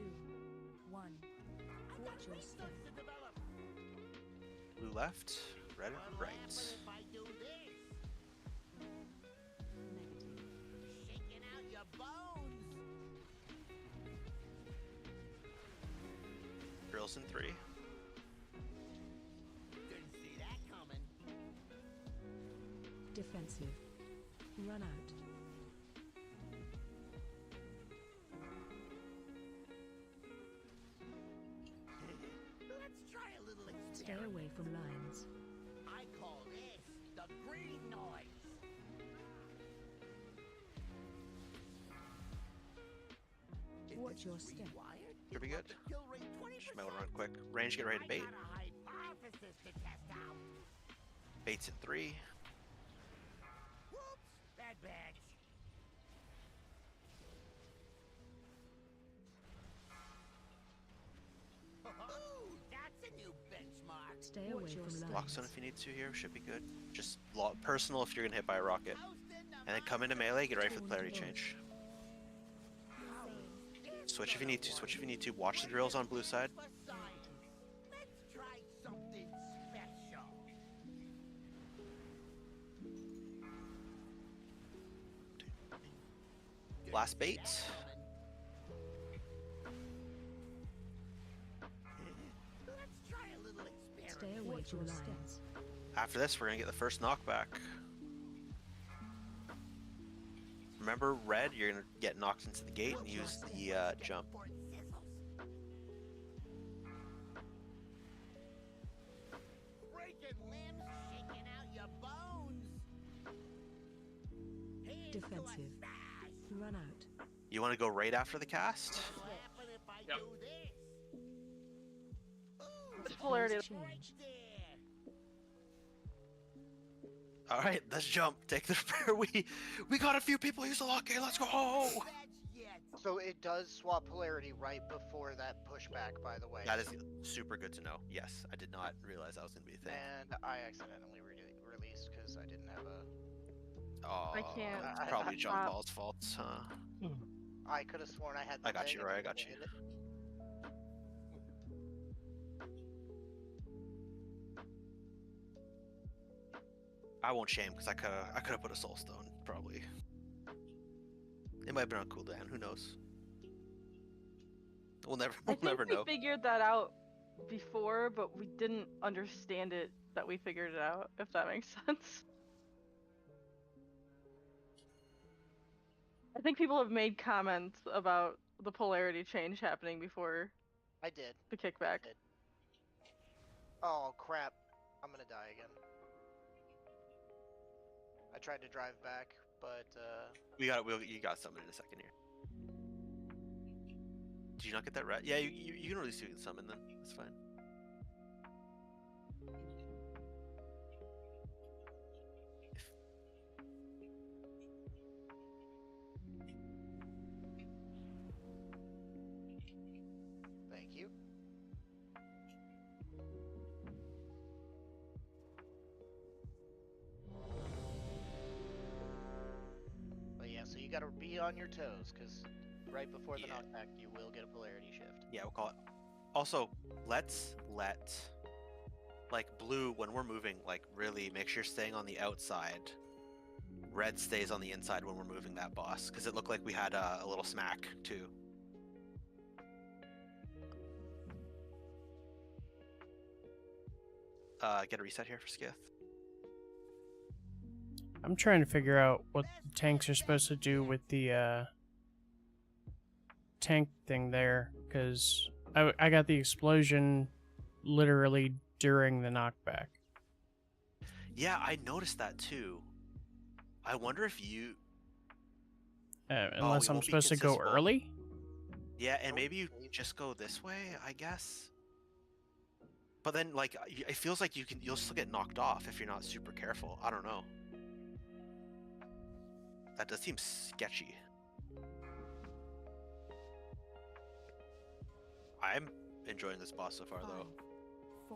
1. Watch your step. Blue left, red right. If I do this, Negative. shaking out your bones. Drills in 3. Didn't see that coming. Defensive. Run out. Let's try a little Stay experiment. away from lines. I call this the green noise. If Watch this your is step. rewired, Should be it'll good. up the kill rate 20%. Just might want to run quick. Range, get ready to bait. I got a hypothesis to test out. Baits in 3. Whoops, bad batch. Ooh, that's a new benchmark. Stay away from lines. Lockstone if you need to here, should be good. Just personal if you're gonna hit by a rocket. And then come into melee, get ready for the polarity change. Switch if you need to, switch if you need to. Watch the drills on blue side. For science. Let's try something special. Last bait. Let's try a little experiment. Stay away from lines. After this, we're gonna get the first knockback. Remember, red, you're gonna get knocked into the gate and use the jump. Breaking limbs, shaking out your bones. Defensive. Run out. You want to go right after the cast? Yep. Polarity. All right, let's jump. Take the repair. We got a few people use the lock gate. Let's go. So it does swap polarity right before that pushback, by the way. That is super good to know. Yes, I did not realize that was gonna be a thing. And I accidentally released because I didn't have a. Oh, I can't. it's probably John Paul's fault, huh? I could have sworn I had. The I got thing you, and Roy. I then got you. hit it. I won't shame because I could have put a soul stone probably. It might have been on cooldown. Who knows? We'll never know. We figured that out before, but we didn't understand it that we figured it out. If that makes sense. I think people have made comments about the polarity change happening before. I did. The kickback. I did. Oh crap! I'm gonna die again. I tried to drive back, but You got something in a second here. Did you not get that red? Yeah, you can release two summon then. That's fine. Thank you. But yeah, so you gotta be on your toes, because right before the knockback, you will get a polarity shift. Yeah, we'll call it. Also, let's let like blue when we're moving, like really make sure you're staying on the outside. Red stays on the inside when we're moving that boss, because it looked like we had a little smack too. Get a reset here for Skith. I'm trying to figure out what the tanks are supposed to do with the tank thing there, because I got the explosion literally during the knockback. Yeah, I noticed that too. I wonder if you... Unless I'm supposed to go early? Yeah, and maybe you just go this way, I guess. But then, like, it feels like you'll still get knocked off if you're not super careful. I don't know. That does seem sketchy. I'm enjoying this boss so far, though.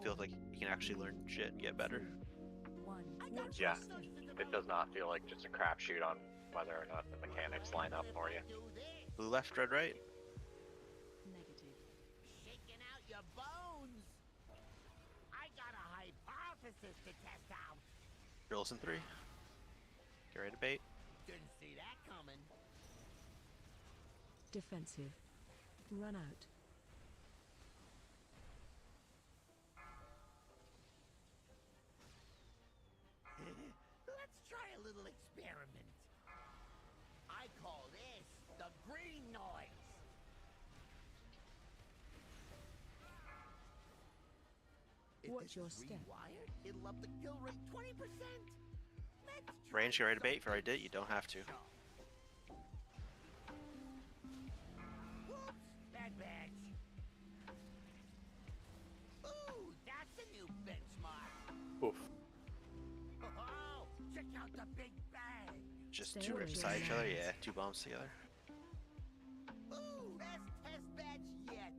Feels like you can actually learn shit and get better. Yeah, it does not feel like just a crapshoot on whether or not the mechanics line up for you. Blue left, red right. Shaking out your bones. I got a hypothesis to test out. Drills in 3. Get ready to bait. Didn't see that coming. Defensive. Run out. Let's try a little experiment. I call this the green noise. If Watch this your is step. rewired, it'll up the kill rate 20%. Let's Range, get ready to bait. If you already did, you don't have to. Whoops, bad batch. Ooh, that's a new benchmark. Oof. Oh, check out the big bang. Just Stay two away rips from beside each the other. lines. Yeah, 2 bombs together. Ooh, best test batch yet.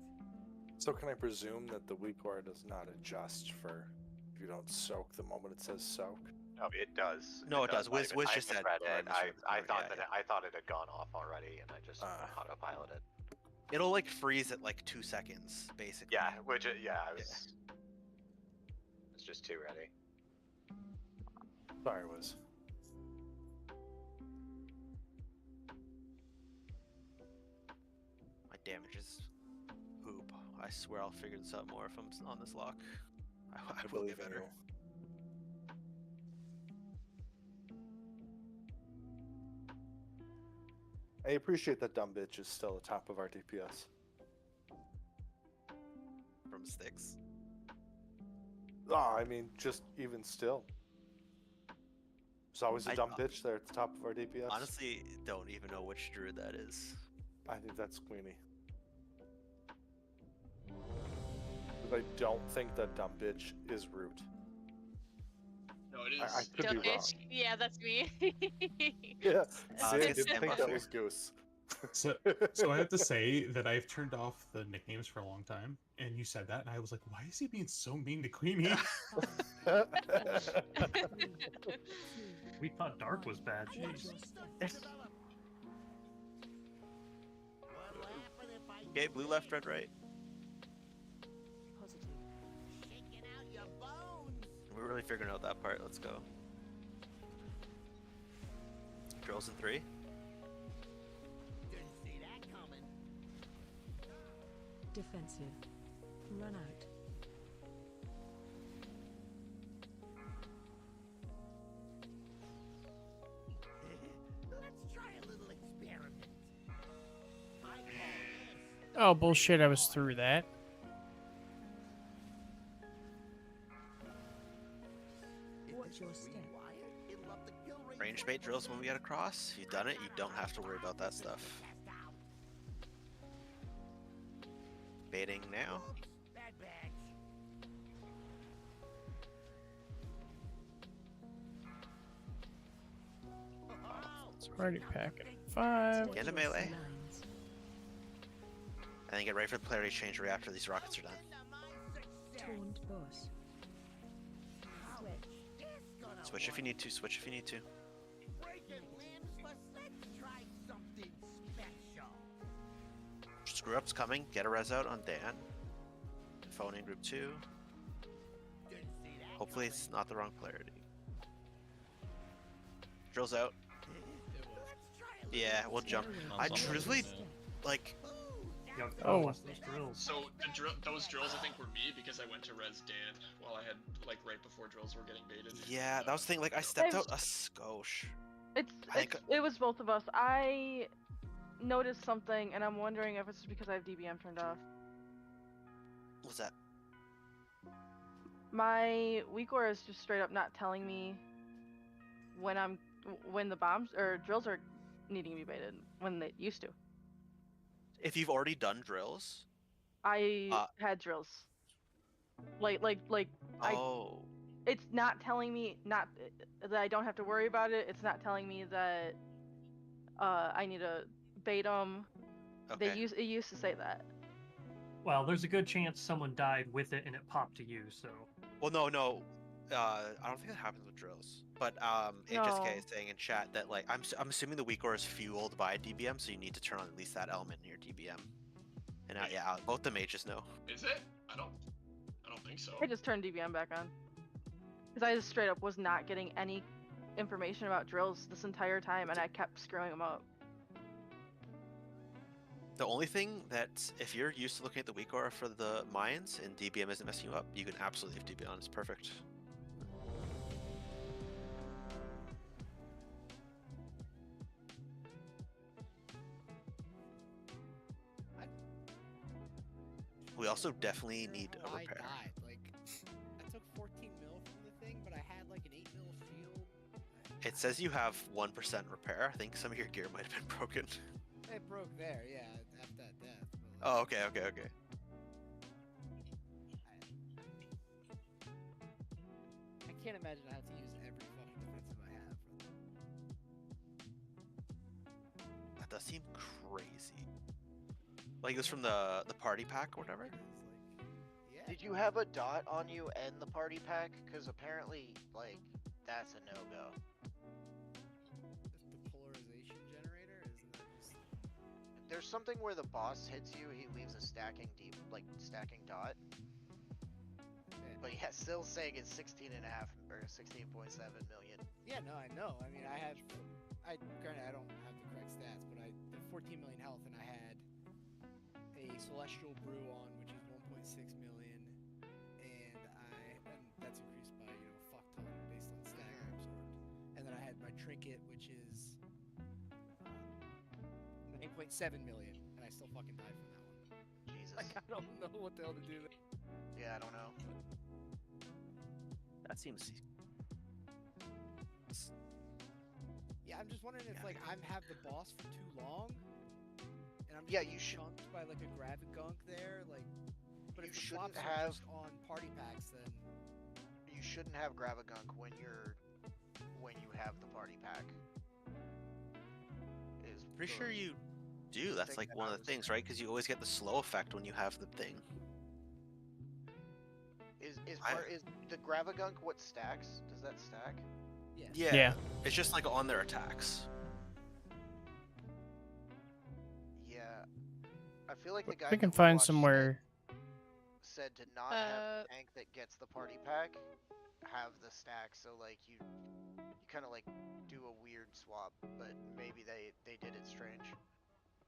So can I presume that the weak aura does not adjust for if you don't soak the moment it says soak? No, it does. No, it does. Wiz I just said read it. regardless of the I color, thought yeah, that I thought it had gone off already, and I just autopiloted. It'll like freeze at like 2 seconds, basically. Yeah, which I was. It's just too ready. Sorry, Wiz. My damage is poop. I swear I'll figure this out more if I'm on this lock. I will get better. I appreciate that dumb bitch is still the top of our DPS. From Styx. Oh, I mean, just even still. There's always a dumb bitch there at the top of our DPS. Honestly, don't even know which druid that is. I think that's Queenie. But I don't think that dumb bitch is Root. No, it is. I could be wrong. Yeah, that's me. Yeah, I see, I guess didn't think that Buffer. was Goose. So I have to say that I've turned off the nicknames for a long time, and you said that, and I was like, why is he being so mean to Queenie? We thought Dark was bad. Jeez. Okay, blue left, red right. We're really figuring out that part. Let's go. Drills in 3. Didn't see that coming. Defensive. Run out. Let's try a little experiment. I call this Oh, bullshit, I was through that. Watch your step. Range bait drills when we get across. If you've done it, you don't have to worry about that stuff. Baiting now. bad bags. Party pack at 5. Get into melee. And then get ready for the polarity change right after these rockets are done. Taunt boss. Switch if you need to, switch if you need to. Breaking limbs, but let's try something special. Screw up's coming. Get a res out on Dan. Phone in group 2. Hopefully it's not the wrong polarity. Drills out. Yeah, we'll jump. I truthfully, like... Oh, those drills. So those drills, I think, were me because I went to res Dan while I had, like, right before drills were getting baited. Yeah, that was the thing. Like, I stepped out a skosh. It was both of us. I noticed something, and I'm wondering if it's because I have DBM turned off. What's that? My weak aura is just straight up not telling me when the bombs or drills are needing to be baited when they used to. If you've already done drills, I had drills. Oh. It's not telling me that I don't have to worry about it. It's not telling me that I need to bait them. Okay. It used to say that. Well, there's a good chance someone died with it and it popped to you, so. Well, no. I don't think that happens with drills. But HSK is saying in chat that, like, I'm assuming the weak aura is fueled by DBM, so you need to turn on at least that element in your DBM. And yeah, both the mages know. Is it? I don't think so. I just turned DBM back on. Because I just straight up was not getting any information about drills this entire time, and I kept screwing them up. The only thing that, if you're used to looking at the weak aura for the mines and DBM isn't messing you up, you can absolutely leave DBM on. It's perfect. We also definitely need a repair. I died. Like, I took 14 mil from the thing, but I had like an 8 mil shield. It says you have 1% repair. I think some of your gear might have been broken. It broke there, yeah, after that death. But, Oh, okay. I can't imagine I have to use every fucking defensive I have. That does seem crazy. Like this from the party pack or whatever? Did you have a dot on you and the party pack? Because apparently, like, that's a no-go. The polarization generator, isn't that just... There's something where the boss hits you, he leaves a stacking stacking dot. Yeah. But yeah, still saying it's 16.5 or 16.7 million. Yeah, no, I know. I mean, granted, I don't have the correct stats, but I had 14 million health, and I had a Celestial Brew on, which is 1.6 million, and that's increased by, fuck ton based on stagger absorbed. And then I had my Trinket, which is 1.7 million, and I still fucking died from that one. Jesus. Like, I don't know what the hell to do there. Yeah, I don't know. That seems. Yeah, I'm just wondering if like I have the boss for too long, and I'm just Yeah, being you should. chunked by like a Gravigunk there, like. But You if the shouldn't swaps are have. just on party packs, then You shouldn't have Gravigunk when you have the party pack. Is Pretty the sure you do. That's thing like that one I of the was- things, right? Because you always get the slow effect when you have the thing. Is the Gravigunk what stacks? Does that stack? yeah. Yeah. It's just like on their attacks. Yeah. I feel like the guy We can that find watched somewhere. said to not have the tank that gets the party pack have the stack, so like you kind of like do a weird swap, but maybe they did it strange.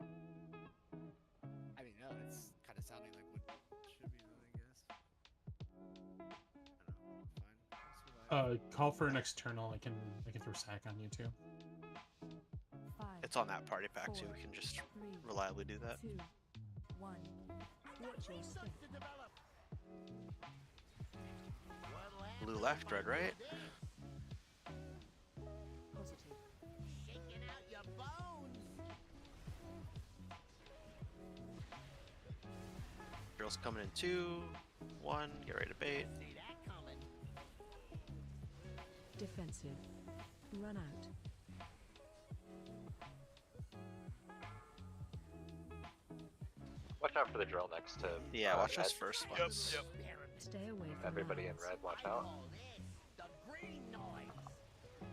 I mean, no, it's kind of sounding like what should be done, I guess. I don't know. Fine. Call for an external. I can throw sack on you too. 5, It's on that party pack too. 4, We can just 3, reliably do that. 2, 1. Watch your step. Blue left, red right. Positive. Shaking out your bones. Girls coming in 2, 1. Get ready to bait. See that coming. Defensive. Run out. Watch out for the drill next to. Yeah, watch red. those first ones. Stay away from Everybody in lines. red, watch out. Call this the green noise.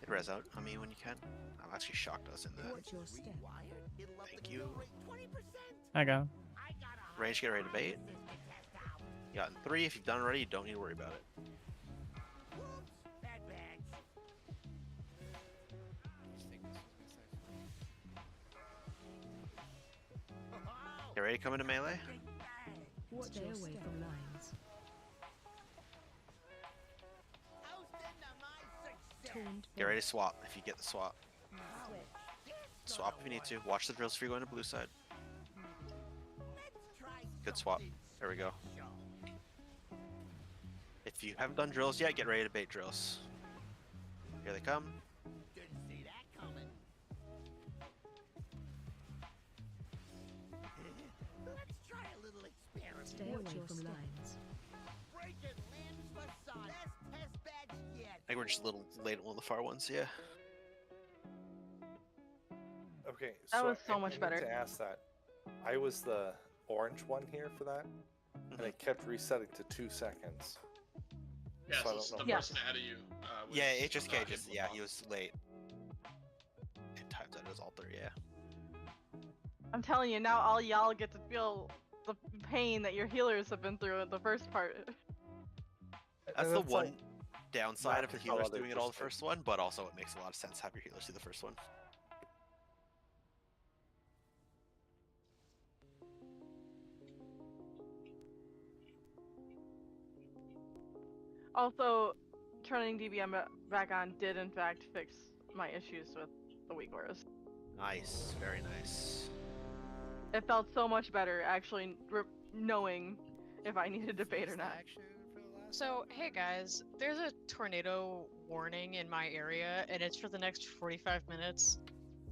Hit res out on me when you can. I'm actually shocked I was in that. Watch your step. Rewired. It'll up Thank the you. kill rate 20%. I got him. I got a Range, get ready to bait. You got in 3. If you've done already, you don't need to worry about it. Whoops. Bad bags. Get ready to come into melee. Stay away from lines. Tuned. Get ready to swap if you get the swap. Swap if you need to. Watch the drills if you're going to blue side. Good swap. There we go. If you haven't done drills yet, get ready to bait drills. Here they come. Didn't see that coming. Let's try a little experiment. Stay away from lines. Breaking limbs massage. Best test badge yet. I think we're just a little late on one of the far ones, yeah. Okay, That so was so I much need better. to ask that. I was the orange one here for that, and it kept resetting to 2 seconds. Yeah, So I so don't the know. person ahead of you. Was, Yeah, it just not just able to yeah, block. he was late. It times out his alter, yeah. I'm telling you, now all y'all get to feel the pain that your healers have been through in the first part. That's And the it's one like, downside of the not how healers other doing it all the perspectives. first one, but also it makes a lot of sense to have your healers do the first one. Also, turning DBM back on did in fact fix my issues with the weak auras. Nice, very nice. It felt so much better actually knowing if I needed to bait or not. So, hey guys, there's a tornado warning in my area, and it's for the next 45 minutes.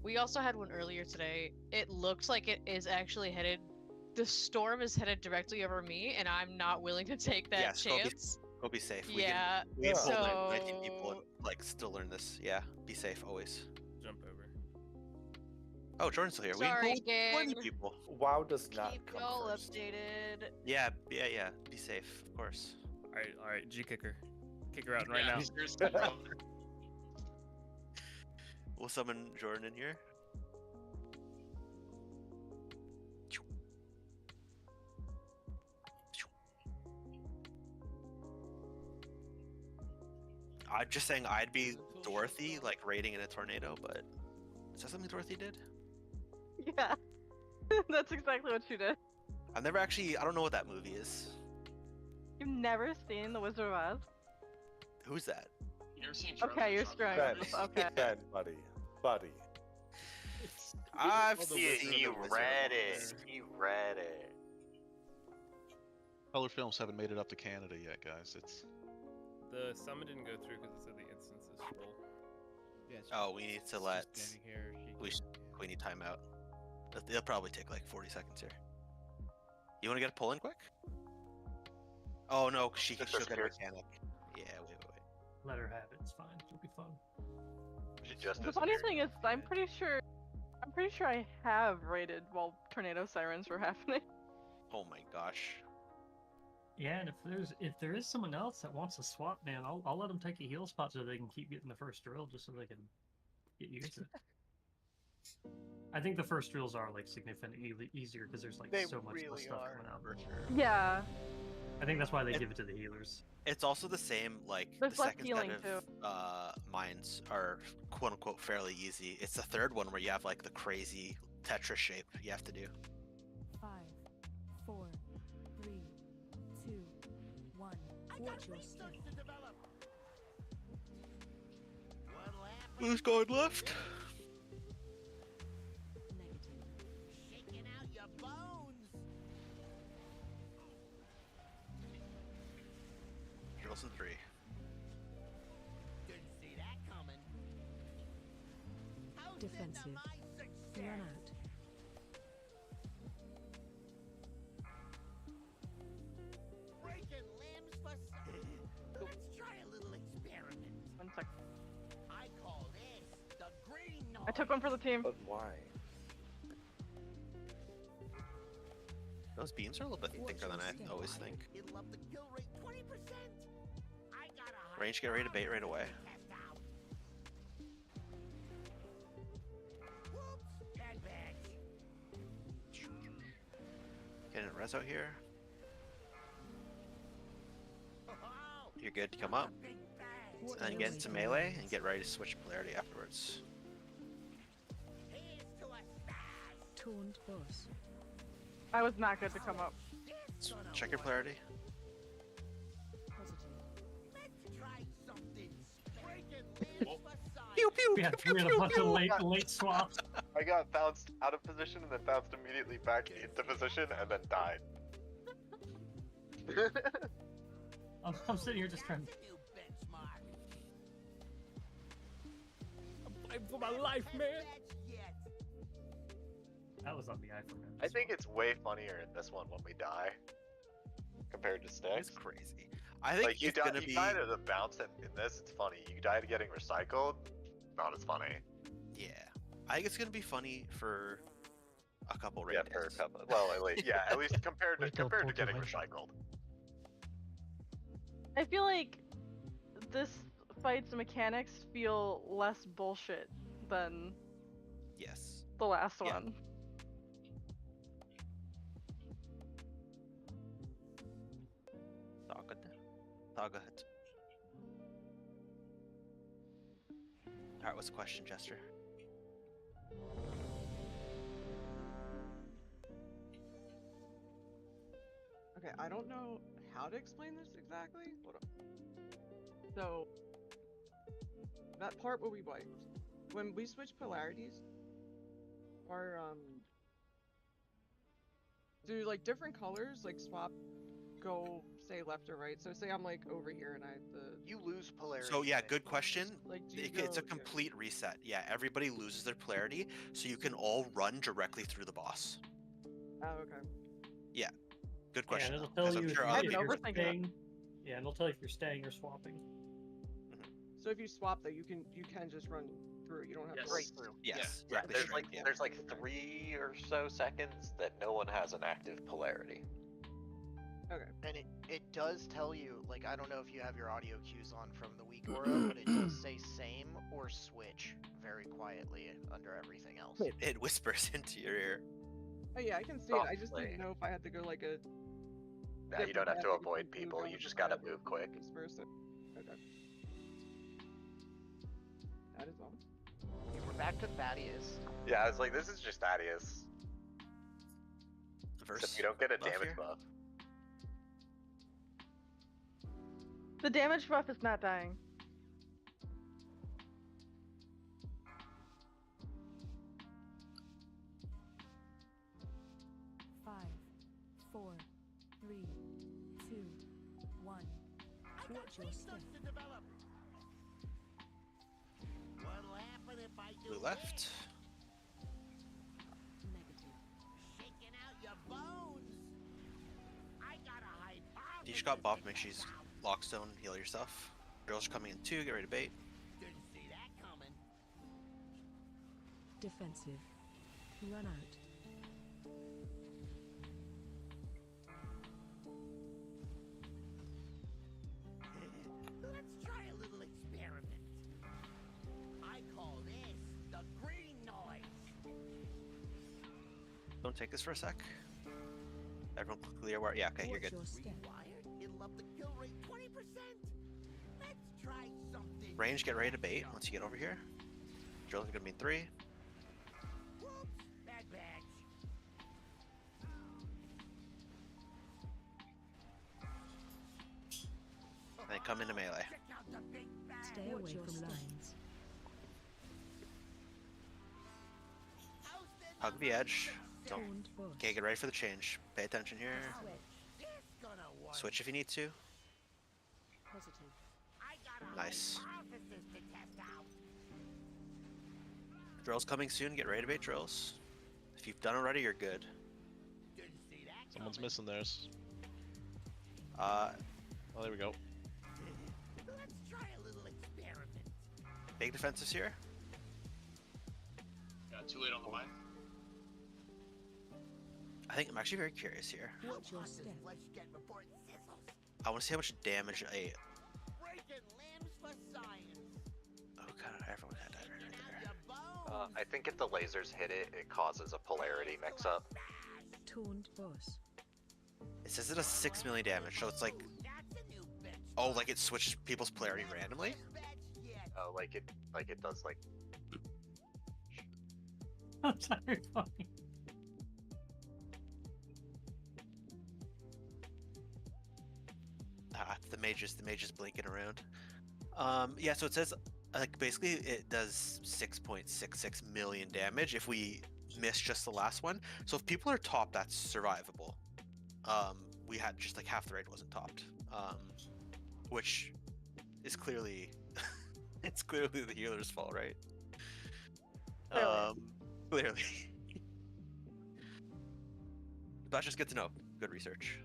We also had one earlier today. It looks like it is actually headed. The storm is headed directly over me, and I'm not willing to take that Yes, chance. Go be safe. Yeah, We can pull so- 19 people and like still learn this. Yeah, be safe always. Jump over. Oh, Jordan's still here. Sorry, we pulled 20 gang. people. WoW does not Keep come y'all first. updated. Yeah. Be safe, of course. All right. G kicker. Kick her out right Yeah, now. seriously, bro. We'll summon Jordan in here. I'm just saying I'd be Dorothy, like raiding in a tornado, but is that something Dorothy did? Yeah, that's exactly what you did. I've never actually, I don't know what that movie is. You've never seen The Wizard of Oz? Who's that? You never seen Okay, you're strong. Ben, Okay. Ben, buddy. I've He read it. He read it. Color films haven't made it up to Canada yet, guys. It's The summon didn't go through because it said the instance is full. Yeah, it's Oh, we need to let. just standing here We need timeout. It'll probably take like 40 seconds here. You want to get a pull in quick? Oh no, she'll get a mechanic. Yeah, wait. Let her have it. It's fine. It'll be fun. She just The funny thing is, I'm pretty sure I have raided while tornado sirens were happening. Oh my gosh. Yeah, and if there is someone else that wants to swap, man, I'll let them take a heal spot so they can keep getting the first drill, just so they can get used to it. I think the first drills are like significantly easier because there's like so much less stuff coming out. Yeah. I think that's why they give it to the healers. It's also the same, like, There's the less second healing, set of mines are quote-unquote fairly easy. It's the third one where you have, like, the crazy Tetris shape you have to do. 5, 4, 3, 2, 1. Watch your step. Who's going left? Shaking out your bones. Drills in 3. Didn't see that coming. Defensive. Run out. Breaking limbs for Let's try a little experiment. 1 sec. I call this the green noise. I took one for the team. But why? Those beams are a little bit thicker than I always think. It'll up the kill rate 20%. I got a Range, get ready to bait right away. bad bags. Getting res out here. You're good to come up. And then get into melee and get ready to switch polarity afterwards. Taunt boss. I was not good to come up. Check your polarity. Let's try something. Breaking limbs for science. Pew pew We had a bunch of late swaps. I got bounced out of position and then bounced immediately back into position and then died. I'm sitting here just trying. That's a new benchmark. I'm fighting for my life, man. Yet. That was on the iPhone. I think it's way funnier in this one when we die compared to Sticks. That's crazy. I think like you it's gonna you be. die to the bounce, and in this it's funny. You die to getting recycled, not as funny. Yeah, I think it's gonna be funny for a couple raid Yeah, days. for a couple. Well, at least compared to getting recycled. I feel like this fight's mechanics feel less bullshit than Yes. the last Yeah. one. Tagad. Alright, what's the question, Jester? Okay, I don't know how to explain this exactly. Hold up. So, that part where we wiped, when we switch polarities, our do like different colors like swap, go say left or right. So say I'm like over here and I have the. You lose polarity. So yeah, good question. Like, do you It's a go- complete reset. Yeah, everybody loses their polarity, so you can all run directly through the boss. Oh, okay. Yeah, good question. Yeah, though, it'll tell 'cause you I'm if sure you're other people- staying. Yeah, and it'll tell you if you're staying or swapping. So if you swap though, you can just run through. You don't have to Right through. Yes, Yeah, directly there's straight, like yeah. there's like 3 or so seconds that no one has an active polarity. Okay. And it does tell you, like, I don't know if you have your audio cues on from the weak aura, but it does say same or switch very quietly under everything else. It whispers into your ear. Oh yeah, I can see it. I just Softly. didn't know if I had to go like a. Now you don't have to different avoid path people. down You just if I gotta had to move go quick. vice versa. Okay. That is all. Okay, we're back to Thaddeus. Yeah, I was like, this is just Thaddeus. Except you don't get a buff damage here? buff. The damage buff is not dying. Watch your step. What'll happen if I do Blue left. Negative. Shaking out your bones. I got a hypothesis. You just got buff, make sure you lockstone, heal yourself. Girls are coming in 2, get ready to bait. Didn't see that coming. Defensive. Run out. Let's try a little experiment. I call this the green noise. Don't take this for a sec. Everyone clear where? Yeah, okay, you're good. Rewired, it'll up the kill rate 20%. Let's try something. Range, get ready to bait once you get over here. Drills are gonna be in 3. Whoops, bad badge. And then come into melee. Check out the big bag. Stay away from lines. Hug the edge. Don't. Toned boss. Okay, get ready for the change. Pay attention here. This gonna work. Switch if you need to. Positive. I got a Nice. hypothesis to test out. Drills coming soon. Get ready to bait drills. If you've done already, you're good. Didn't see that Someone's coming. missing theirs. Oh, there we go. Let's try a little experiment. big defensives here. Yeah, too late on the mine. I think I'm actually very curious here. Watch your step. Flesh get before it sizzles. I want to see how much damage a. Breaking limbs for science. Oh god, everyone had that right there. I think if the lasers hit it, it causes a polarity mix-up. Taunt boss. It says it does 6 million damage, so it's like. Oh, like it switches people's polarity randomly? Oh, like it does like. I'm sorry, fucking. The mages blinking around. Yeah, so it says like basically it does 6.66 million damage if we miss just the last one. So if people are top, that's survivable. We had just like half the raid wasn't topped, which is clearly it's clearly the healer's fault, right? Clearly. That's just good to know. Good research.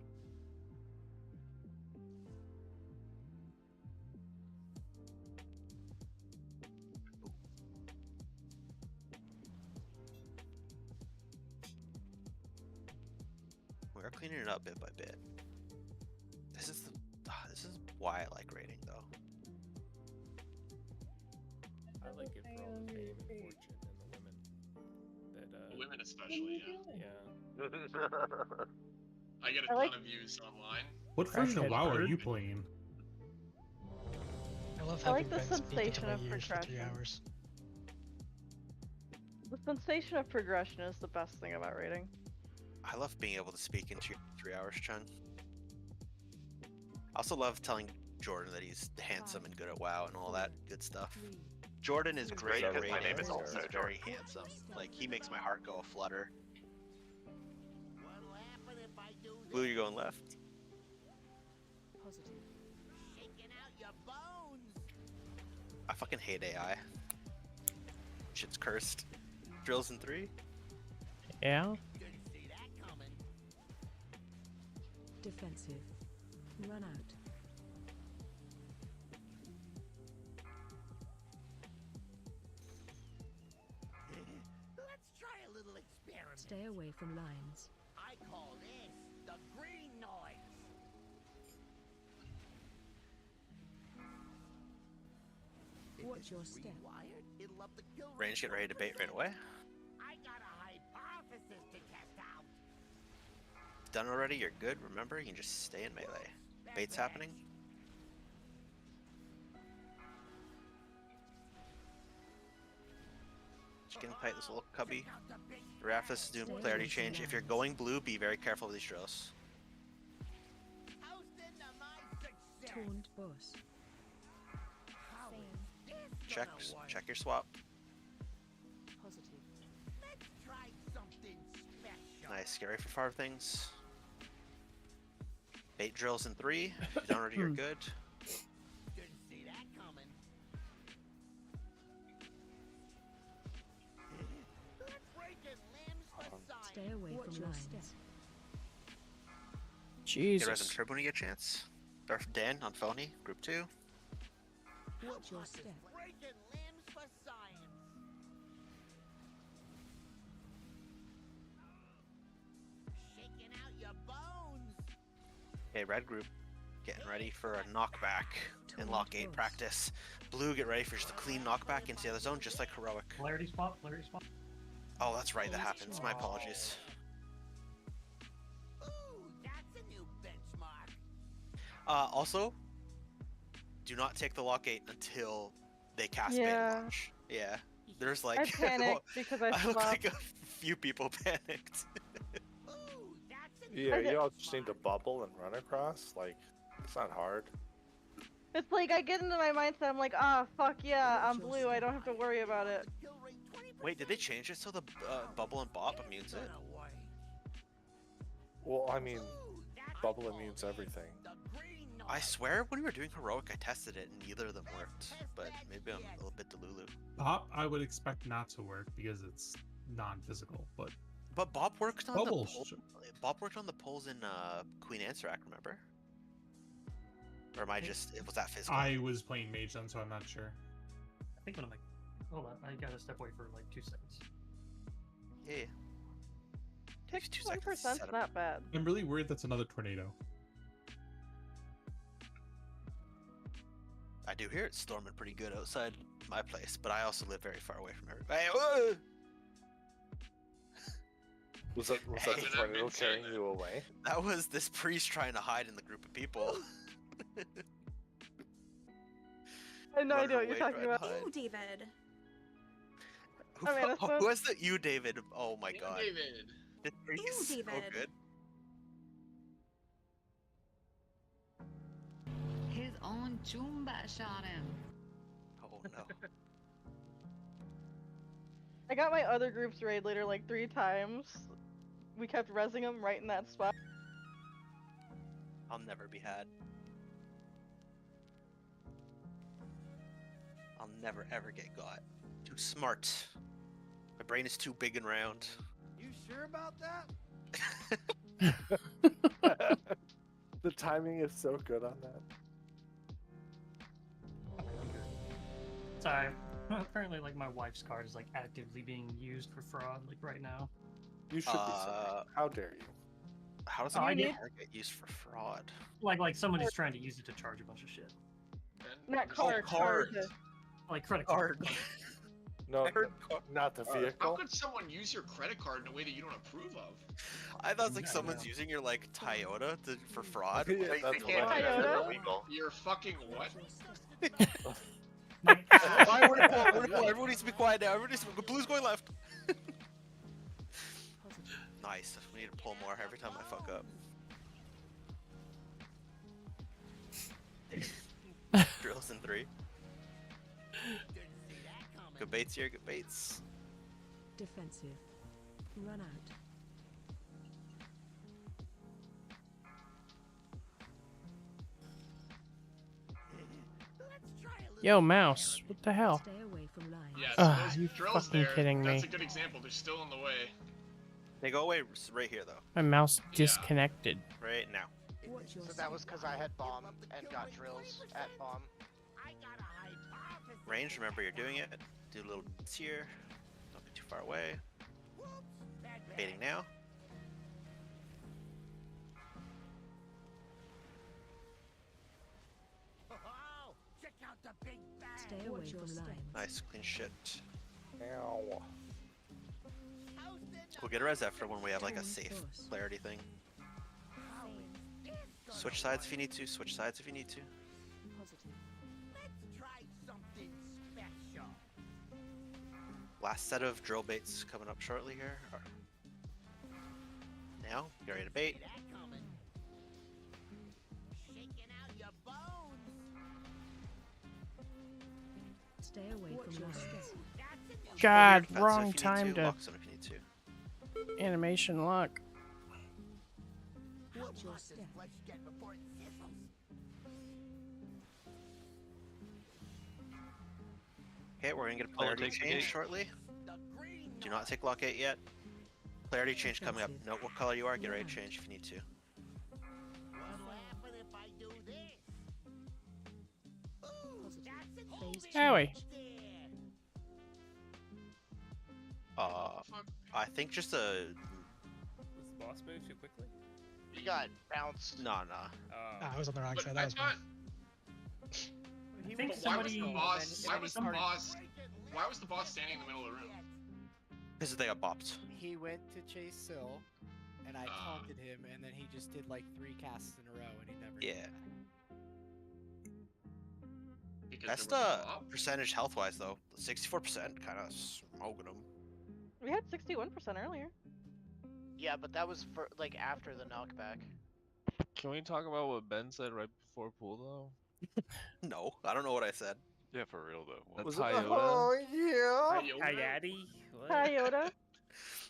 We're cleaning it up bit by bit. This is why I like raiding though. I like it for all the fame and fortune and the women. The women especially, Yeah. I get a ton of views online. What version of WoW are you playing? I like the sensation of progression. The sensation of progression is the best thing about raiding. I love being able to speak into your 3 hours, Chun. I also love telling Jordan that he's handsome and good at WoW and all that good stuff. Jordan is great at because my raiding. name is also He's very handsome. Like, he makes my heart go aflutter. What'll happen if I do this? Blue, you're going left. Positive. Shaking out your bones. I fucking hate AI. Shit's cursed. Drills in 3. Yeah? Didn't see that coming. Defensive. Run out. Let's try a little experiment. Stay away from lines. I call this the green noise. Watch your step. Rewired, it'll up the kill rate. Range, get ready to bait right away. I got a hypothesis to test out. Done already, you're good. Remember, you can just stay in melee. Bait's happening. Just getting tight, this little cubby. Raphis is doing polarity change. If you're going blue, be very careful with these drills. Taunt boss. Check your swap. Positive. Let's try something special. Nice, get ready for far things. Bait drills in 3. If you've done already, you're good. Stay away from lines. Get Res and Jesus. Trib when you get a chance. Darth Dan on Phony, Group 2. Watch your step. Breaking limbs for science. Shaking out your bones. Okay, Red Group, getting ready for a knockback in Lock 8 practice. Blue, get ready for just a clean knockback into the other zone, just like Heroic. Polarity spot, polarity spot. Oh, that's right, that happens. My apologies. Ooh, that's a new benchmark. Also, do not take the Lock 8 until they cast Bait Launch. Yeah. There's like... I panicked because I look swapped. like a few people panicked. Yeah, you all just need to bubble and run across. Like, it's not hard. It's like I get into my mindset, I'm like, ah, fuck yeah, I'm blue, I don't have to worry about it. Wait, did they change it so the bubble and bop immunes it? Well, I mean, bubble immunes everything. I swear when we were doing Heroic, I tested it and neither of them worked. But maybe I'm a little bit delulu. Bop, I would expect not to work because it's non-physical, but Bop worked on Bubbles. the poll. Bop worked on the polls in Queen Anserac, remember? Or am I just... was that physical? I was playing Mage then, so I'm not sure. I think when I'm like, hold on, I gotta step away for like 2 seconds. Yeah. Takes 2 seconds. 1%'s not bad. I'm really worried that's another tornado. I do hear it's storming pretty good outside my place, but I also live very far away from everybody. Whoa! Was that the tornado carrying you away? That was this priest trying to hide in the group of people. I have no idea what you're talking about. Ooh, David. Who was the you, David? Oh my god. David. This priest is so David. good. His own Choomba shot him. Oh no. I got my other group's raid leader like 3 times. We kept rezzing him right in that spot. I'll never be had. I'll never ever get got. Too smart. My brain is too big and round. You sure about that? The timing is so good on that. Sorry. Apparently, like, my wife's card is, like, actively being used for fraud, like, right now. You should be sorry. How dare you? How does Oh, I a need- card get used for fraud? Like somebody's trying to use it to charge a bunch of shit. Not card, card. Like credit card. No, not the How vehicle. could someone use your credit card in a way that you don't approve of? I thought like No, someone's no. using your like Toyota for fraud. Yeah, They that's can't what do I- that. They're illegal. You're fucking what? Why would it pull? Everyone needs to be quiet now. Everyone needs to be... Blue's going left. Nice. We need to pull more every time I fuck up. Drills in 3. Good baits here. Good baits. Defensive. Run out. Yo, mouse. What the hell? Stay away from lines. Yeah, Ugh, so those you drills fucking there, kidding that's me. a good example. They're still in the way. They go away right here though. My mouse disconnected. Right now. Watch your So that was because I had bomb and got drills at bomb. Range. Remember you're doing it. Do a little bits here. Don't get too far away. Baiting now. Check out the big bag. Stay away from lines. Nice clean shit. Ow. We'll get a res after when we have like a safe clarity thing. Switch sides if you need to. Switch sides if you need to. Let's try something special. Last set of drill baits coming up shortly here. Now, get ready to bait. Shaking out your bones. Stay away from lines. God, Defensive wrong if you need time to lock zone if you need to. animation lock. Watch your step. Flesh get before it sizzles. Okay, we're gonna get a Color polarity takes the change gate. shortly. The green Do not take lock 8 yet. Polarity change coming up. Note what color you are. Get ready to change if you need to. Howie. I think just a. Does the boss move too quickly? You got bounced. Nah. I was on the wrong But side. I That was me. thought. I think But why was somebody. the boss? Why was the boss standing in the middle of the room? Because they got bopped. He went to chase Syl, and I taunted him, and then he just did like 3 casts in a row, and he never. Yeah. Because That's there was the a boss? percentage health wise though. 64% kind of smoking them. We had 61% earlier. Yeah, but that was for like after the knockback. Can we talk about what Ben said right before pool though? No, I don't know what I said. Yeah, for real though. That's Was it? Toyota. Oh yeah. Hayati? What? Toyota.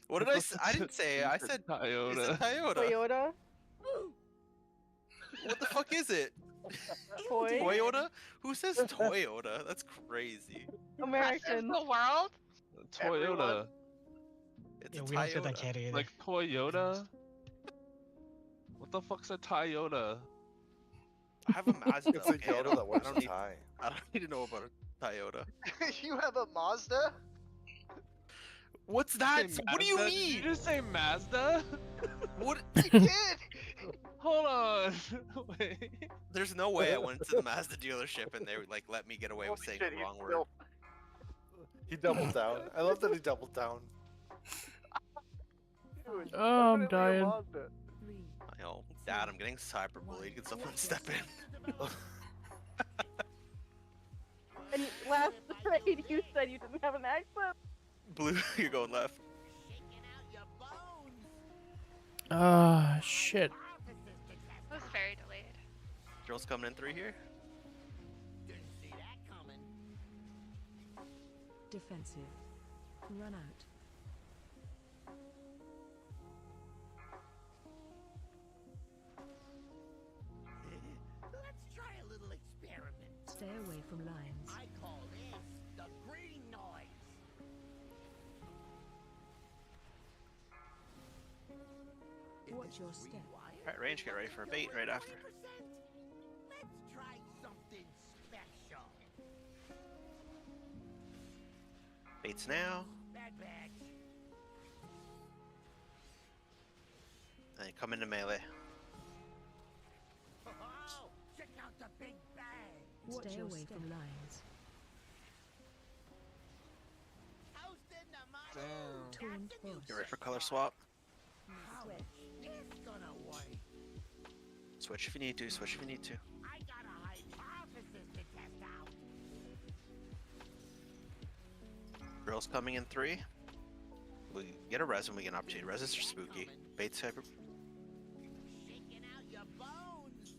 What did I say? I didn't say. I said Toyota. Is it Toyota? Toyota. What the fuck is it? Toy. Toyota? Who says Toyota? That's crazy. American. The world? Toyota. It's Yeah, a we don't say that Toyota. cat either. Like Toyota? What the fuck's a Toyota? I have a Mazda. It's a okay? I Yoda don't- that wears I a don't need- tie. I don't need to know about a Toyota. You have a Mazda? What's that? Say What do you Mazda? Did mean? you just say Mazda? What? You did. Hold on. Wait. There's no way I went to the Mazda dealership and they would like let me get away with saying Shit, the he wrong word. still- He doubled down. I love that he doubled down. Oh, I'm dying. I know. Dad, I'm getting cyberbullied. Can someone step in? And last raid, you said you didn't have an accent. Blue, you're going left. Ah, shit. It was very delayed. Girls coming in 3 here. Defensive. Run out. Let's try a little experiment. Stay away from lines. I call this the green noise. Watch your step. Alright, range, get ready for a bait right after. Let's try something special. Baits now. Bad batch. And they come into melee. Oh, check out the big bang. Stay away from lines. Toasting the mic. Damn. Torn force. Get ready for color swap. How is this gonna work? Switch if you need to, switch if you need to. I got a hypothesis to test out. Girls coming in 3. We get a res when we get an opportunity. Reses are spooky. Baits hyper. Shaking out your bones.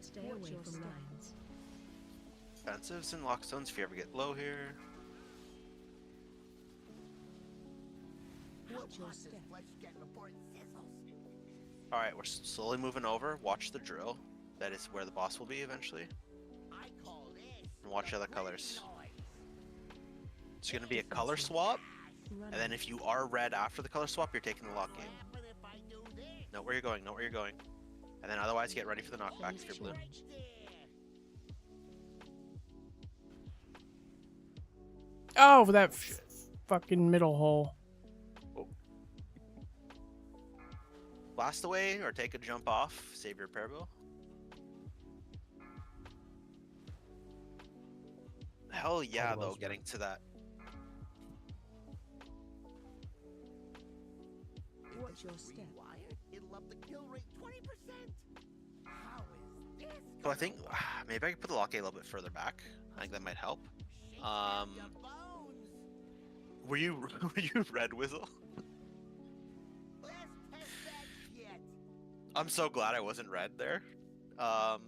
Stay away from lines. Defensives and lockstones if you ever get low here. Watch your step. Flesh get before it sizzles. Alright, we're slowly moving over. Watch the drill. That is where the boss will be eventually. I call this And watch the other green colors. noise. It's going to be a color swap. Run And then if you are red after the color swap, you're taking the lock game. But if I do this, Know where you're going, know where you're going. And then otherwise get ready for the knockback if you're blue. right there. Oh, that fucking middle hole. Blast away or take a jump off. Save your repair bill. Hell yeah, though, getting to that. Watch your step. Rewired, it'll up the kill rate 20%. How is this? So I think maybe I could put the lock a little bit further back. I think that might help. Your bones. Were you red whistle? Let's test that yet. I'm so glad I wasn't red there. I'll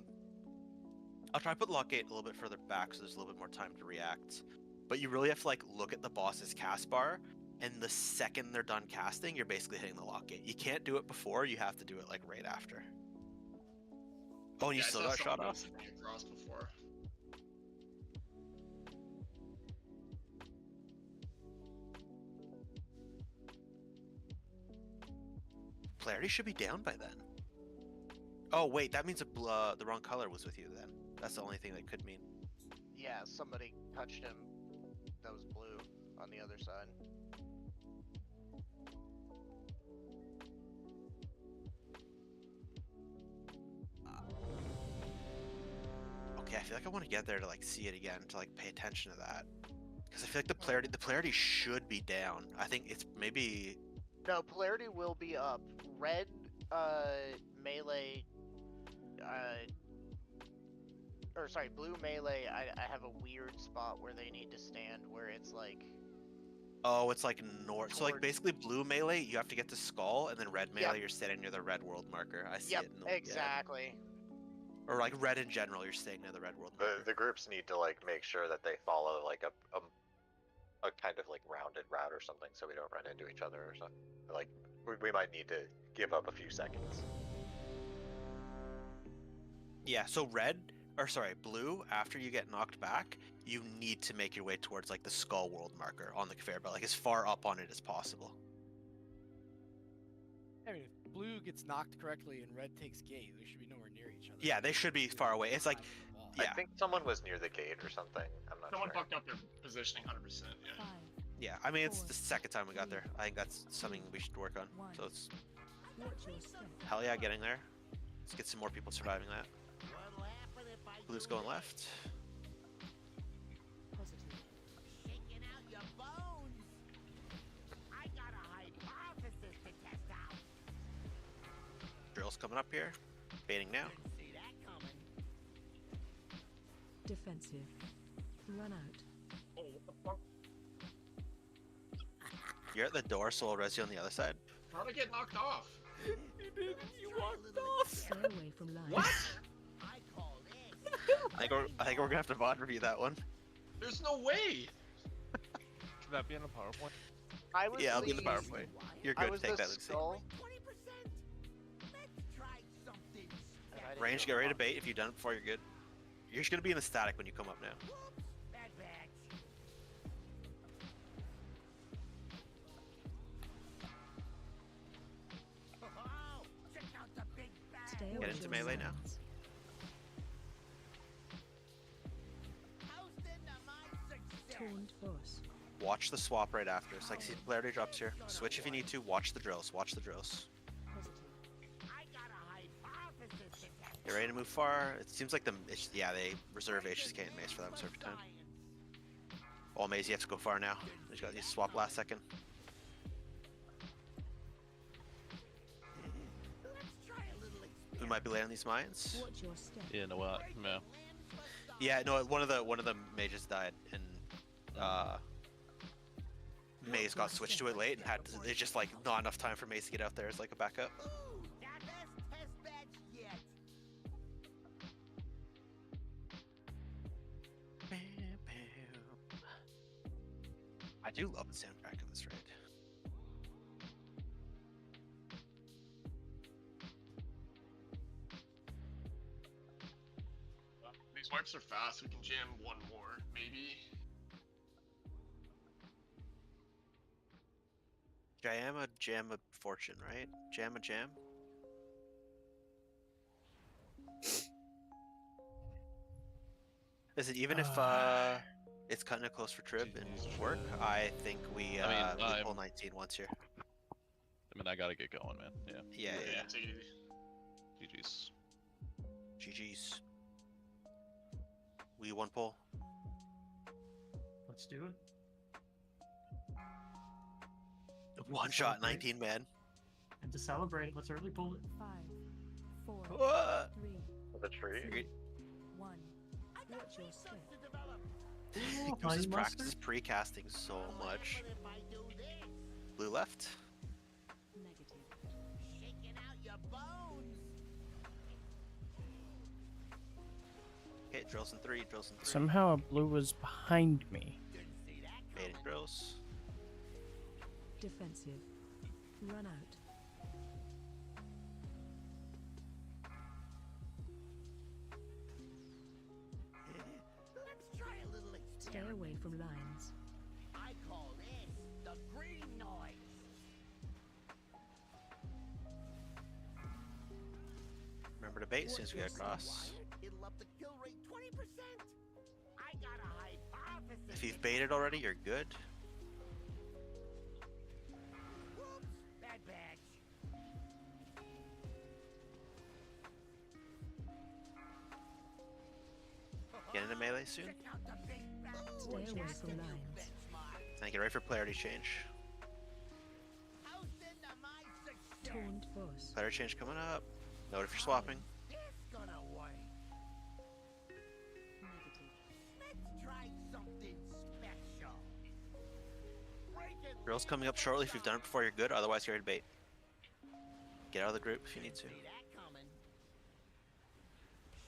try to put lock gate a little bit further back so there's a little bit more time to react. But you really have to like look at the boss's cast bar, and the second they're done casting, you're basically hitting the lock gate. You can't do it before, you have to do it like right after. Oh, and you Yeah, I still saw got shot someone off? else hit me across before. Polarity should be down by then. Oh wait, that means the wrong color was with you then. That's the only thing that could mean. Yeah, somebody touched him that was blue on the other side. Okay, I feel like I want to get there to like see it again, to like pay attention to that. Because I feel like the polarity should be down. I think it's maybe... No, polarity will be up. Red, melee, or sorry, blue melee, I have a weird spot where they need to stand where it's like... Oh, it's like north. So like basically blue melee, you have to get to skull, and then red melee, you're standing near the red world marker. I see it in the... exactly. Or like red in general, you're staying near the red world marker. The groups need to like make sure that they follow like a kind of like rounded route or something, so we don't run into each other or something. Like we might need to give up a few seconds. Yeah, so blue, after you get knocked back, you need to make your way towards like the skull world marker on the conveyor belt, like as far up on it as possible. I mean, if blue gets knocked correctly and red takes gate, they should be nowhere near each other. Yeah, they should be far away. It's like, yeah. I think someone was near the gate or something. I'm not Someone sure. fucked up their positioning 100%, yeah. Yeah, I mean, it's the second time we got there. I think that's something we should work on. So it's... Hell yeah, getting there. Let's get some more people surviving that. Blue's going left. Shaking out your bones. I got a hypothesis to test out. Drill's coming up here. Baiting now. See that coming. Defensive. Run out. Oh, what the fuck? You're at the door, so I'll res you on the other side. How'd I get knocked off? You did. You walked off. Stay away from line. What? I call this. I think we're gonna have to VOD review that one. There's no way! Should that be in a PowerPoint? I was Yeah, I'll be in the PowerPoint. You're good. Take that, Lucy. skull. 20%. Let's try something. Range, get ready to bait. If you've done it before, you're good. You're just gonna be in the static when you come up now. Bad batch. Oh, check out the big bag. Stay away Get into from melee now. lines. Toast into my success. Taunt boss. Watch the swap right after. It's like, see, polarity drops here. Switch if you need to. Watch the drills. Watch the drills. I got a hypothesis to test. You're ready to move far. It seems like yeah, they reserve HSK and Mace for that most every time. All Maze, you have to go far now. You got to swap last second. Let's try a little Who might be laying these mines? Watch your step. You know what? No. Yeah, no, one of the mages died, and Maze got switched to it late, and it's just like not enough time for Maze to get out there as like a backup. Ooh, that best test batch yet. I do love the soundtrack of this raid. These wipes are fast. We can jam one more, maybe. Jam a fortune, right? Jam a jam. Listen, even if it's kind of close for trip and work, I think we pull 19 once here. I mean, I gotta get going, man. Yeah. Yeah. Take it easy. GG's. GG's. We one pull. Let's do it. One shot, 19 man. And to celebrate, let's early pull it. 5, 4, What? 3, The tree. 1. Watch your step. Goose practices pre-casting so much. Blue left. Negative. Shaking out your bones. Okay, drills in 3, drills in 3. Somehow blue was behind me. Baiting drills. Defensive. Run out. Let's try a little Stay experiment. away from lines. I call this the green noise. bait as soon as we get across. It'll up the kill rate 20%. I got a hypothesis. If you've baited already, you're good. Whoops, bad badge. Get into melee soon. Check out the big bad Stay away from lions. And get ready for polarity change. Taunt boss. Polarity change coming up. Note if you're swapping. This gonna work. Let's try something special. Girls coming up shortly. If you've done it before, you're good. Otherwise, you're ready to bait. Get out of the group if you need to. See that coming.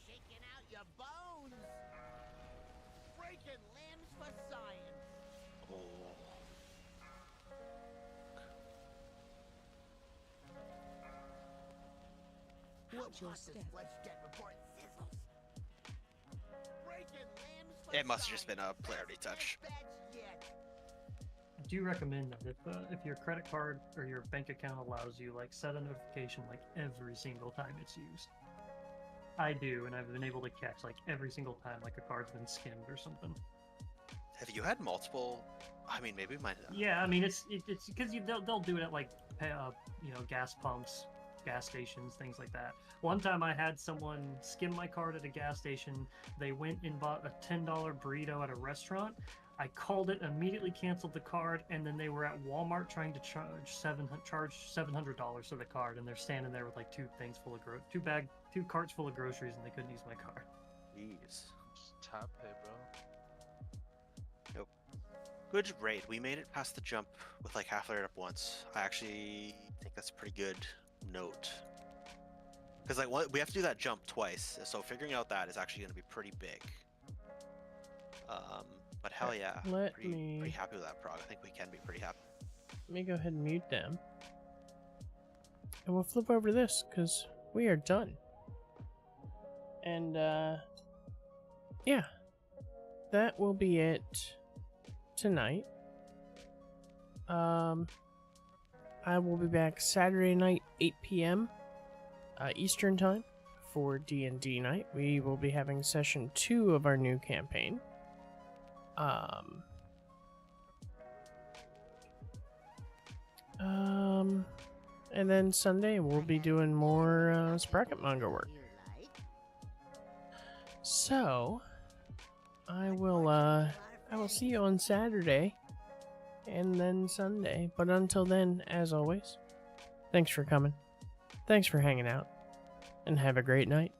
Shaking out your bones. Breaking limbs for science. Oh. Watch your step. It must have just been a polarity touch. I do recommend that if your credit card or your bank account allows you, like, set a notification like every single time it's used. I do, and I've been able to catch like every single time like a card's been skimmed or something. Have you had multiple? I mean, maybe mine. Yeah, I mean it's because they'll do it at like gas pumps, gas stations, things like that. One time I had someone skim my card at a gas station. They went and bought a $10 burrito at a restaurant. I called it, immediately canceled the card, and then they were at Walmart trying to charge $700 for the card, and they're standing there with like two carts full of groceries, and they couldn't use my card. Jeez. Just tap pay, bro. Nope. Good raid. We made it past the jump with like half layered up once. I actually think that's a pretty good note. Because like we have to do that jump twice, so figuring out that is actually going to be pretty big. But hell yeah, pretty happy with that prog. I think we can be pretty happy. Let me go ahead and mute them. And we'll flip over this, because we are done. And, yeah. That will be it tonight. I will be back Saturday night, 8 p.m. Eastern Time for D&D night. We will be having session 2 of our new campaign. And then Sunday we'll be doing more Sprocket manga work. So I will see you on Saturday and then Sunday. But until then, as always, thanks for coming. Thanks for hanging out, and have a great night.